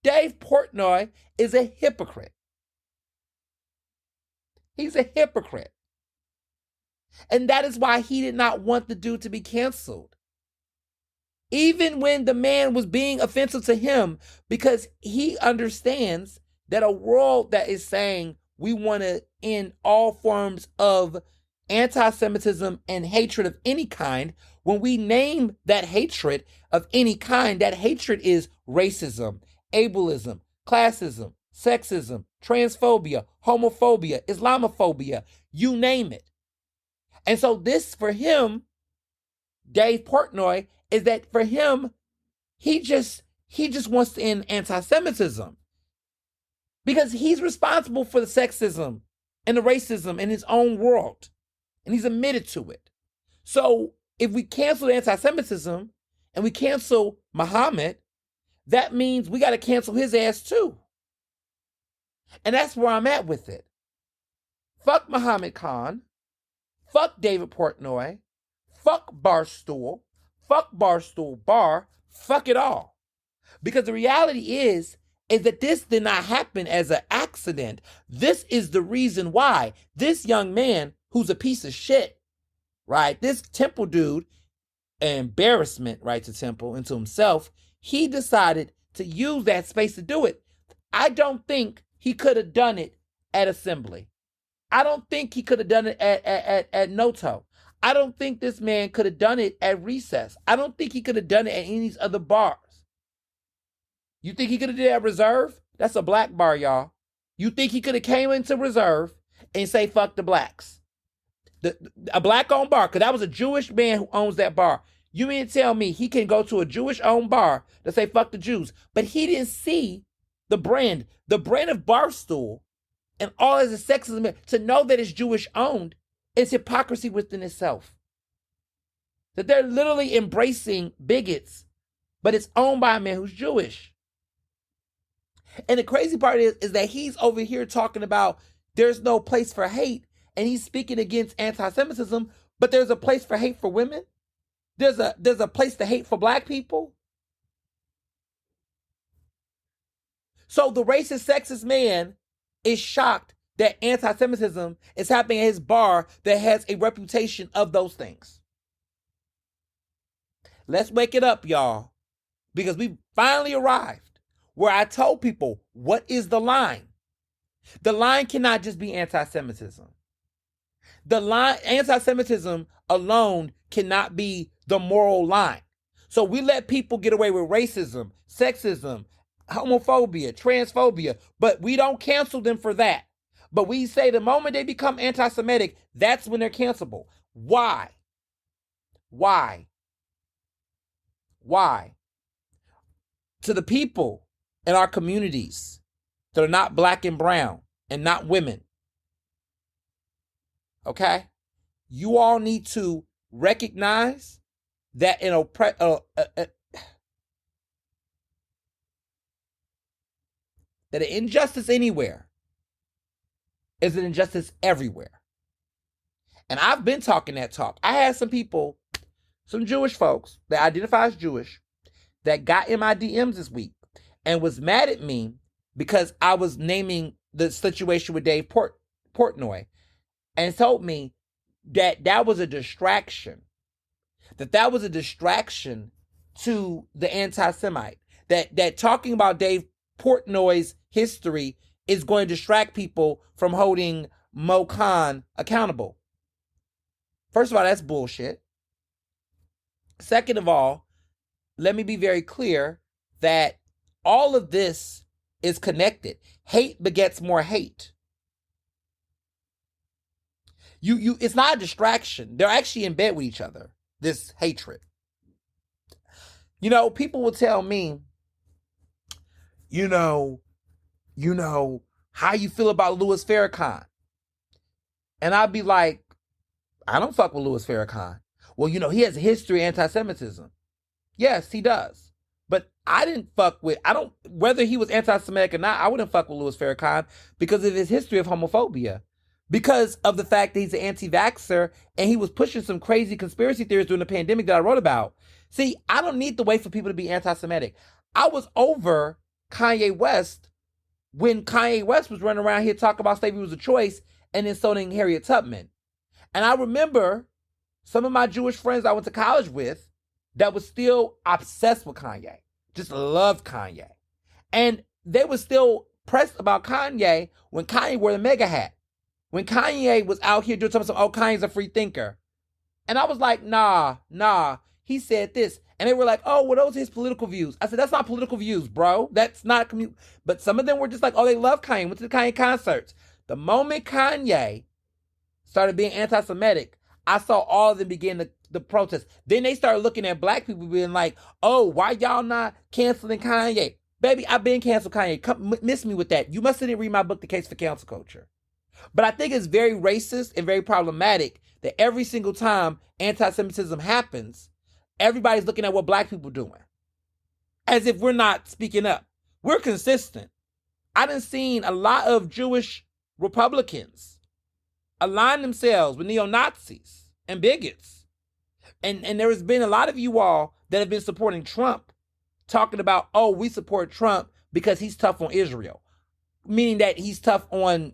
Dave Portnoy is a hypocrite. He's a hypocrite. And that is why he did not want the dude to be canceled. Even when the man was being offensive to him, because he understands that a world that is saying we want to end all forms of anti-Semitism and hatred of any kind, when we name that hatred of any kind, that hatred is racism, ableism, classism, sexism, transphobia, homophobia, Islamophobia, you name it. And so this, for him, Dave Portnoy, is that for him, he just wants to end anti-Semitism. Because he's responsible for the sexism and the racism in his own world. And he's admitted to it. So if we cancel anti-Semitism and we cancel Muhammad, that means we got to cancel his ass too. And that's where I'm at with it. Fuck Muhammad Khan. Fuck David Portnoy. Fuck Barstool. Fuck Barstool Bar. Fuck it all. Because the reality is that this did not happen as an accident. This is the reason why this young man, who's a piece of shit, right? This Temple dude, embarrassment, right, to Temple and to himself, he decided to use that space to do it. I don't think he could have done it at Assembly. I don't think he could have done it at Noto. I don't think this man could have done it at Recess. I don't think he could have done it at any of these other bars. You think he could have did it at Reserve? That's a black bar, y'all. You think he could have came into Reserve and say, fuck the blacks? A black-owned bar, because that was a Jewish man who owns that bar. You mean to tell me he can go to a Jewish-owned bar to say, fuck the Jews? But he didn't see the brand of Barstool and all of the sexism, to know that it's Jewish-owned is hypocrisy within itself. That they're literally embracing bigots, but it's owned by a man who's Jewish. And the crazy part is that he's over here talking about there's no place for hate, and he's speaking against anti-Semitism, but there's a place for hate for women? There's a place to hate for black people? So the racist, sexist man is shocked that anti-Semitism is happening at his bar that has a reputation of those things. Let's wake it up, y'all, because we finally arrived where I told people, what is the line? The line cannot just be anti-Semitism. The line, anti-Semitism alone cannot be the moral line. So we let people get away with racism, sexism, homophobia, transphobia, but we don't cancel them for that. But we say the moment they become anti-Semitic, that's when they're cancelable. Why? Why? Why? To the people in our communities that are not black and brown and not women, okay? You all need to recognize that that an injustice anywhere is an injustice everywhere. And I've been talking that talk. I had some people, some Jewish folks that identify as Jewish, that got in my DMs this week and was mad at me because I was naming the situation with Dave Portnoy, and told me that was a distraction. That was a distraction to the anti-Semite. That talking about Dave Portnoy's history is going to distract people from holding Mo Khan accountable. First of all, that's bullshit. Second of all, let me be very clear that all of this is connected. Hate begets more hate. It's not a distraction. They're actually in bed with each other, this hatred. People will tell me, how you feel about Louis Farrakhan. And I'd be like, I don't fuck with Louis Farrakhan. Well, he has a history of anti-Semitism. Yes, he does. But whether he was anti-Semitic or not, I wouldn't fuck with Louis Farrakhan because of his history of homophobia. Because of the fact that he's an anti-vaxxer and he was pushing some crazy conspiracy theories during the pandemic that I wrote about. See, I don't need to wait for people to be anti-Semitic. I was over Kanye West when Kanye West was running around here talking about slavery was a choice and insulting Harriet Tubman. And I remember some of my Jewish friends I went to college with that was still obsessed with Kanye, just loved Kanye. And they were still pressed about Kanye when Kanye wore the mega hat. When Kanye was out here doing something, Kanye's a free thinker. And I was like, nah, he said this. And they were like, oh, well, those are his political views. I said, that's not political views, bro. That's not But some of them were just like, oh, they love Kanye, went to the Kanye concerts. The moment Kanye started being anti-Semitic, I saw all of them begin the protest. Then they started looking at black people being like, oh, why y'all not canceling Kanye? Baby, I've been canceled Kanye. Come miss me with that. You must have didn't read my book, The Case for Cancel Culture. But I think it's very racist and very problematic that every single time anti-Semitism happens, everybody's looking at what black people are doing. As if we're not speaking up. We're consistent. I done seen a lot of Jewish Republicans align themselves with neo-Nazis and bigots. And there has been a lot of you all that have been supporting Trump, talking about, oh, we support Trump because he's tough on Israel. Meaning that he's tough on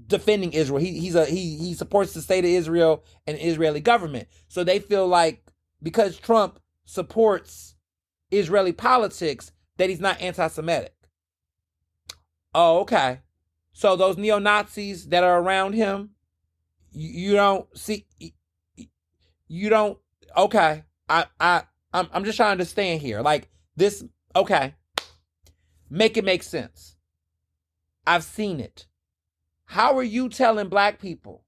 defending Israel. He supports the state of Israel and the Israeli government. So they feel like because Trump supports Israeli politics, that he's not anti-Semitic. Oh, okay. So those neo-Nazis that are around him, you don't see, you don't, okay. I'm just trying to understand here. Like this, okay. Make it make sense. I've seen it. How are you telling black people?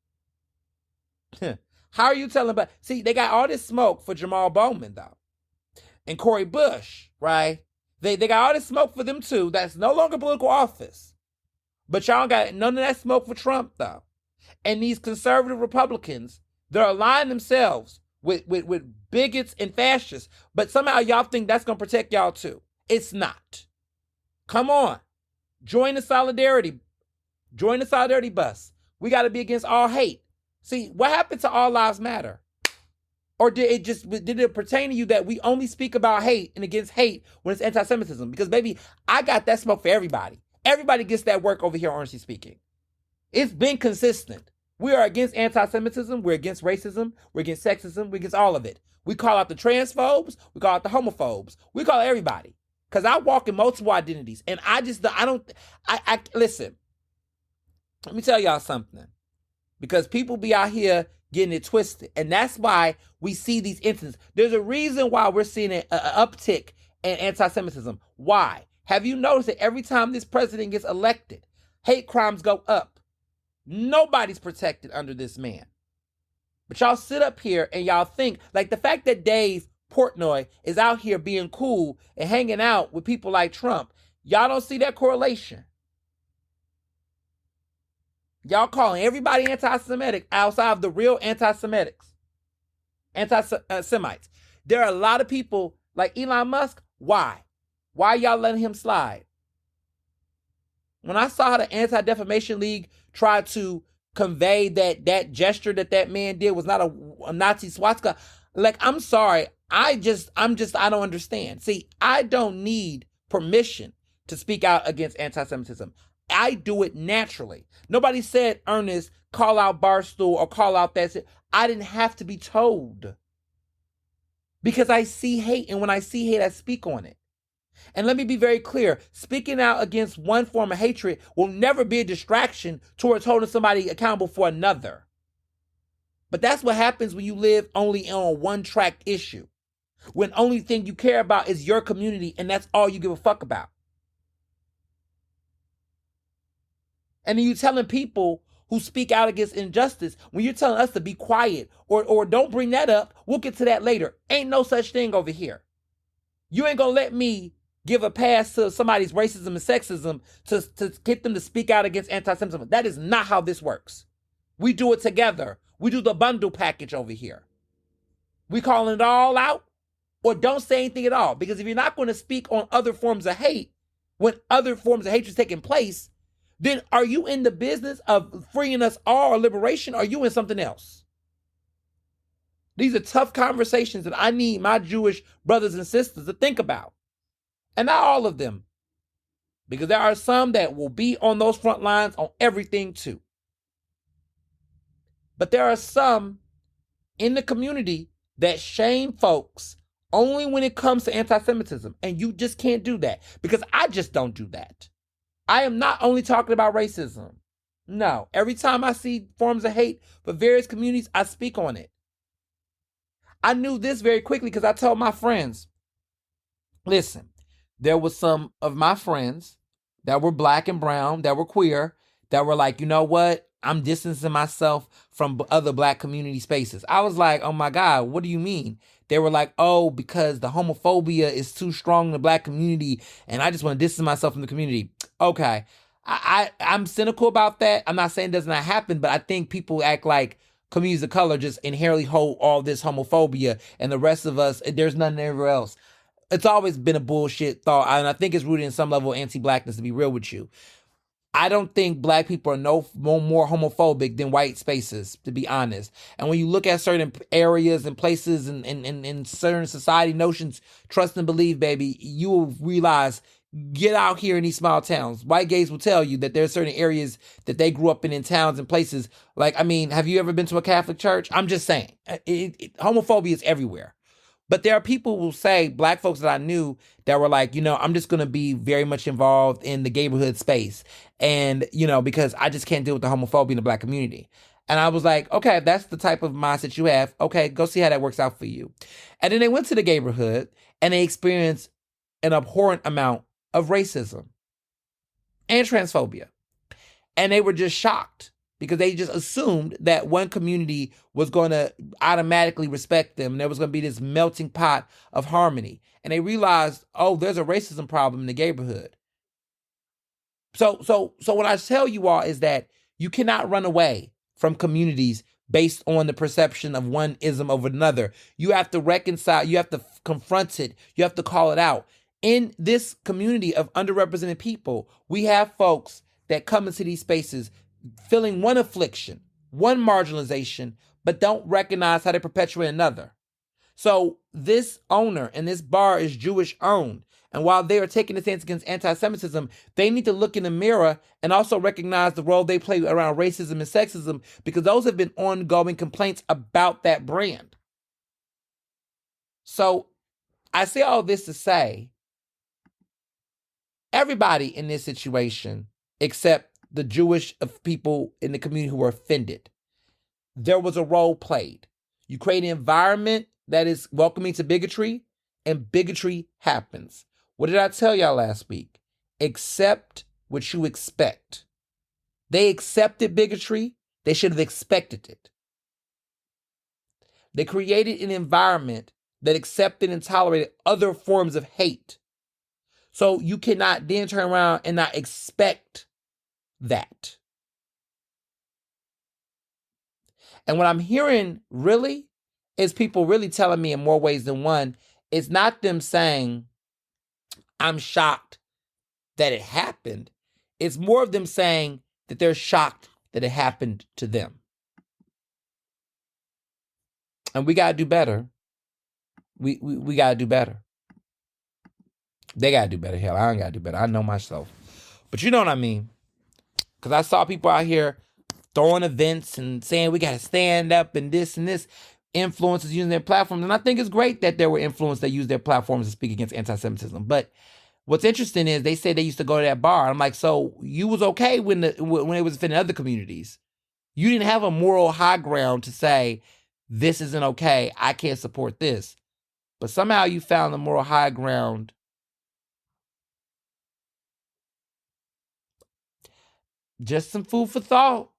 How are you telling See, they got all this smoke for Jamal Bowman, though. And Cori Bush, right? They got all this smoke for them, too. That's no longer political office. But y'all got none of that smoke for Trump, though. And these conservative Republicans, they're aligning themselves with bigots and fascists. But somehow y'all think that's going to protect y'all, too. It's not. Come on. Join the solidarity. Join the solidarity bus. We got to be against all hate. See, what happened to All Lives Matter? Or did it pertain to you that we only speak about hate and against hate when it's anti-Semitism? Because, baby, I got that smoke for everybody. Everybody gets that work over here, Ernestly speaking. It's been consistent. We are against anti-Semitism. We're against racism. We're against sexism. We're against all of it. We call out the transphobes. We call out the homophobes. We call everybody. Because I walk in multiple identities. And listen. Let me tell y'all something. Because people be out here getting it twisted. And that's why we see these incidents. There's a reason why we're seeing an uptick in anti-Semitism. Why? Have you noticed that every time this president gets elected, hate crimes go up? Nobody's protected under this man. But y'all sit up here and y'all think, like the fact that Dave Portnoy is out here being cool and hanging out with people like Trump, y'all don't see that correlation. Y'all calling everybody anti-Semitic outside of the real anti-Semitics, anti-Semites. There are a lot of people like Elon Musk. Why? Why y'all letting him slide? When I saw how the Anti-Defamation League tried to convey that gesture that man did was not a Nazi swastika, like, I'm sorry. I don't understand. See, I don't need permission to speak out against anti-Semitism. I do it naturally. Nobody said, Ernest, call out Barstool or call out that. I didn't have to be told. Because I see hate, and when I see hate, I speak on it. And let me be very clear, speaking out against one form of hatred will never be a distraction towards holding somebody accountable for another. But that's what happens when you live only on a one-track issue. When only thing you care about is your community, and that's all you give a fuck about. And then you're telling people who speak out against injustice, when you're telling us to be quiet or don't bring that up, we'll get to that later. Ain't no such thing over here. You ain't gonna let me give a pass to somebody's racism and sexism to get them to speak out against anti-Semitism. That is not how this works. We do it together. We do the bundle package over here. We calling it all out, or don't say anything at all. Because if you're not going to speak on other forms of hate, when other forms of hatred is taking place, then are you in the business of freeing us all or liberation, or are you in something else? These are tough conversations that I need my Jewish brothers and sisters to think about. And not all of them. Because there are some that will be on those front lines on everything too. But there are some in the community that shame folks only when it comes to anti-Semitism. And you just can't do that. Because I just don't do that. I am not only talking about racism. No. Every time I see forms of hate for various communities, I speak on it. I knew this very quickly because I told my friends, listen, there was some of my friends that were black and brown, that were queer, that were like, you know what? I'm distancing myself from other black community spaces. I was like, oh my God, what do you mean? They were like, oh, because the homophobia is too strong in the black community and I just want to distance myself from the community. Okay. I'm cynical about that. I'm not saying it does not happen, but I think people act like communities of color just inherently hold all this homophobia and the rest of us, there's nothing everywhere else. It's always been a bullshit thought, and I think it's rooted in some level of anti-blackness, to be real with you. I don't think black people are no more homophobic than white spaces, to be honest. And when you look at certain areas and places and certain society notions, trust and believe, baby, you will realize, get out here in these small towns. White gays will tell you that there are certain areas that they grew up in towns and places. Like, I mean, have you ever been to a Catholic church? I'm just saying, homophobia is everywhere. But there are people who will say, black folks that I knew that were like, you know, I'm just going to be very much involved in the neighborhood space. And, you know, because I just can't deal with the homophobia in the black community. And I was like, okay, that's the type of mindset you have. Okay, go see how that works out for you. And then they went to the neighborhood and they experienced an abhorrent amount of racism and transphobia. And they were just shocked because they just assumed that one community was going to automatically respect them. And there was going to be this melting pot of harmony. And they realized, oh, there's a racism problem in the neighborhood. So what I tell you all is that you cannot run away from communities based on the perception of one ism over another. You have to reconcile, you have to confront it, you have to call it out. In this community of underrepresented people, we have folks that come into these spaces feeling one affliction, one marginalization, but don't recognize how they perpetuate another. So this owner and this bar is Jewish owned. And while they are taking a stance against anti-Semitism, they need to look in the mirror and also recognize the role they play around racism and sexism, because those have been ongoing complaints about that brand. So I say all this to say, everybody in this situation, except the Jewish people in the community who were offended, there was a role played. You create an environment that is welcoming to bigotry, and bigotry happens. What did I tell y'all last week? Accept what you expect. They accepted bigotry. They should have expected it. They created an environment that accepted and tolerated other forms of hate. So you cannot then turn around and not expect that. And what I'm hearing really is people really telling me in more ways than one, it's not them saying, I'm shocked that it happened. It's more of them saying that they're shocked that it happened to them. And we got to do better. We got to do better. They got to do better. Hell, I ain't got to do better. I know myself. But you know what I mean? Because I saw people out here throwing events and saying we got to stand up and this, influencers using their platforms. And I think it's great that there were influencers that use their platforms to speak against anti-Semitism. But what's interesting is they say they used to go to that bar. I'm like, so you was okay when it was offending other communities. You didn't have a moral high ground to say, this isn't okay. I can't support this. But somehow you found the moral high ground. Just some food for thought.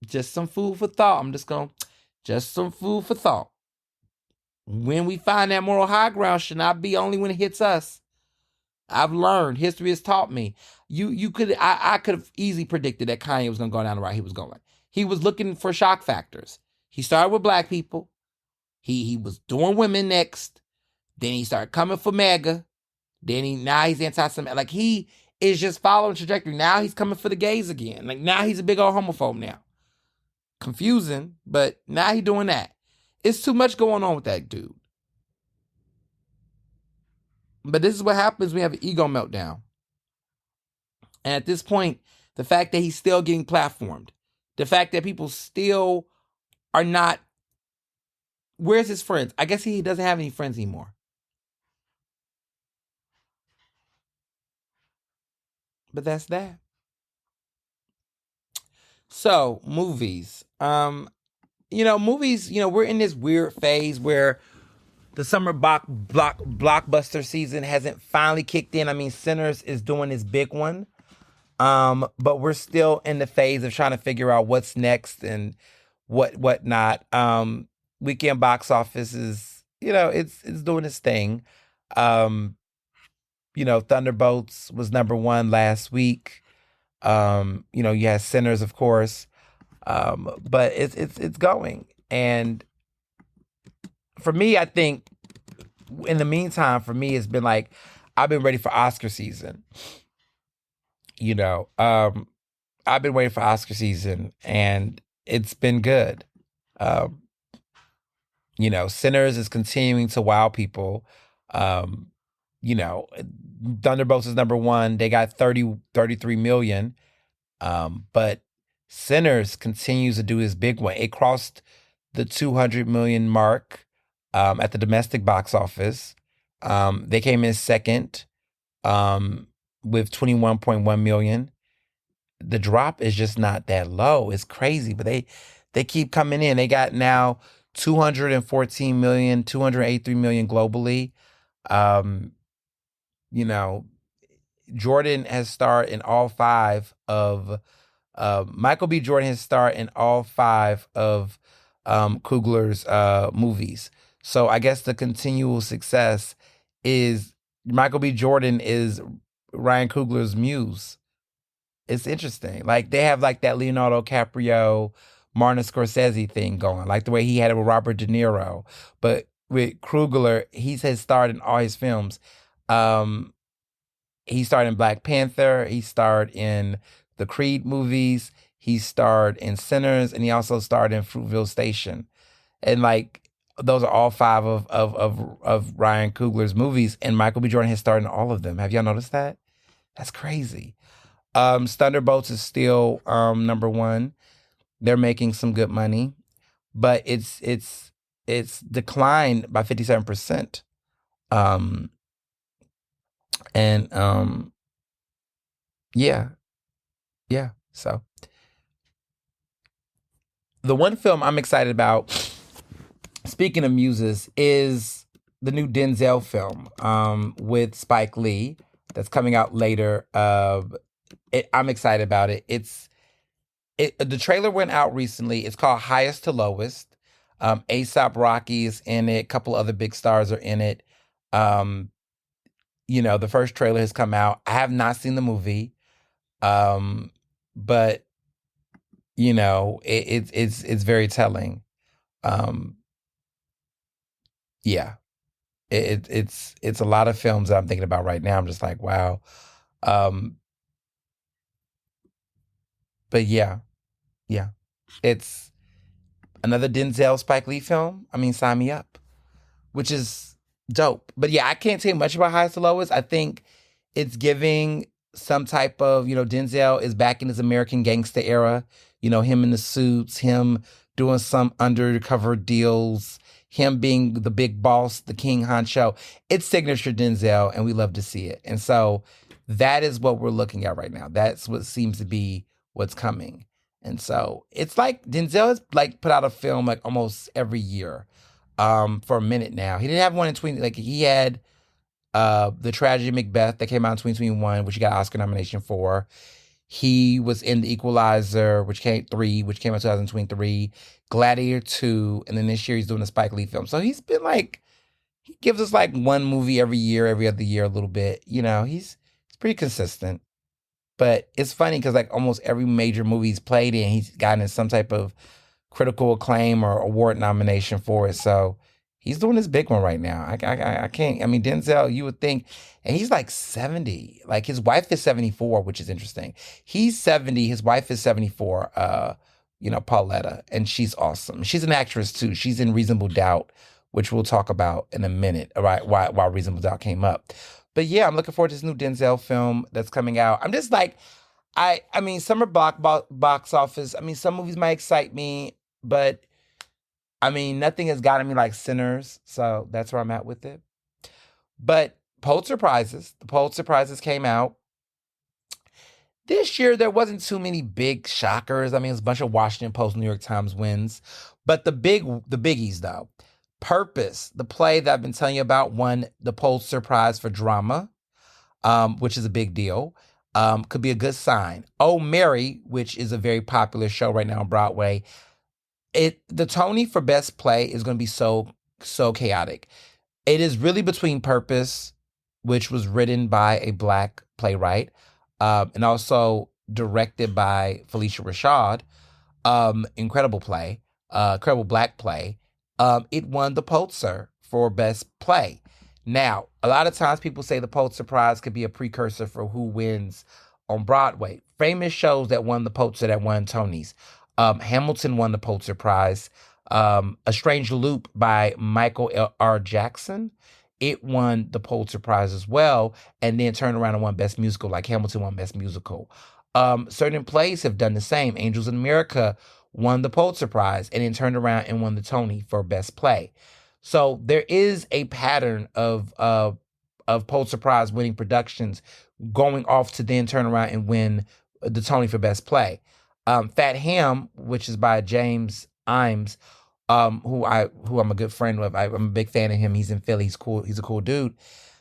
Just some food for thought. Just some food for thought. When we find that moral high ground should not be only when it hits us. I've learned, history has taught me. I could have easily predicted that Kanye was going to go down the route he was going. He was looking for shock factors. He started with black people. He was doing women next. Then he started coming for MAGA. Now he's anti-Semitic. Like, he is just following trajectory. Now he's coming for the gays again. Like, now he's a big old homophobe now. Confusing, but now he's doing that. It's too much going on with that dude. But this is what happens when we have an ego meltdown. And at this point, the fact that he's still getting platformed, the fact that people still are not, where's his friends? I guess he doesn't have any friends anymore. But that's that. So, movies. Movies, we're in this weird phase where the summer blockbuster season hasn't finally kicked in. I mean, Sinners is doing his big one. But we're still in the phase of trying to figure out what's next and what not. Weekend box office is, it's doing its thing. Thunderbolts was number one last week. You had Sinners, of course. But it's going. And for me, I think in the meantime, for me, it's been like, I've been ready for Oscar season. I've been waiting for Oscar season and it's been good. Sinners is continuing to wow people. Thunderbolts is number one. They got 33 million. But Sinners continues to do his big one. It crossed the 200 million mark at the domestic box office. They came in second with 21.1 million. The drop is just not that low. It's crazy, but they keep coming in. They got now 214 million, 283 million globally. Jordan has starred in all five of Michael B. Jordan has starred in all five of Coogler's movies. So I guess the continual success is Michael B. Jordan is Ryan Coogler's muse. It's interesting. Like, they have like that Leonardo DiCaprio, Martin Scorsese thing going, like the way he had it with Robert De Niro. But with Coogler, he has starred in all his films. He starred in Black Panther. He starred in the Creed movies. He starred in Sinners, and he also starred in Fruitvale Station. And like, those are all five of Ryan Coogler's movies, and Michael B. Jordan has starred in all of them. Have y'all noticed that? That's crazy. Thunderbolts is still number one. They're making some good money, but it's declined by 57%. Yeah. So the one film I'm excited about, speaking of muses, is the new Denzel film with Spike Lee that's coming out later. I'm excited about it. The trailer went out recently. It's called Highest to Lowest. A$AP Rocky is in it. A couple other big stars are in it. The first trailer has come out. I have not seen the movie, but it's very telling. Yeah, it's a lot of films that I'm thinking about right now. I'm just like, wow. Um, but yeah, yeah, it's another Denzel Spike Lee film. I mean, sign me up. Which is dope. But yeah, I can't say much about Highest to Lowest. I think it's giving some type of, Denzel is back in his American gangster era. Him in the suits, him doing some undercover deals, him being the big boss, the king honcho. It's signature Denzel, and we love to see it. And so that is what we're looking at right now. That's what seems to be what's coming. And so it's like Denzel has like put out a film like almost every year for a minute now. He didn't have one in 20, like he had the tragedy of Macbeth that came out in 2021, which he got Oscar nomination for. He was in The Equalizer, which came out in 2023, Gladiator 2, and then this year he's doing a Spike Lee film. So he's been like, he gives us like one movie every year, every other year, a little bit. He's pretty consistent. But it's funny because like almost every major movie he's played in, he's gotten some type of critical acclaim or award nomination for it. So he's doing this big one right now. I can't. I mean, Denzel, you would think, and he's like 70. Like his wife is 74, which is interesting. He's 70. His wife is 74. Pauletta, and she's awesome. She's an actress too. She's in Reasonable Doubt, which we'll talk about in a minute. All right, why Reasonable Doubt came up. But yeah, I'm looking forward to this new Denzel film that's coming out. I'm just like, I mean, summer box office. I mean, some movies might excite me, but I mean, nothing has gotten me like Sinners, so that's where I'm at with it. But the Pulitzer Prizes came out. This year, there wasn't too many big shockers. I mean, it was a bunch of Washington Post, New York Times wins. But the biggies, though. Purpose, the play that I've been telling you about, won the Pulitzer Prize for drama, which is a big deal. Could be a good sign. Oh, Mary, which is a very popular show right now on Broadway. The Tony for Best Play is going to be so chaotic. It is really between Purpose, which was written by a Black playwright, and also directed by Felicia Rashad. Incredible play, incredible Black play. It won the Pulitzer for Best Play. Now, a lot of times people say the Pulitzer Prize could be a precursor for who wins on Broadway. Famous shows that won the Pulitzer, that won Tonys. Hamilton won the Pulitzer Prize. A Strange Loop by Michael R. Jackson. It won the Pulitzer Prize as well, and then turned around and won Best Musical, like Hamilton won Best Musical. Certain plays have done the same. Angels in America won the Pulitzer Prize, and then turned around and won the Tony for Best Play. So there is a pattern of Pulitzer Prize winning productions going off to then turn around and win the Tony for Best Play. Fat Ham, which is by James Imes, who I'm a good friend with. I'm a big fan of him. He's in Philly. He's cool. He's a cool dude.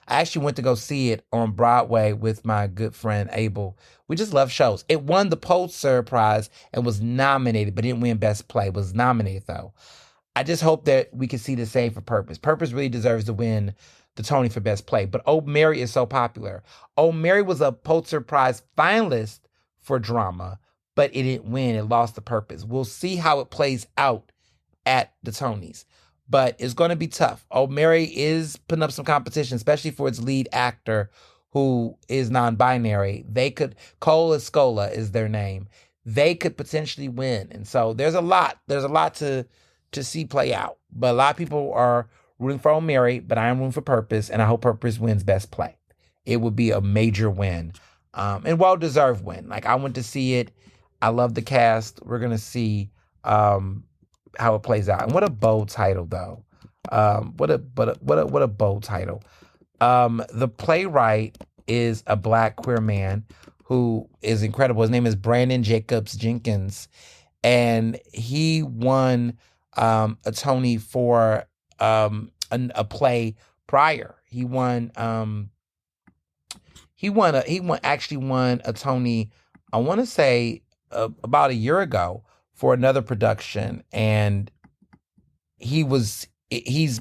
I actually went to go see it on Broadway with my good friend Abel. We just love shows. It won the Pulitzer Prize and was nominated, but didn't win Best Play. Was nominated though. I just hope that we can see the same for Purpose. Purpose really deserves to win the Tony for Best Play. But Oh, Mary is so popular. Oh, Mary was a Pulitzer Prize finalist for drama, but it didn't win. It lost the Purpose. We'll see how it plays out at the Tonys. But it's going to be tough. Oh, Mary is putting up some competition, especially for its lead actor who is non-binary. Cole Escola is their name. They could potentially win. And so there's a lot to see play out. But a lot of people are rooting for Oh, Mary, but I am rooting for Purpose, and I hope Purpose wins Best Play. It would be a major win, and well-deserved win. Like, I went to see it. I love the cast. We're going to see how it plays out. And what a bold title, though. What a bold title. The playwright is a Black queer man who is incredible. His name is Brandon Jacobs Jenkins, and he won a Tony for a play prior. He actually won a Tony, I want to say about a year ago, for another production, and he's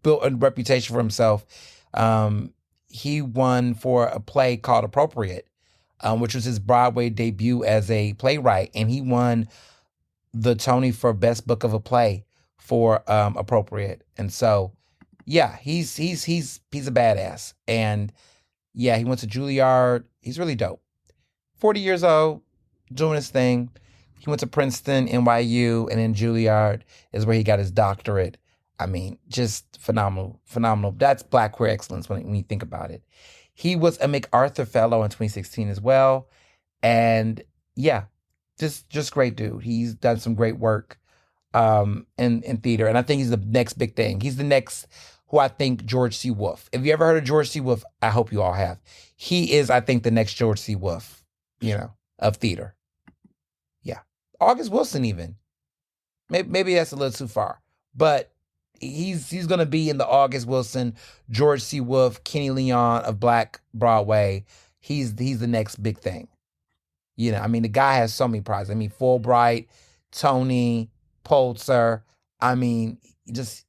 built a reputation for himself. He won for a play called Appropriate, which was his Broadway debut as a playwright, and he won the Tony for Best Book of a Play for Appropriate. And so, Yeah, he's a badass. And yeah, he went to Juilliard. He's really dope. 40 years old, doing his thing. He went to Princeton, NYU, and then Juilliard is where he got his doctorate. I mean, just phenomenal, phenomenal. That's Black queer excellence when you think about it. He was a MacArthur Fellow in 2016 as well. And yeah, just great dude. He's done some great work in theater. And I think he's the next big thing. He's the next who I think George C. Wolfe. If you ever heard of George C. Wolfe, I hope you all have. He is, I think, the next George C. Wolfe, of theater. Yeah. August Wilson even. Maybe that's a little too far. But he's gonna be in the August Wilson, George C. Wolfe, Kenny Leon of Black Broadway. He's the next big thing. I mean, the guy has so many prizes. I mean, Fulbright, Tony, Pulitzer. I mean, just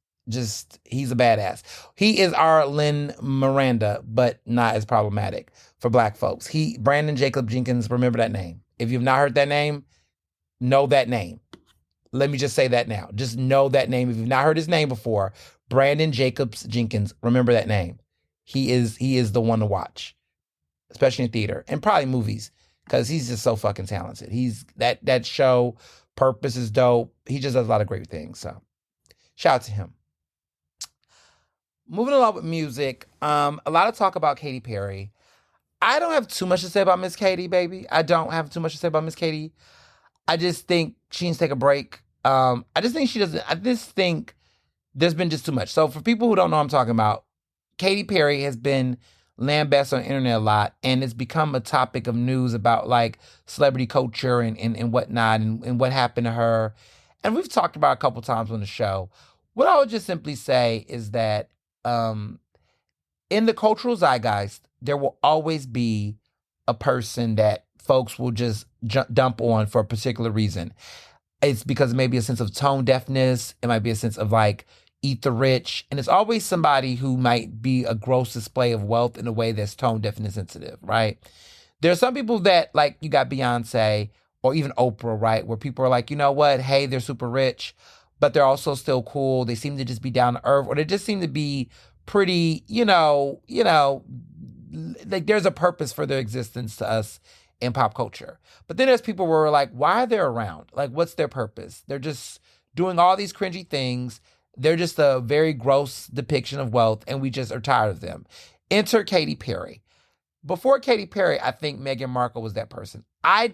he's a badass. He is our Lin Miranda, but not as problematic for Black folks. Brandon Jacob Jenkins, remember that name. If you've not heard that name, know that name. Let me just say that now. Just know that name. If you've not heard his name before, Brandon Jacobs Jenkins, remember that name. He is the one to watch, especially in theater and probably movies, because he's just so fucking talented. He's that show, Purpose, is dope. He just does a lot of great things. So shout out to him. Moving along with music, a lot of talk about Katy Perry. I don't have too much to say about Miss Katy, baby. I don't have too much to say about Miss Katy. I just think she needs to take a break. I just think she doesn't. I just think there's been just too much. So for people who don't know what I'm talking about, Katy Perry has been lambasted on the internet a lot, and it's become a topic of news about like celebrity culture and whatnot and what happened to her. And we've talked about it a couple times on the show. What I would just simply say is that in the cultural zeitgeist, there will always be a person that folks will just dump on for a particular reason. It's because maybe a sense of tone deafness. It might be a sense of like eat the rich. And it's always somebody who might be a gross display of wealth in a way that's tone deaf and insensitive, right? There are some people that, like, you got Beyonce or even Oprah, right? Where people are like, you know what? Hey, they're super rich, but they're also still cool. They seem to just be down to earth, or they just seem to be pretty, like there's a purpose for their existence to us in pop culture. But then there's people where we're like, why are they around? Like, what's their purpose? They're just doing all these cringy things. They're just a very gross depiction of wealth, and we just are tired of them. Enter Katy Perry. Before Katy Perry, I think Meghan Markle was that person. I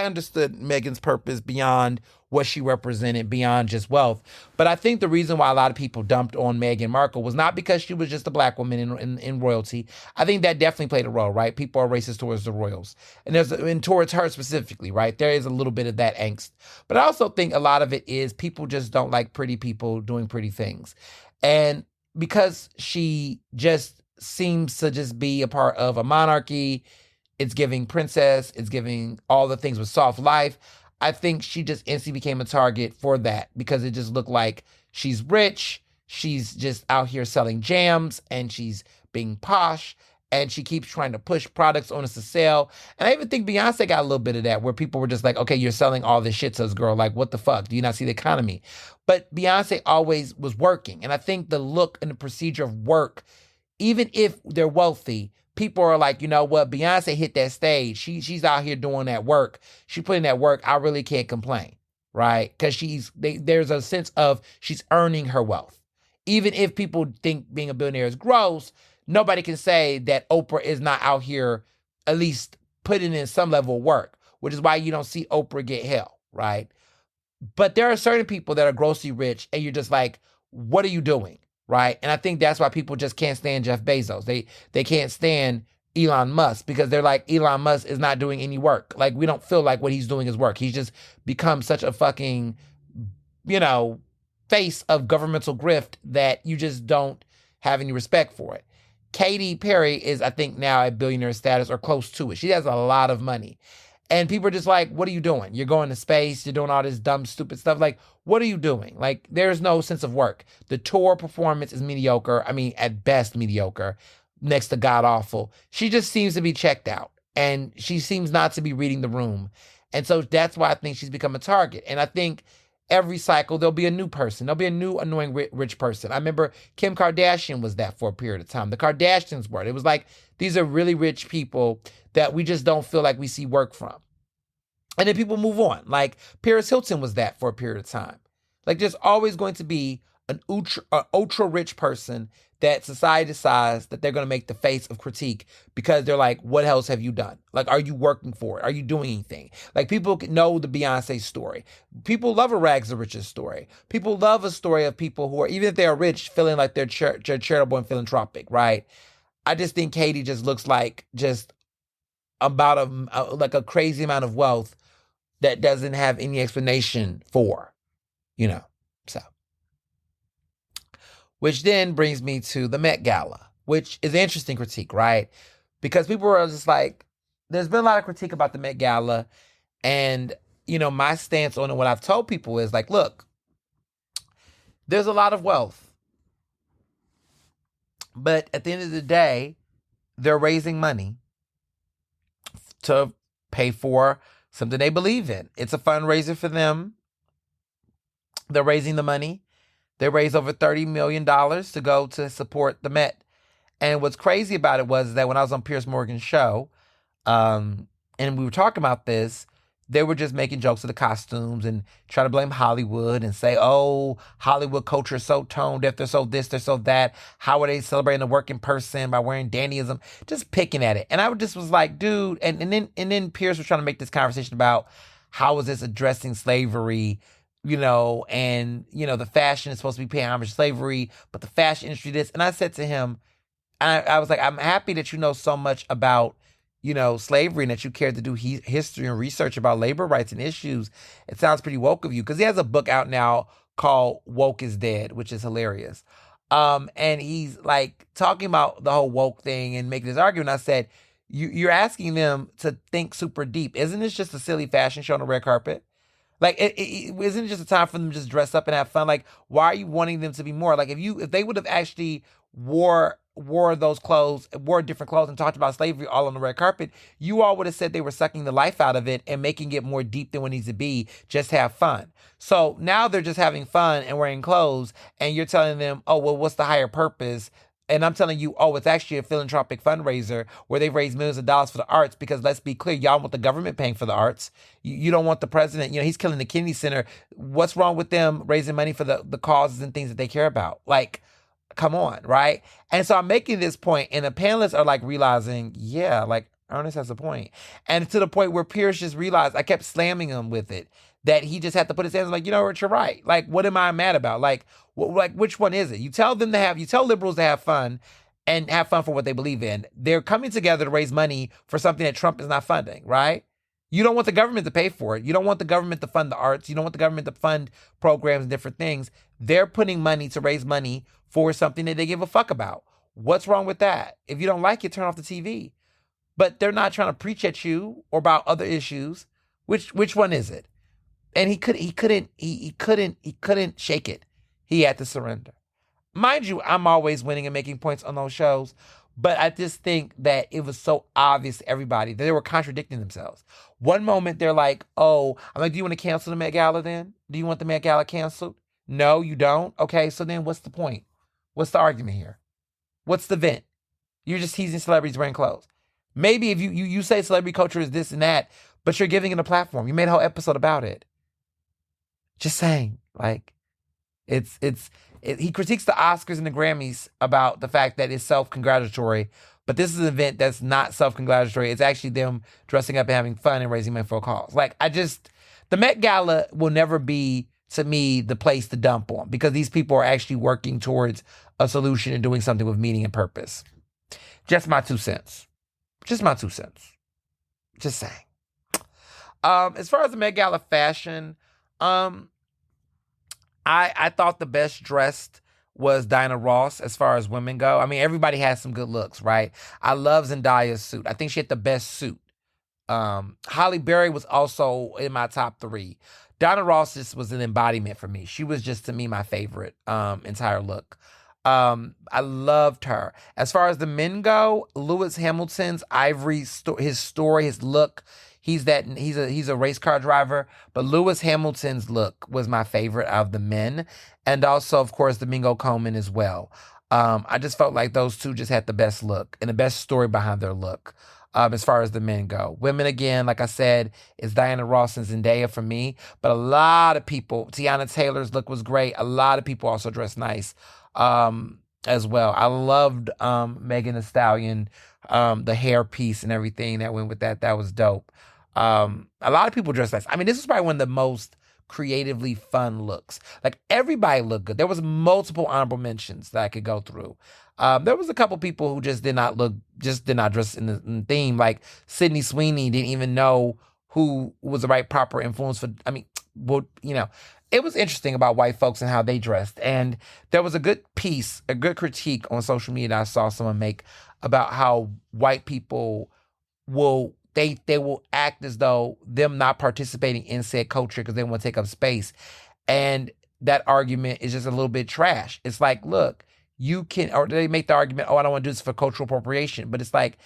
understood Meghan's purpose beyond what she represented, beyond just wealth. But I think the reason why a lot of people dumped on Meghan Markle was not because she was just a Black woman in royalty. I think that definitely played a role, right? People are racist towards the royals. And towards her specifically, right? There is a little bit of that angst. But I also think a lot of it is people just don't like pretty people doing pretty things. And because she just seems to just be a part of a monarchy, it's giving princess, it's giving all the things with soft life. I think she just instantly became a target for that because it just looked like she's rich, she's just out here selling jams, and she's being posh, and she keeps trying to push products on us to sell. And I even think Beyonce got a little bit of that, where people were just like, okay, you're selling all this shit to us, girl. Like, what the fuck? Do you not see the economy? But Beyonce always was working. And I think the look and the procedure of work, even if they're wealthy, people are like, you know what? Beyonce hit that stage. She's out here doing that work. She put in that work. I really can't complain, right? Because there's a sense of she's earning her wealth. Even if people think being a billionaire is gross, nobody can say that Oprah is not out here at least putting in some level of work, which is why you don't see Oprah get hell, right? But there are certain people that are grossly rich, and you're just like, what are you doing? Right. And I think that's why people just can't stand Jeff Bezos. They can't stand Elon Musk because they're like, Elon Musk is not doing any work. Like, we don't feel like what he's doing is work. He's just become such a fucking, face of governmental grift that you just don't have any respect for it. Katy Perry is, I think, now at billionaire status or close to it. She has a lot of money. And people are just like, what are you doing? You're going to space. You're doing all this dumb, stupid stuff. Like, what are you doing? Like, there's no sense of work. The tour performance is mediocre. I mean, at best, mediocre, next to god awful. She just seems to be checked out. And she seems not to be reading the room. And so that's why I think she's become a target. And I think every cycle, there'll be a new person. There'll be a new annoying rich person. I remember Kim Kardashian was that for a period of time. The Kardashians were. It was like, these are really rich people that we just don't feel like we see work from. And then people move on. Like Paris Hilton was that for a period of time. Like there's always going to be an ultra rich person that society decides that they're going to make the face of critique because they're like, what else have you done? Like, are you working for it? Are you doing anything? Like people know the Beyonce story. People love a rags to riches story. People love a story of people who are, even if they're rich, feeling like they're charitable and philanthropic, right? I just think Katie just looks like just about like a crazy amount of wealth that doesn't have any explanation for, so. Which then brings me to the Met Gala, which is an interesting critique, right? Because people are just like, there's been a lot of critique about the Met Gala. And, my stance on it, what I've told people is like, look, there's a lot of wealth. But at the end of the day, they're raising money to pay for something they believe in. It's a fundraiser for them. They're raising the money. They raised over $30 million to go to support the Met. And what's crazy about it was that when I was on Piers Morgan's show, and we were talking about this, they were just making jokes of the costumes and trying to blame Hollywood and say, oh, Hollywood culture is so tone deaf, they're so this, they're so that. How are they celebrating the working person by wearing dandyism? Just picking at it. And I just was like, dude, and then Piers was trying to make this conversation about how is this addressing slavery, and, the fashion is supposed to be paying homage to slavery, but the fashion industry this. And I said to him, I was like, I'm happy that you know so much about, slavery and that you cared to do history and research about labor rights and issues. It sounds pretty woke of you, because he has a book out now called Woke is Dead, which is hilarious. And he's like talking about the whole woke thing and making this argument. I said, you're asking them to think super deep. Isn't this just a silly fashion show on the red carpet? Like, it isn't it just a time for them to just dress up and have fun? Like, why are you wanting them to be more? Like, if they would have actually wore those clothes, wore different clothes and talked about slavery all on the red carpet, you all would have said they were sucking the life out of it and making it more deep than what it needs to be. Just have fun. So now they're just having fun and wearing clothes, and you're telling them, oh, well, what's the higher purpose? And I'm telling you, oh, it's actually a philanthropic fundraiser where they've raised millions of dollars for the arts, because let's be clear, y'all want the government paying for the arts. You don't want the president, he's killing the Kennedy Center. What's wrong with them raising money for the causes and things that they care about? Like, come on, right? And so I'm making this point, and the panelists are like realizing, yeah, like Ernest has a point. And to the point where Pierce just realized, I kept slamming him with it, that he just had to put his hands like, what, you're right. Like, what am I mad about? Like, which one is it? You tell liberals to have fun and have fun for what they believe in. They're coming together to raise money for something that Trump is not funding, right? You don't want the government to pay for it. You don't want the government to fund the arts. You don't want the government to fund programs and different things. They're putting money to raise money for something that they give a fuck about. What's wrong with that? If you don't like it, turn off the TV. But they're not trying to preach at you or about other issues. Which one is it? And he couldn't shake it. He had to surrender. Mind you, I'm always winning and making points on those shows, but I just think that it was so obvious to everybody that they were contradicting themselves. One moment they're like, oh, I'm like, do you want to cancel the Met Gala then? Do you want the Met Gala canceled? No, you don't? Okay, so then what's the point? What's the argument here? What's the vent? You're just teasing celebrities wearing clothes. Maybe if you say celebrity culture is this and that, but you're giving it a platform. You made a whole episode about it. Just saying, like, he critiques the Oscars and the Grammys about the fact that it's self-congratulatory, but this is an event that's not self-congratulatory. It's actually them dressing up and having fun and raising money for a cause. Like, the Met Gala will never be, to me, the place to dump on, because these people are actually working towards a solution and doing something with meaning and purpose. Just my 2 cents. Just my 2 cents. Just saying. As far as the Met Gala fashion, I thought the best dressed was Diana Ross as far as women go. I mean, everybody has some good looks, right? I love Zendaya's suit. I think she had the best suit. Halle Berry was also in my top 3. Diana Ross just was an embodiment for me. She was just, to me, my favorite entire look. I loved her. As far as the men go, Lewis Hamilton's Ivory, his story, his look, He's a race car driver. But Lewis Hamilton's look was my favorite of the men, and also of course Domingo Coleman as well. I just felt like those two just had the best look and the best story behind their look. As far as the men go, women again, like I said, is Diana Ross and Zendaya for me. But a lot of people, Tiana Taylor's look was great. A lot of people also dressed nice. As well. I loved Megan Thee Stallion, the hair piece and everything that went with that. That was dope. A lot of people dressed nice. I mean, this is probably one of the most creatively fun looks. Like everybody looked good. There was multiple honorable mentions that I could go through. There was a couple people who just did not dress in the theme. Like Sydney Sweeney didn't even know who was the right proper influence for. I mean, well, it was interesting about white folks and how they dressed. And there was a good piece, a good critique on social media that I saw someone make about how white people will they will act as though them not participating in said culture because they want to take up space. And that argument is just a little bit trash. It's like, look, you can, or they make the argument, oh, I don't want to do this for cultural appropriation. But it's like,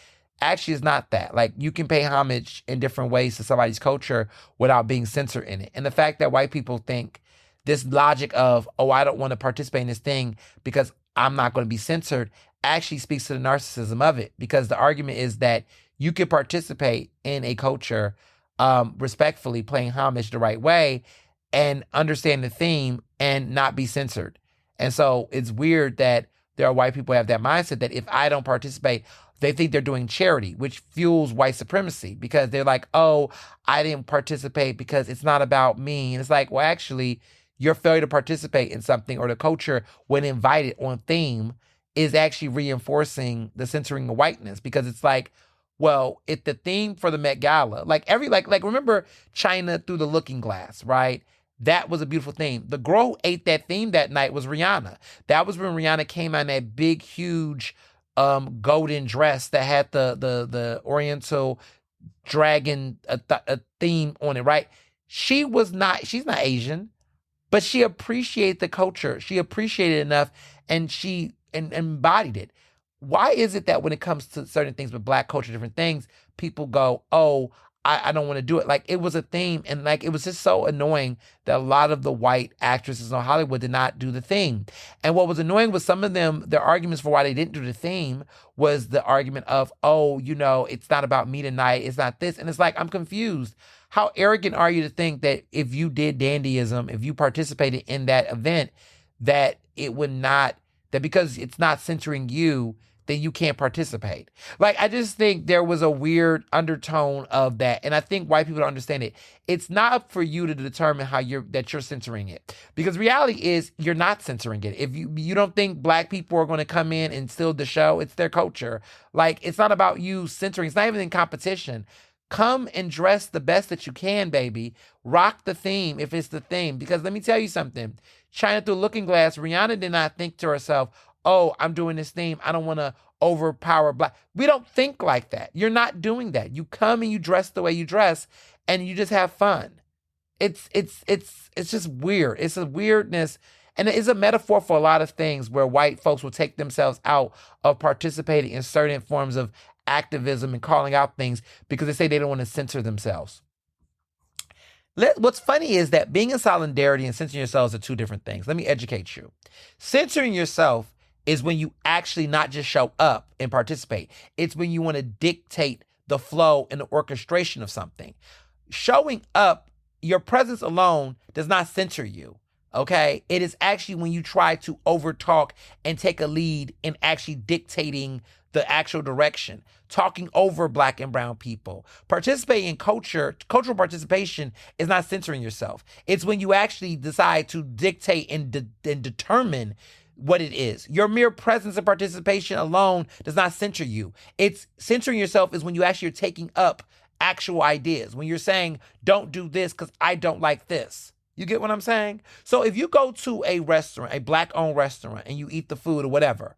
actually, it's not that. Like, you can pay homage in different ways to somebody's culture without being censored in it. And the fact that white people think this logic of, oh, I don't want to participate in this thing because I'm not going to be censored actually speaks to the narcissism of it. Because the argument is that you can participate in a culture respectfully, playing homage the right way, and understand the theme and not be censored. And so it's weird that there are white people who have that mindset that if I don't participate, they think they're doing charity, which fuels white supremacy because they're like, oh, I didn't participate because it's not about me. And it's like, well, actually, your failure to participate in something or the culture when invited on theme is actually reinforcing the censoring of whiteness because it's like, well, if the theme for the Met Gala, like remember China Through the Looking Glass, right? That was a beautiful theme. The girl who ate that theme that night was Rihanna. That was when Rihanna came out in that big, huge golden dress that had the Oriental dragon a theme on it, right? She's not Asian, but she appreciated the culture. She appreciated it enough and she embodied it. Why is it that when it comes to certain things with Black culture, different things, people go, oh, I don't want to do it. Like, it was a theme, and like it was just so annoying that a lot of the white actresses in Hollywood did not do the theme. And what was annoying was some of them, their arguments for why they didn't do the theme was the argument of, oh, it's not about me tonight, it's not this. And it's like, I'm confused. How arrogant are you to think that if you did dandyism, if you participated in that event, that it would not, that because it's not censoring you, then you can't participate. Like, I just think there was a weird undertone of that. And I think white people don't understand it. It's not up for you to determine how you're censoring it. Because reality is you're not censoring it. If you don't think Black people are going to come in and steal the show, it's their culture. Like, it's not about you censoring. It's not even in competition. Come and dress the best that you can, baby. Rock the theme if it's the theme. Because let me tell you something. China Through Looking Glass, Rihanna did not think to herself, oh, I'm doing this theme, I don't want to overpower Black. We don't think like that. You're not doing that. You come and you dress the way you dress and you just have fun. It's just weird. It's a weirdness. And it is a metaphor for a lot of things where white folks will take themselves out of participating in certain forms of activism and calling out things because they say they don't want to censor themselves. What's funny is that being in solidarity and censoring yourselves are two different things. Let me educate you. Censoring yourself is when you actually not just show up and participate. It's when you want to dictate the flow and the orchestration of something. Showing up, your presence alone does not censor you, okay? It is actually when you try to overtalk and take a lead in actually dictating the actual direction, talking over Black and brown people. Participating in cultural participation is not censoring yourself. It's when you actually decide to dictate and determine what it is. Your mere presence and participation alone does not censor you. It's censoring yourself is when you actually are taking up actual ideas. When you're saying, don't do this because I don't like this. You get what I'm saying? So if you go to a restaurant, a Black-owned restaurant, and you eat the food or whatever,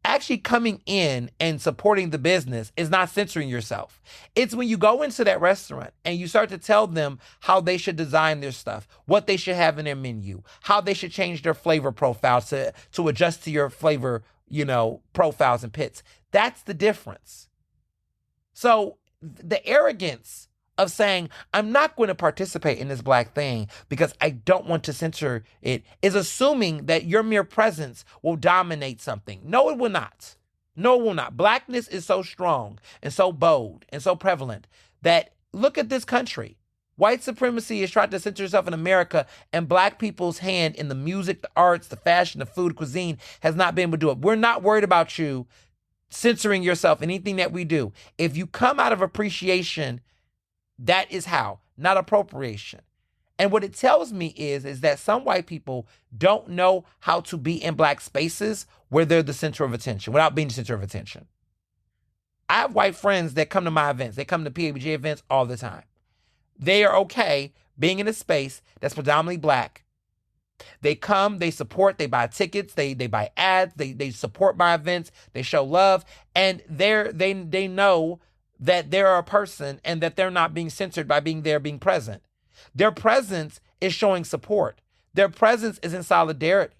actually coming in and supporting the business is not censoring yourself. It's when you go into that restaurant and you start to tell them how they should design their stuff, what they should have in their menu, how they should change their flavor profiles to adjust to your flavor, profiles and pits. That's the difference. So the arrogance of saying, I'm not going to participate in this black thing because I don't want to censor it, is assuming that your mere presence will dominate something. No, it will not. No, it will not. Blackness is so strong and so bold and so prevalent that look at this country. White supremacy has tried to censor itself in America, and black people's hand in the music, the arts, the fashion, the food, cuisine has not been able to do it. We're not worried about you censoring yourself in anything that we do. If you come out of appreciation, that is how, not appropriation. And what it tells me is that some white people don't know how to be in black spaces where they're the center of attention without being the center of attention. I have white friends that come to my events. They come to PABJ events all the time. They are okay being in a space that's predominantly black. They come, they support, they buy tickets, they buy ads, they support my events, they show love, and they know that they're a person and that they're not being censored by being there, being present. Their presence is showing support. Their presence is in solidarity.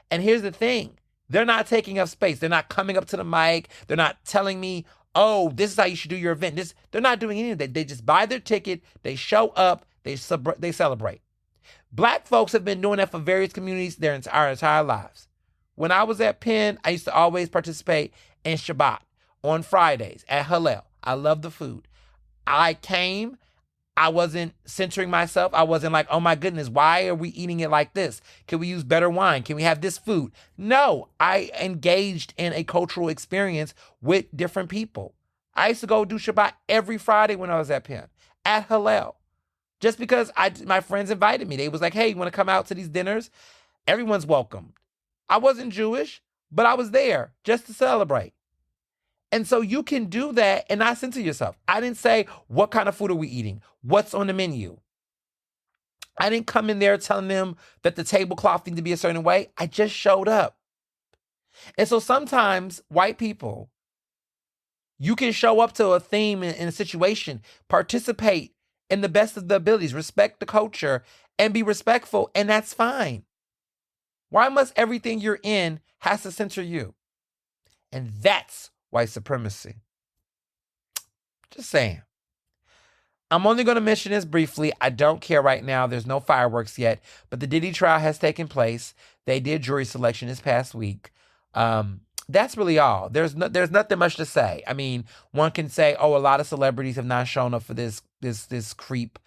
And here's the thing, they're not taking up space. They're not coming up to the mic. They're not telling me, oh, this is how you should do your event. They're not doing any of that. They just buy their ticket, they show up, they celebrate. Black folks have been doing that for various communities our entire lives. When I was at Penn, I used to always participate in Shabbat on Fridays at Hillel. I love the food. I came, I wasn't censoring myself. I wasn't like, oh my goodness, why are we eating it like this? Can we use better wine? Can we have this food? No, I engaged in a cultural experience with different people. I used to go do Shabbat every Friday when I was at Penn, at Hillel. Just because my friends invited me. They was like, hey, you want to come out to these dinners? Everyone's welcome. I wasn't Jewish, but I was there just to celebrate. And so you can do that and not censor yourself. I didn't say, what kind of food are we eating? What's on the menu? I didn't come in there telling them that the tablecloth needs to be a certain way. I just showed up. And so sometimes white people, you can show up to a theme in a situation, participate in the best of the abilities, respect the culture, and be respectful, and that's fine. Why must everything you're in has to censor you? And that's white supremacy. Just saying. I'm only going to mention this briefly. I don't care right now. There's no fireworks yet, but the Diddy trial has taken place. They did jury selection this past week. That's really all. There's nothing much to say. I mean, one can say, oh, a lot of celebrities have not shown up for this creep.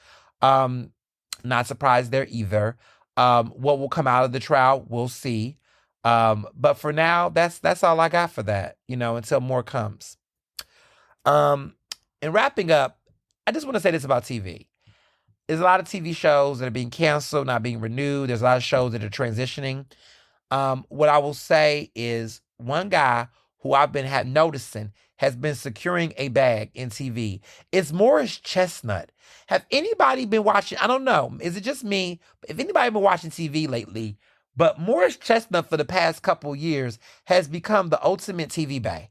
Not surprised there either. What will come out of the trial, we'll see. But for now, that's all I got for that, until more comes. And wrapping up, I just want to say this about TV. There's a lot of TV shows that are being canceled, not being renewed. There's a lot of shows that are transitioning. What I will say is one guy who I've been noticing has been securing a bag in TV. It's Morris Chestnut. Have anybody been watching? I don't know. Is it just me? If anybody been watching TV lately, but Morris Chestnut for the past couple years has become the ultimate TV bae.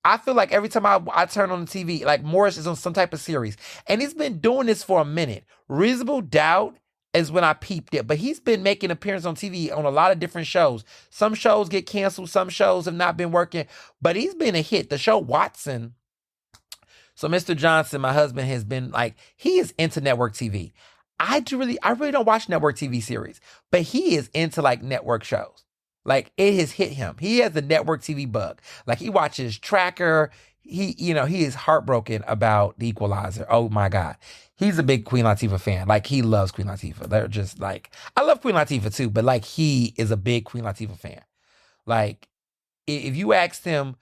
I feel like every time I turn on the TV, like Morris is on some type of series. And he's been doing this for a minute. Reasonable Doubt is when I peeped it. But he's been making appearances on TV on a lot of different shows. Some shows get canceled. Some shows have not been working. But he's been a hit. The show Watson. So Mr. Johnson, my husband, has been like, he is into network TV. I really don't watch network TV series. But he is into like network shows. Like it has hit him. He has the network TV bug. Like he watches Tracker. He is heartbroken about The Equalizer. Oh my God. He's a big Queen Latifah fan. Like he loves Queen Latifah. They're just like, I love Queen Latifah too, but like he is a big Queen Latifah fan. Like if you asked him,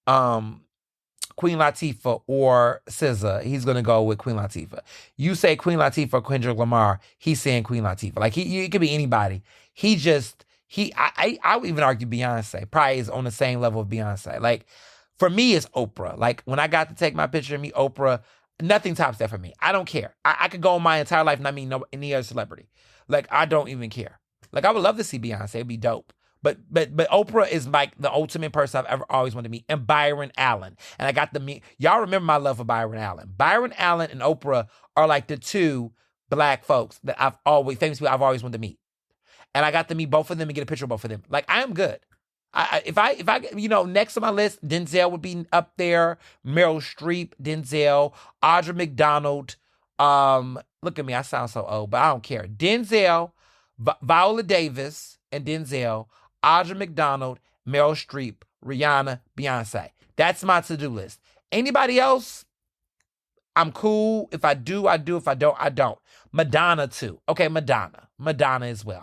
Queen Latifah or SZA, he's going to go with Queen Latifah. You say Queen Latifah or Kendrick Lamar, he's saying Queen Latifah. Like it could be anybody. I would even argue Beyonce probably is on the same level of Beyonce. Like for me, it's Oprah. Like when I got to take my picture of me, Oprah, nothing tops that for me. I don't care. I could go my entire life and not meet any other celebrity. Like I don't even care. Like I would love to see Beyonce. It'd be dope. But Oprah is like the ultimate person I've ever always wanted to meet. And Byron Allen. And I got to meet, y'all remember my love for Byron Allen. Byron Allen and Oprah are like the two black folks that famous people I've always wanted to meet. And I got to meet both of them and get a picture of both of them. Like I am good. If I, next on my list, Denzel would be up there. Meryl Streep, Denzel, Audra McDonald. Look at me, I sound so old, but I don't care. Denzel, Viola Davis, and Denzel, Audra McDonald, Meryl Streep, Rihanna, Beyonce. That's my to-do list. Anybody else? I'm cool. If I do, I do. If I don't, I don't. Madonna too. Okay, Madonna as well.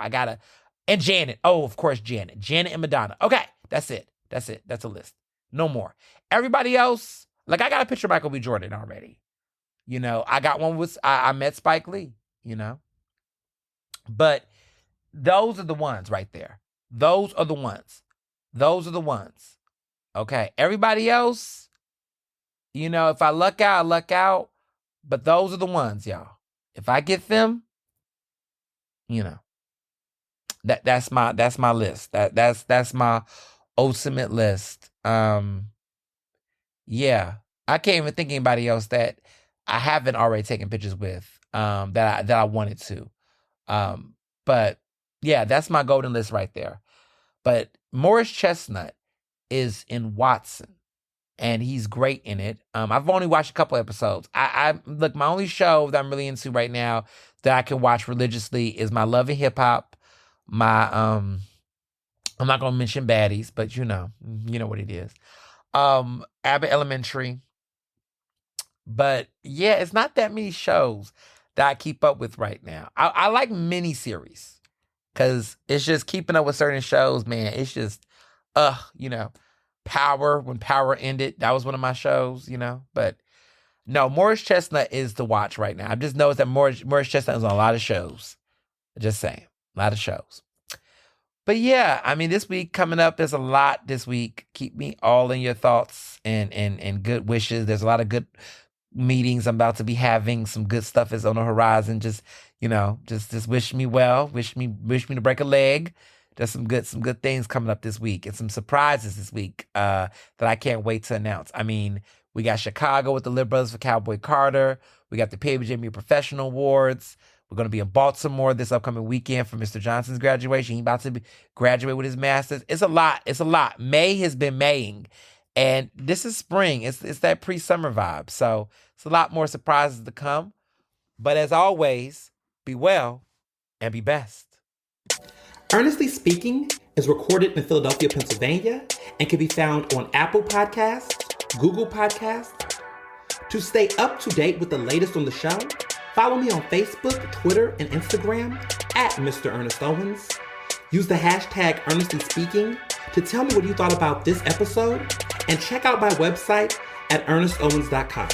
And Janet. Oh, of course, Janet and Madonna. Okay, that's it. That's a list. No more. Everybody else, like I got a picture of Michael B. Jordan already. I got one with, I met Spike Lee, But those are the ones right there. Those are the ones. Okay, everybody else, if I luck out, I luck out. But those are the ones, y'all. If I get them, that's my list. That's my ultimate list. Yeah. I can't even think of anybody else that I haven't already taken pictures with, that I wanted to. But yeah, that's my golden list right there. But Morris Chestnut is in Watson, and he's great in it. I've only watched a couple episodes. I look, my only show that I'm really into right now that I can watch religiously is my Love and Hip Hop. My I'm not gonna mention baddies, but you know what it is. Abbott Elementary. But yeah, it's not that many shows that I keep up with right now. I like miniseries because it's just keeping up with certain shows, man. It's just, Power, when Power ended, that was one of my shows, But no, Morris Chestnut is the watch right now. I just noticed that Morris Chestnut is on a lot of shows. Just saying, a lot of shows. But yeah, I mean, this week coming up, there's a lot this week. Keep me all in your thoughts and good wishes. There's a lot of good meetings I'm about to be having. Some good stuff is on the horizon. Just wish me well. Wish me to break a leg. There's some good things coming up this week and some surprises this week that I can't wait to announce. I mean, we got Chicago with the Lib Brothers for Cowboy Carter. We got the PBJMU Professional Awards. We're going to be in Baltimore this upcoming weekend for Mr. Johnson's graduation. He's about to graduate with his master's. It's a lot. May has been Maying. And this is spring. It's that pre-summer vibe. So it's a lot more surprises to come. But as always, be well and be best. Ernestly Speaking is recorded in Philadelphia, Pennsylvania, and can be found on Apple Podcasts, Google Podcasts. To stay up to date with the latest on the show, follow me on Facebook, Twitter, and Instagram at Mr. Ernest Owens. Use the hashtag Ernestly Speaking to tell me what you thought about this episode, and check out my website at ernestowens.com.